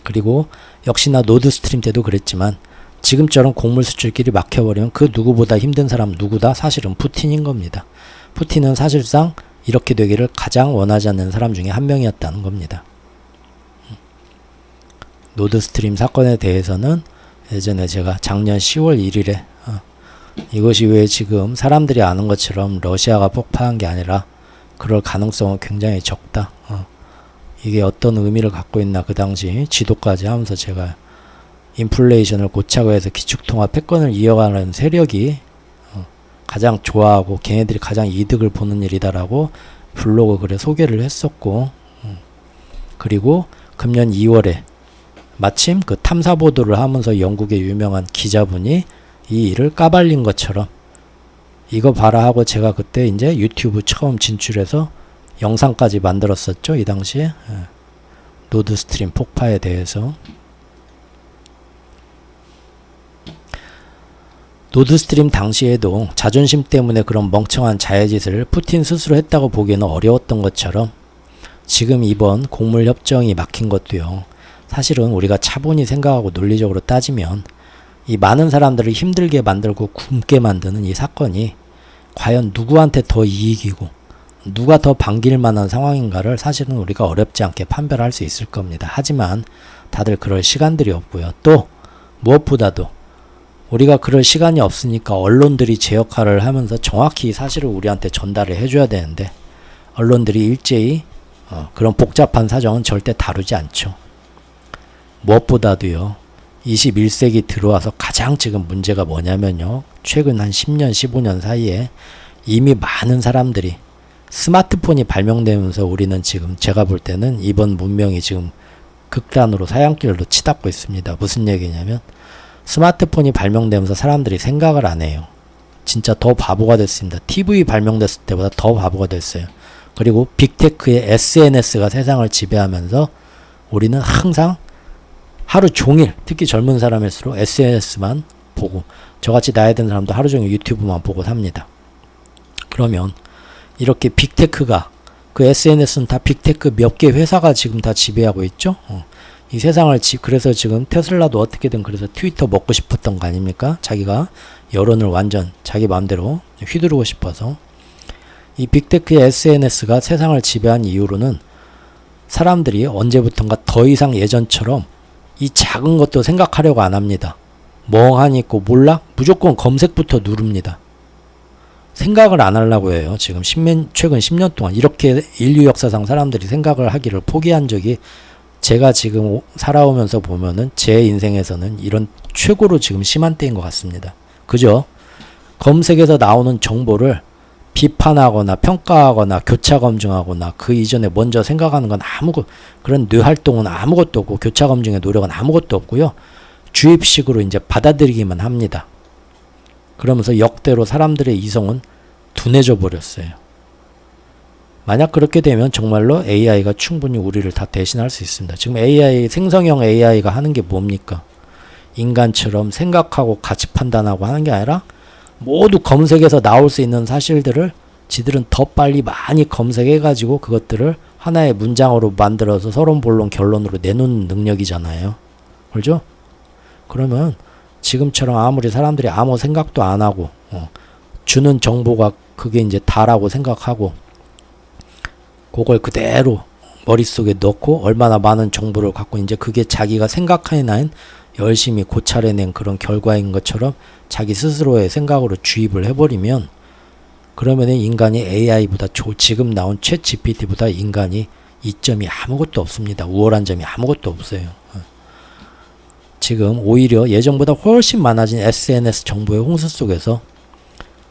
그리고 역시나 노드스트림 때도 그랬지만 지금처럼 곡물 수출길이 막혀버리면 그 누구보다 힘든 사람 누구다? 사실은 푸틴인 겁니다. 푸틴은 사실상 이렇게 되기를 가장 원하지 않는 사람 중에 한 명이었다는 겁니다. 노드스트림 사건에 대해서는 예전에 제가 작년 10월 1일에 이것이 왜 지금 사람들이 아는 것처럼 러시아가 폭파한 게 아니라 그럴 가능성은 굉장히 적다. 이게 어떤 의미를 갖고 있나 그 당시 지도까지 하면서 제가 인플레이션을 고착을 해서 기축통화 패권을 이어가는 세력이 가장 좋아하고 걔네들이 가장 이득을 보는 일이다라고 블로그 글에 소개를 했었고 그리고 금년 2월에 마침 그 탐사 보도를 하면서 영국의 유명한 기자분이 이 일을 까발린 것처럼 이거 봐라 하고 제가 그때 이제 유튜브 처음 진출해서 영상까지 만들었었죠, 이 당시에. 노드스트림 폭파에 대해서. 노드스트림 당시에도 자존심 때문에 그런 멍청한 자해짓을 푸틴 스스로 했다고 보기에는 어려웠던 것처럼 지금 이번 곡물 협정이 막힌 것도요. 사실은 우리가 차분히 생각하고 논리적으로 따지면 이 많은 사람들을 힘들게 만들고 굶게 만드는 이 사건이 과연 누구한테 더 이익이고 누가 더 반길 만한 상황인가를 사실은 우리가 어렵지 않게 판별할 수 있을 겁니다. 하지만 다들 그럴 시간들이 없고요. 또 무엇보다도 우리가 그럴 시간이 없으니까 언론들이 제 역할을 하면서 정확히 사실을 우리한테 전달을 해줘야 되는데 언론들이 일제히 그런 복잡한 사정은 절대 다루지 않죠. 무엇보다도요. 21세기 들어와서 가장 지금 문제가 뭐냐면요. 최근 한 10년, 15년 사이에 이미 많은 사람들이 스마트폰이 발명되면서 우리는 지금 제가 볼 때는 이번 문명이 지금 극단으로 사양길로 치닫고 있습니다. 무슨 얘기냐면 스마트폰이 발명되면서 사람들이 생각을 안 해요. 진짜 더 바보가 됐습니다. TV 발명됐을 때보다 더 바보가 됐어요. 그리고 빅테크의 SNS가 세상을 지배하면서 우리는 항상 하루 종일 특히 젊은 사람일수록 SNS만 보고 저같이 나이 든 사람도 하루 종일 유튜브만 보고 삽니다. 그러면 이렇게 빅테크가 그 SNS는 다 빅테크 몇 개 회사가 지금 다 지배하고 있죠. 이 세상을 그래서 지금 테슬라도 어떻게든 그래서 트위터 먹고 싶었던 거 아닙니까? 자기가 여론을 완전 자기 마음대로 휘두르고 싶어서 이 빅테크의 SNS가 세상을 지배한 이후로는 사람들이 언제부턴가 더 이상 예전처럼 이 작은 것도 생각하려고 안 합니다. 멍하니 있고 몰라? 무조건 검색부터 누릅니다. 생각을 안 하려고 해요. 지금 최근 10년 동안 이렇게 인류 역사상 사람들이 생각을 하기를 포기한 적이 제가 지금 살아오면서 보면은 제 인생에서는 이런 최고로 지금 심한 때인 것 같습니다. 그죠? 검색에서 나오는 정보를 비판하거나 평가하거나 교차 검증하거나 그 이전에 먼저 생각하는 건 그런 뇌활동은 아무것도 없고 교차 검증의 노력은 아무것도 없고요. 주입식으로 이제 받아들이기만 합니다. 그러면서 역대로 사람들의 이성은 둔해져 버렸어요. 만약 그렇게 되면 정말로 AI가 충분히 우리를 다 대신할 수 있습니다. 지금 생성형 AI가 하는 게 뭡니까? 인간처럼 생각하고 가치 판단하고 하는 게 아니라 모두 검색에서 나올 수 있는 사실들을 지들은 더 빨리 많이 검색해가지고 그것들을 하나의 문장으로 만들어서 서론, 본론, 결론으로 내놓는 능력이잖아요. 그렇죠? 그러면 지금처럼 아무리 사람들이 아무 생각도 안 하고 주는 정보가 그게 이제 다라고 생각하고 그걸 그대로 머릿속에 넣고 얼마나 많은 정보를 갖고 이제 그게 자기가 생각해낸 열심히 고찰해낸 그런 결과인 것처럼 자기 스스로의 생각으로 주입을 해버리면 그러면 인간이 AI보다 지금 나온 챗 GPT보다 인간이 이점이 아무것도 없습니다. 우월한 점이 아무것도 없어요. 지금 오히려 예전보다 훨씬 많아진 SNS 정보의 홍수 속에서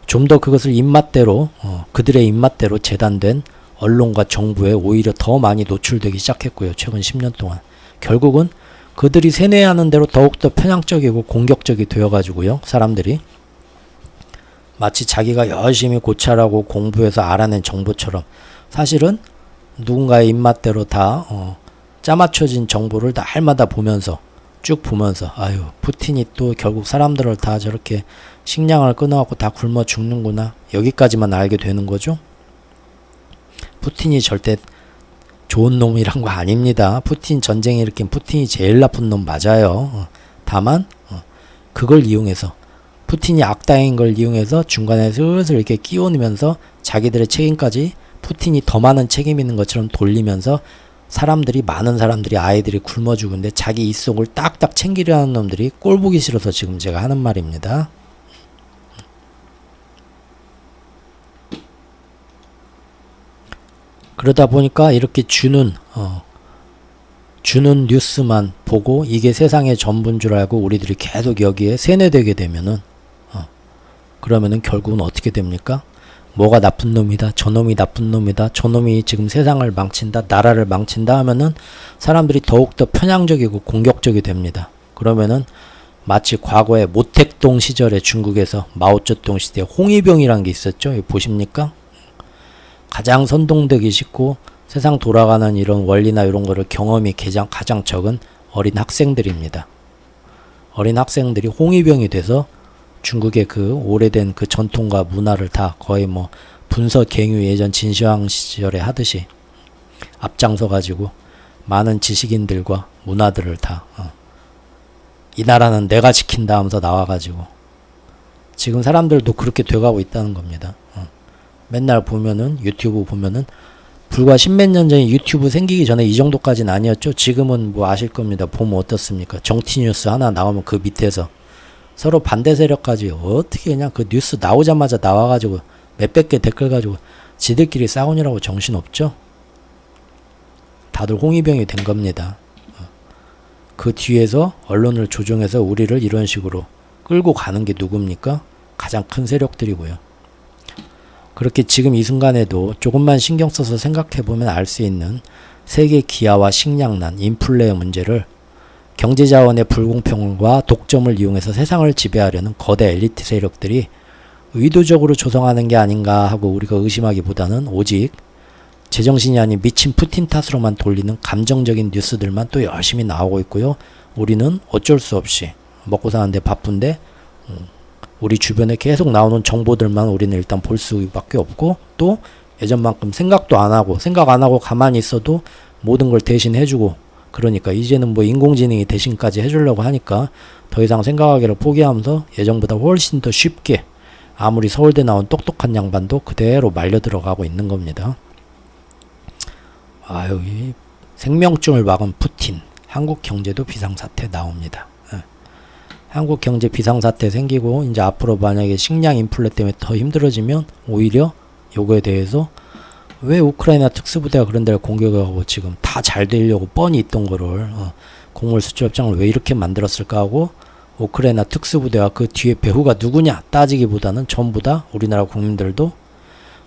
좀 더 그것을 입맛대로 그들의 입맛대로 재단된 언론과 정부에 오히려 더 많이 노출되기 시작했고요. 최근 10년 동안. 결국은 그들이 세뇌하는 대로 더욱더 편향적이고 공격적이 되어가지고요. 사람들이 마치 자기가 열심히 고찰하고 공부해서 알아낸 정보처럼 사실은 누군가의 입맛대로 다 짜맞춰진 정보를 날마다 보면서 쭉 보면서 아유 푸틴이 또 결국 사람들을 다 저렇게 식량을 끊어갖고 다 굶어 죽는구나 여기까지만 알게 되는 거죠. 푸틴이 절대 좋은 놈이란 거 아닙니다. 푸틴 전쟁 일으킨 푸틴이 제일 나쁜 놈 맞아요. 다만 그걸 이용해서 푸틴이 악당인 걸 이용해서 중간에 슬슬 이렇게 끼워내면서 자기들의 책임까지 푸틴이 더 많은 책임 있는 것처럼 돌리면서 많은 사람들이 아이들이 굶어 죽은데 자기 입속을 딱딱 챙기려 하는 놈들이 꼴 보기 싫어서 지금 제가 하는 말입니다. 그러다 보니까 이렇게 주는 뉴스만 보고 이게 세상의 전부인 줄 알고 우리들이 계속 여기에 세뇌되게 되면은 그러면은 결국은 어떻게 됩니까? 뭐가 나쁜 놈이다. 저놈이 나쁜 놈이다. 저놈이 지금 세상을 망친다. 나라를 망친다 하면은 사람들이 더욱더 편향적이고 공격적이 됩니다. 그러면은 마치 과거에 모택동 시절에 중국에서 마오쩌둥 시대에 홍위병이라는 게 있었죠. 보십니까? 가장 선동되기 쉽고 세상 돌아가는 이런 원리나 이런 거를 경험이 가장 적은 어린 학생들입니다. 어린 학생들이 홍위병이 돼서 중국의 그 오래된 그 전통과 문화를 다 거의 뭐 분서 갱유 예전 진시황 시절에 하듯이 앞장서 가지고 많은 지식인들과 문화들을 다 이 나라는 내가 지킨다 하면서 나와가지고 지금 사람들도 그렇게 돼가고 있다는 겁니다. 맨날 보면은 유튜브 보면은 불과 십몇 년 전에 유튜브 생기기 전에 이 정도까지는 아니었죠. 지금은 뭐 아실 겁니다. 보면 어떻습니까? 정치뉴스 하나 나오면 그 밑에서 서로 반대 세력까지 어떻게 그냥 그 뉴스 나오자마자 나와가지고 몇백 개 댓글 가지고 지들끼리 싸우느라고 정신없죠? 다들 홍위병이 된 겁니다. 그 뒤에서 언론을 조종해서 우리를 이런 식으로 끌고 가는 게 누굽니까? 가장 큰 세력들이고요. 그렇게 지금 이 순간에도 조금만 신경 써서 생각해보면 알 수 있는 세계 기아와 식량난, 인플레의 문제를 경제자원의 불공평과 독점을 이용해서 세상을 지배하려는 거대 엘리트 세력들이 의도적으로 조성하는 게 아닌가 하고 우리가 의심하기보다는 오직 제정신이 아닌 미친 푸틴 탓으로만 돌리는 감정적인 뉴스들만 또 열심히 나오고 있고요. 우리는 어쩔 수 없이 먹고 사는데 바쁜데 우리 주변에 계속 나오는 정보들만 우리는 일단 볼 수밖에 없고 또 예전만큼 생각 안 하고 가만히 있어도 모든 걸 대신 해주고 그러니까 이제는 뭐 인공지능이 대신까지 해주려고 하니까 더 이상 생각하기를 포기하면서 예전보다 훨씬 더 쉽게 아무리 서울대 나온 똑똑한 양반도 그대로 말려 들어가고 있는 겁니다. 아유, 이 생명증을 막은 푸틴, 한국 경제도 비상사태 나옵니다. 한국 경제 비상사태 생기고 이제 앞으로 만약에 식량 인플레 때문에 더 힘들어지면 오히려 요거에 대해서 왜 우크라이나 특수부대가 그런 데를 공격하고 지금 다 잘 되려고 뻔히 있던 거를 곡물 수출 협정을 왜 이렇게 만들었을까 하고 우크라이나 특수부대와 그 뒤에 배후가 누구냐 따지기보다는 전부 다 우리나라 국민들도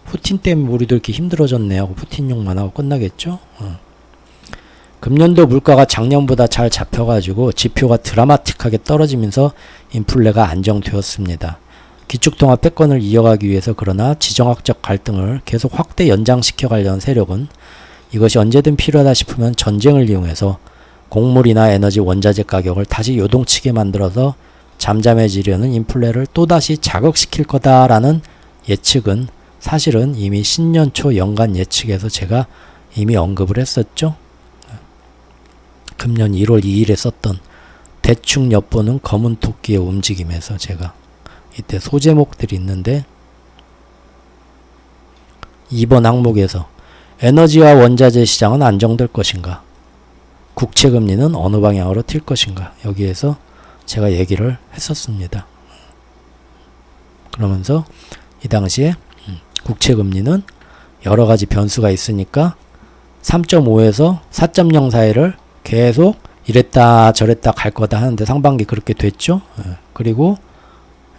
푸틴 때문에 우리도 이렇게 힘들어졌네 하고 푸틴 욕만 하고 끝나겠죠. 금년도 물가가 작년보다 잘 잡혀가지고 지표가 드라마틱하게 떨어지면서 인플레가 안정되었습니다. 기축통화 패권을 이어가기 위해서 그러나 지정학적 갈등을 계속 확대 연장시켜 가려는 세력은 이것이 언제든 필요하다 싶으면 전쟁을 이용해서 곡물이나 에너지 원자재 가격을 다시 요동치게 만들어서 잠잠해지려는 인플레를 또다시 자극시킬 거다라는 예측은 사실은 이미 신년 초 연간 예측에서 제가 이미 언급을 했었죠. 금년 1월 2일에 썼던 대충 엿보는 검은 토끼의 움직임에서 제가 이때 소제목들이 있는데 2번 항목에서 에너지와 원자재 시장은 안정될 것인가? 국채금리는 어느 방향으로 튈 것인가? 여기에서 제가 얘기를 했었습니다. 그러면서 이 당시에 국채금리는 여러 가지 변수가 있으니까 3.5에서 4.0 사이를 계속 이랬다 저랬다 갈 거다 하는데 상반기 그렇게 됐죠. 그리고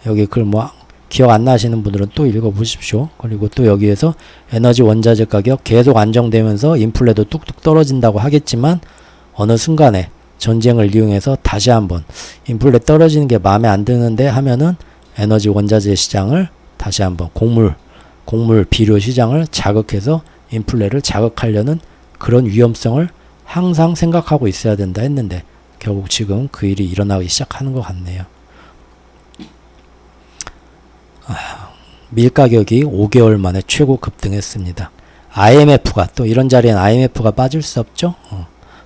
여기 글 뭐 기억 안 나시는 분들은 또 읽어보십시오. 그리고 또 여기에서 에너지 원자재 가격 계속 안정되면서 인플레도 뚝뚝 떨어진다고 하겠지만 어느 순간에 전쟁을 이용해서 다시 한번 인플레 떨어지는 게 마음에 안 드는데 하면은 에너지 원자재 시장을 다시 한번 곡물 비료 시장을 자극해서 인플레를 자극하려는 그런 위험성을 항상 생각하고 있어야 된다 했는데 결국 지금 그 일이 일어나기 시작하는 것 같네요. 밀 가격이 5개월 만에 최고 급등했습니다. IMF가 또 이런 자리엔 IMF가 빠질 수 없죠.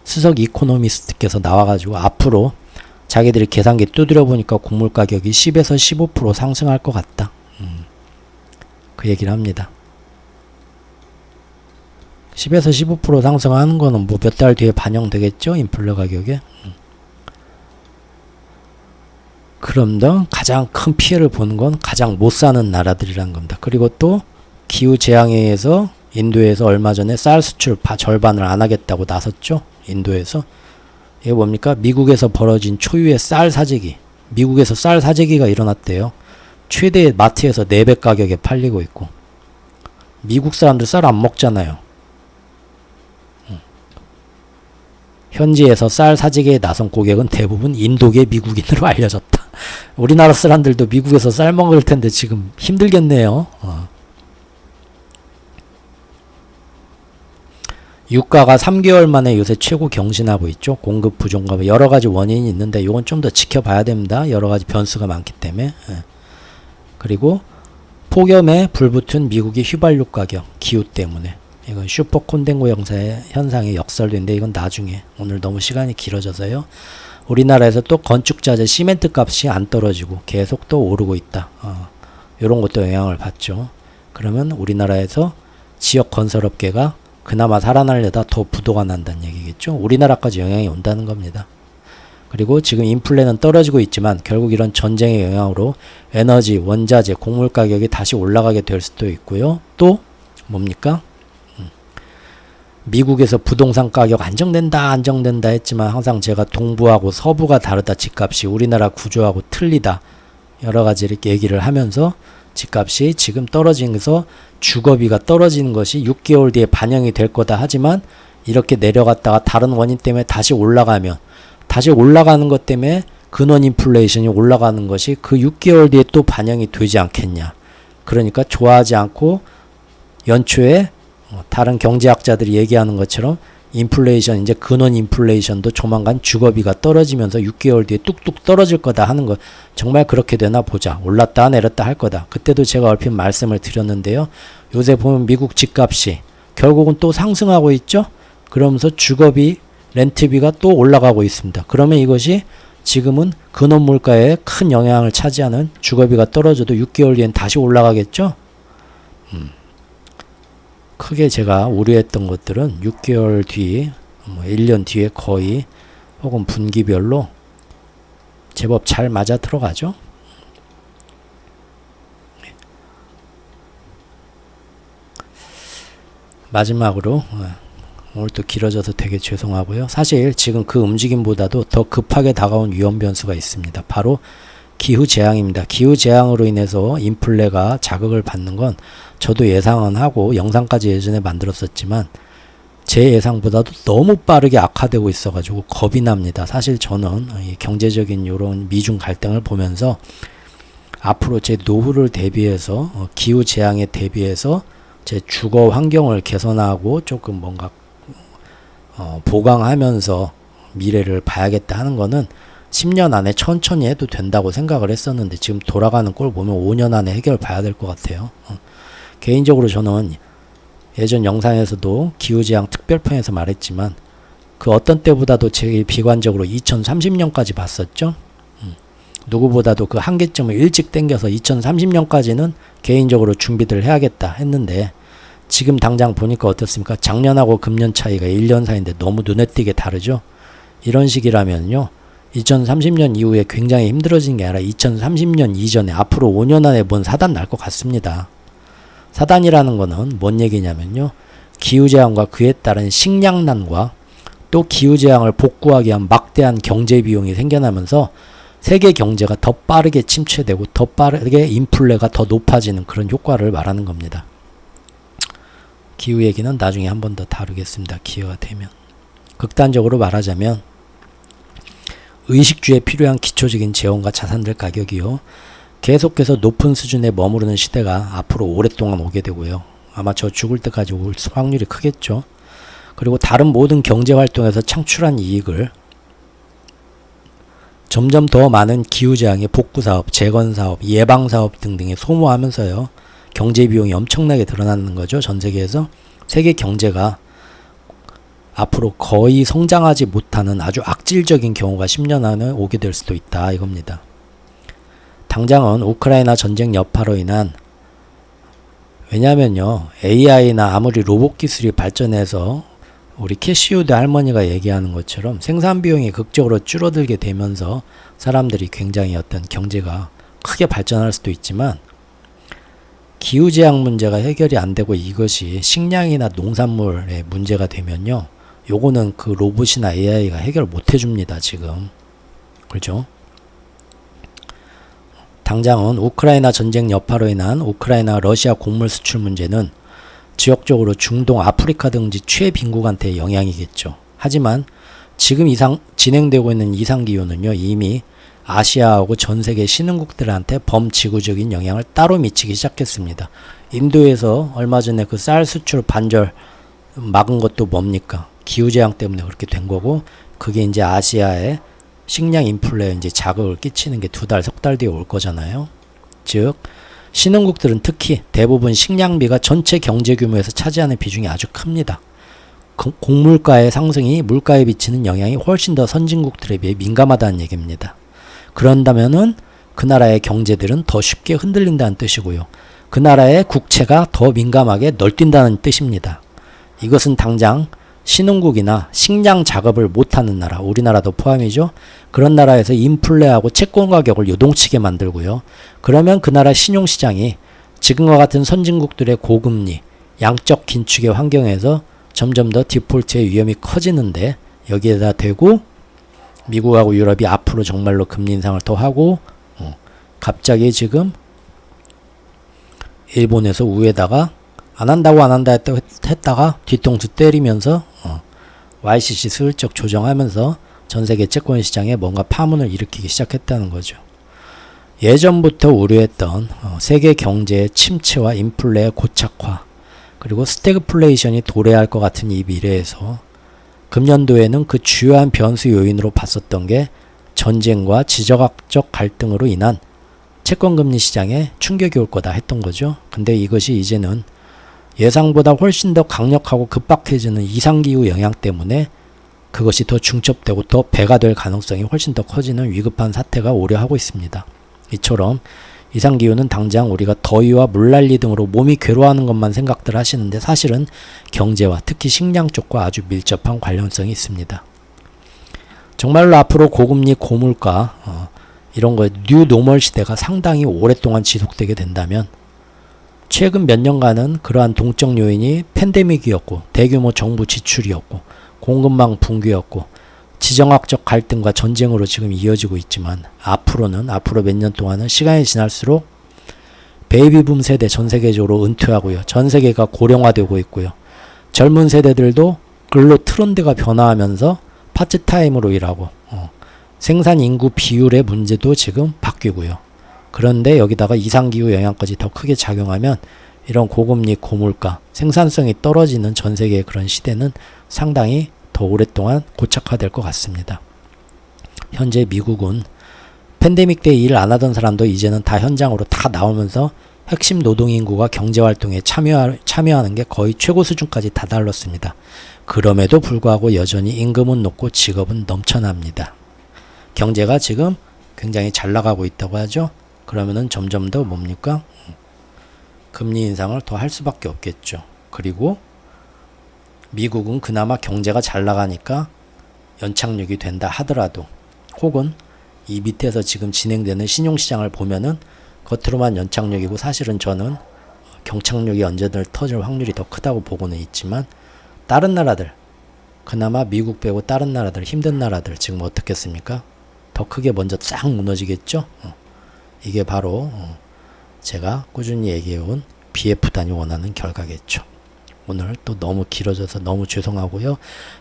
수석 이코노미스트께서 나와가지고 앞으로 자기들이 계산기 두드려 보니까 곡물 가격이 10에서 15% 상승할 것 같다. 그 얘기를 합니다. 10에서 15% 상승하는 거는 뭐 몇 달 뒤에 반영되겠죠? 인플레 가격에. 그럼더 가장 큰 피해를 보는 건 가장 못 사는 나라들이라는 겁니다. 그리고 또 기후재앙에 의해서 인도에서 얼마 전에 쌀 수출 절반을 안 하겠다고 나섰죠? 인도에서. 이게 뭡니까? 미국에서 벌어진 초유의 쌀 사재기. 미국에서 쌀 사재기가 일어났대요. 최대 마트에서 4배 가격에 팔리고 있고. 미국 사람들 쌀 안 먹잖아요. 현지에서 쌀 사재기에 나선 고객은 대부분 인도계 미국인으로 알려졌다. 우리나라 사람들도 미국에서 쌀 먹을 텐데 지금 힘들겠네요. 유가가 3개월 만에 요새 최고 경신하고 있죠. 공급 부족과 여러 가지 원인이 있는데 이건 좀 더 지켜봐야 됩니다. 여러 가지 변수가 많기 때문에. 예. 그리고 폭염에 불붙은 미국의 휘발유 가격, 기후 때문에. 이건 슈퍼 콘덴고 현상의 역설인데 이건 나중에, 오늘 너무 시간이 길어져서요. 우리나라에서 또 건축자재 시멘트 값이 안 떨어지고 계속 또 오르고 있다. 이런 것도 영향을 받죠. 그러면 우리나라에서 지역 건설업계가 그나마 살아나려다 더 부도가 난다는 얘기겠죠. 우리나라까지 영향이 온다는 겁니다. 그리고 지금 인플레는 떨어지고 있지만 결국 이런 전쟁의 영향으로 에너지, 원자재, 곡물 가격이 다시 올라가게 될 수도 있고요. 또 뭡니까? 미국에서 부동산 가격 안정된다 했지만 항상 제가 동부하고 서부가 다르다, 집값이 우리나라 구조하고 틀리다, 여러 가지 이렇게 얘기를 하면서 집값이 지금 떨어지면서 주거비가 떨어지는 것이 6개월 뒤에 반영이 될 거다 하지만 이렇게 내려갔다가 다른 원인 때문에 다시 올라가면, 다시 올라가는 것 때문에 근원 인플레이션이 올라가는 것이 그 6개월 뒤에 또 반영이 되지 않겠냐. 그러니까 좋아하지 않고 연초에 다른 경제학자들이 얘기하는 것처럼 인플레이션, 이제 근원 인플레이션도 조만간 주거비가 떨어지면서 6개월 뒤에 뚝뚝 떨어질 거다 하는 거, 정말 그렇게 되나 보자. 올랐다 내렸다 할 거다. 그때도 제가 얼핏 말씀을 드렸는데요. 요새 보면 미국 집값이 결국은 또 상승하고 있죠. 그러면서 주거비, 렌트비가 또 올라가고 있습니다. 그러면 이것이 지금은 근원 물가에 큰 영향을 차지하는, 주거비가 떨어져도 6개월 뒤엔 다시 올라가겠죠. 크게 제가 우려했던 것들은 6개월 뒤, 1년 뒤에 거의 혹은 분기별로 제법 잘 맞아 들어가죠. 마지막으로 오늘 또 길어져서 되게 죄송하고요. 사실 지금 그 움직임보다도 더 급하게 다가온 위험 변수가 있습니다. 바로 기후재앙입니다. 기후재앙으로 인해서 인플레가 자극을 받는 건 저도 예상은 하고 영상까지 예전에 만들었었지만 제 예상보다도 너무 빠르게 악화되고 있어가지고 겁이 납니다. 사실 저는 이 경제적인 이런 미중 갈등을 보면서 앞으로 제 노후를 대비해서 기후재앙에 대비해서 제 주거 환경을 개선하고 조금 뭔가 보강하면서 미래를 봐야겠다 하는 거는 10년 안에 천천히 해도 된다고 생각을 했었는데 지금 돌아가는 꼴 보면 5년 안에 해결 봐야 될 것 같아요. 개인적으로 저는 예전 영상에서도 기후재앙 특별편에서 말했지만 그 어떤 때보다도 제일 비관적으로 2030년까지 봤었죠. 누구보다도 그 한계점을 일찍 당겨서 2030년까지는 개인적으로 준비를 해야겠다 했는데 지금 당장 보니까 어떻습니까? 작년하고 금년 차이가 1년 사이인데 너무 눈에 띄게 다르죠. 이런 식이라면요. 2030년 이후에 굉장히 힘들어지는 게 아니라 2030년 이전에 앞으로 5년 안에 뭔 사단 날 것 같습니다. 사단이라는 거는 뭔 얘기냐면요. 기후재앙과 그에 따른 식량난과 또 기후재앙을 복구하기 위한 막대한 경제비용이 생겨나면서 세계 경제가 더 빠르게 침체되고 더 빠르게 인플레가 더 높아지는 그런 효과를 말하는 겁니다. 기후 얘기는 나중에 한 번 더 다루겠습니다. 기회가 되면. 극단적으로 말하자면 의식주에 필요한 기초적인 재원과 자산들 가격이요. 계속해서 높은 수준에 머무르는 시대가 앞으로 오랫동안 오게 되고요. 아마 저 죽을 때까지 올 확률이 크겠죠. 그리고 다른 모든 경제활동에서 창출한 이익을 점점 더 많은 기후재앙의 복구사업, 재건사업, 예방사업 등등에 소모하면서요. 경제비용이 엄청나게 드러나는 거죠. 전 세계에서. 세계 경제가 앞으로 거의 성장하지 못하는 아주 악질적인 경우가 10년 안에 오게 될 수도 있다 이겁니다. 당장은 우크라이나 전쟁 여파로 인한, 왜냐면요 AI나 아무리 로봇 기술이 발전해서 우리 캐시우드 할머니가 얘기하는 것처럼 생산 비용이 극적으로 줄어들게 되면서 사람들이 굉장히 어떤 경제가 크게 발전할 수도 있지만 기후재앙 문제가 해결이 안 되고 이것이 식량이나 농산물의 문제가 되면요. 요거는 그 로봇이나 AI가 해결 못 해줍니다. 지금. 그렇죠? 당장은 우크라이나 전쟁 여파로 인한 우크라이나 러시아 곡물 수출 문제는 지역적으로 중동, 아프리카 등지 최빈국한테 영향이겠죠. 하지만 지금 진행되고 있는 이상기후는요. 이미 아시아하고 전 세계 신흥국들한테 범지구적인 영향을 따로 미치기 시작했습니다. 인도에서 얼마 전에 그 쌀 수출 반절 막은 것도 뭡니까? 기후재앙 때문에 그렇게 된 거고, 그게 이제 아시아에 식량 인플레에 이제 자극을 끼치는 게 2달, 3달 뒤에 올 거잖아요. 즉, 신흥국들은 특히 대부분 식량비가 전체 경제 규모에서 차지하는 비중이 아주 큽니다. 곡물가의 상승이 물가에 미치는 영향이 훨씬 더 선진국들에 비해 민감하다는 얘기입니다. 그런다면은 그 나라의 경제들은 더 쉽게 흔들린다는 뜻이고요. 그 나라의 국채가 더 민감하게 널뛴다는 뜻입니다. 이것은 당장 신흥국이나 식량 작업을 못하는 나라, 우리나라도 포함이죠. 그런 나라에서 인플레하고 채권 가격을 요동치게 만들고요. 그러면 그 나라 신용시장이 지금과 같은 선진국들의 고금리, 양적 긴축의 환경에서 점점 더 디폴트의 위험이 커지는데, 여기에다 대고 미국하고 유럽이 앞으로 정말로 금리 인상을 더 하고, 갑자기 지금 일본에서 우에다가 안 한다고 안 한다 했다가 뒤통수 때리면서 YCC 슬쩍 조정하면서 전세계 채권 시장에 뭔가 파문을 일으키기 시작했다는 거죠. 예전부터 우려했던 세계 경제의 침체와 인플레의 고착화, 그리고 스태그플레이션이 도래할 것 같은 이 미래에서 금년도에는 그 주요한 변수 요인으로 봤었던 게 전쟁과 지정학적 갈등으로 인한 채권금리 시장에 충격이 올 거다 했던 거죠. 근데 이것이 이제는 예상보다 훨씬 더 강력하고 급박해지는 이상기후 영향 때문에 그것이 더 중첩되고 더 배가 될 가능성이 훨씬 더 커지는 위급한 사태가 오려하고 있습니다. 이처럼 이상기후는 당장 우리가 더위와 물난리 등으로 몸이 괴로워하는 것만 생각들 하시는데, 사실은 경제와 특히 식량 쪽과 아주 밀접한 관련성이 있습니다. 정말로 앞으로 고금리, 고물가 이런 거 뉴 노멀 시대가 상당히 오랫동안 지속되게 된다면, 최근 몇 년간은 그러한 동적 요인이 팬데믹이었고 대규모 정부 지출이었고 공급망 붕괴였고 지정학적 갈등과 전쟁으로 지금 이어지고 있지만, 앞으로 몇 년 동안은 시간이 지날수록 베이비붐 세대 전 세계적으로 은퇴하고요. 전 세계가 고령화되고 있고요. 젊은 세대들도 근로 트렌드가 변화하면서 파트타임으로 일하고 생산 인구 비율의 문제도 지금 바뀌고요. 그런데 여기다가 이상기후 영향까지 더 크게 작용하면 이런 고금리, 고물가, 생산성이 떨어지는 전 세계의 그런 시대는 상당히 더 오랫동안 고착화될 것 같습니다. 현재 미국은 팬데믹 때 일 안 하던 사람도 이제는 다 현장으로 다 나오면서 핵심 노동인구가 경제활동에 참여하는 게 거의 최고 수준까지 다다랐습니다. 그럼에도 불구하고 여전히 임금은 높고 직업은 넘쳐납니다. 경제가 지금 굉장히 잘 나가고 있다고 하죠. 그러면은 점점 더 뭡니까? 금리 인상을 더 할 수밖에 없겠죠. 그리고 미국은 그나마 경제가 잘 나가니까 연착륙이 된다 하더라도, 혹은 이 밑에서 지금 진행되는 신용시장을 보면은 겉으로만 연착륙이고 사실은 저는 경착륙이 언제든 터질 확률이 더 크다고 보고는 있지만, 다른 나라들, 그나마 미국 빼고 다른 나라들, 힘든 나라들 지금 어떻겠습니까? 더 크게 먼저 싹 무너지겠죠? 이게 바로 제가 꾸준히 얘기해온 BF단이 원하는 결과겠죠. 오늘 또 너무 길어져서 너무 죄송하고요.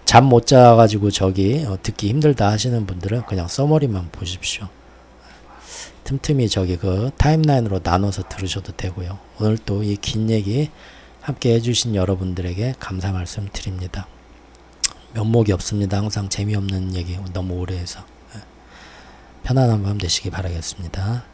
잠 못 자가지고 저기 듣기 힘들다 하시는 분들은 그냥 서머리만 보십시오. 틈틈이 저기 그 타임라인으로 나눠서 들으셔도 되고요. 오늘 또 이 긴 얘기 함께 해주신 여러분들에게 감사 말씀 드립니다. 면목이 없습니다. 항상 재미없는 얘기 너무 오래 해서. 편안한 밤 되시기 바라겠습니다.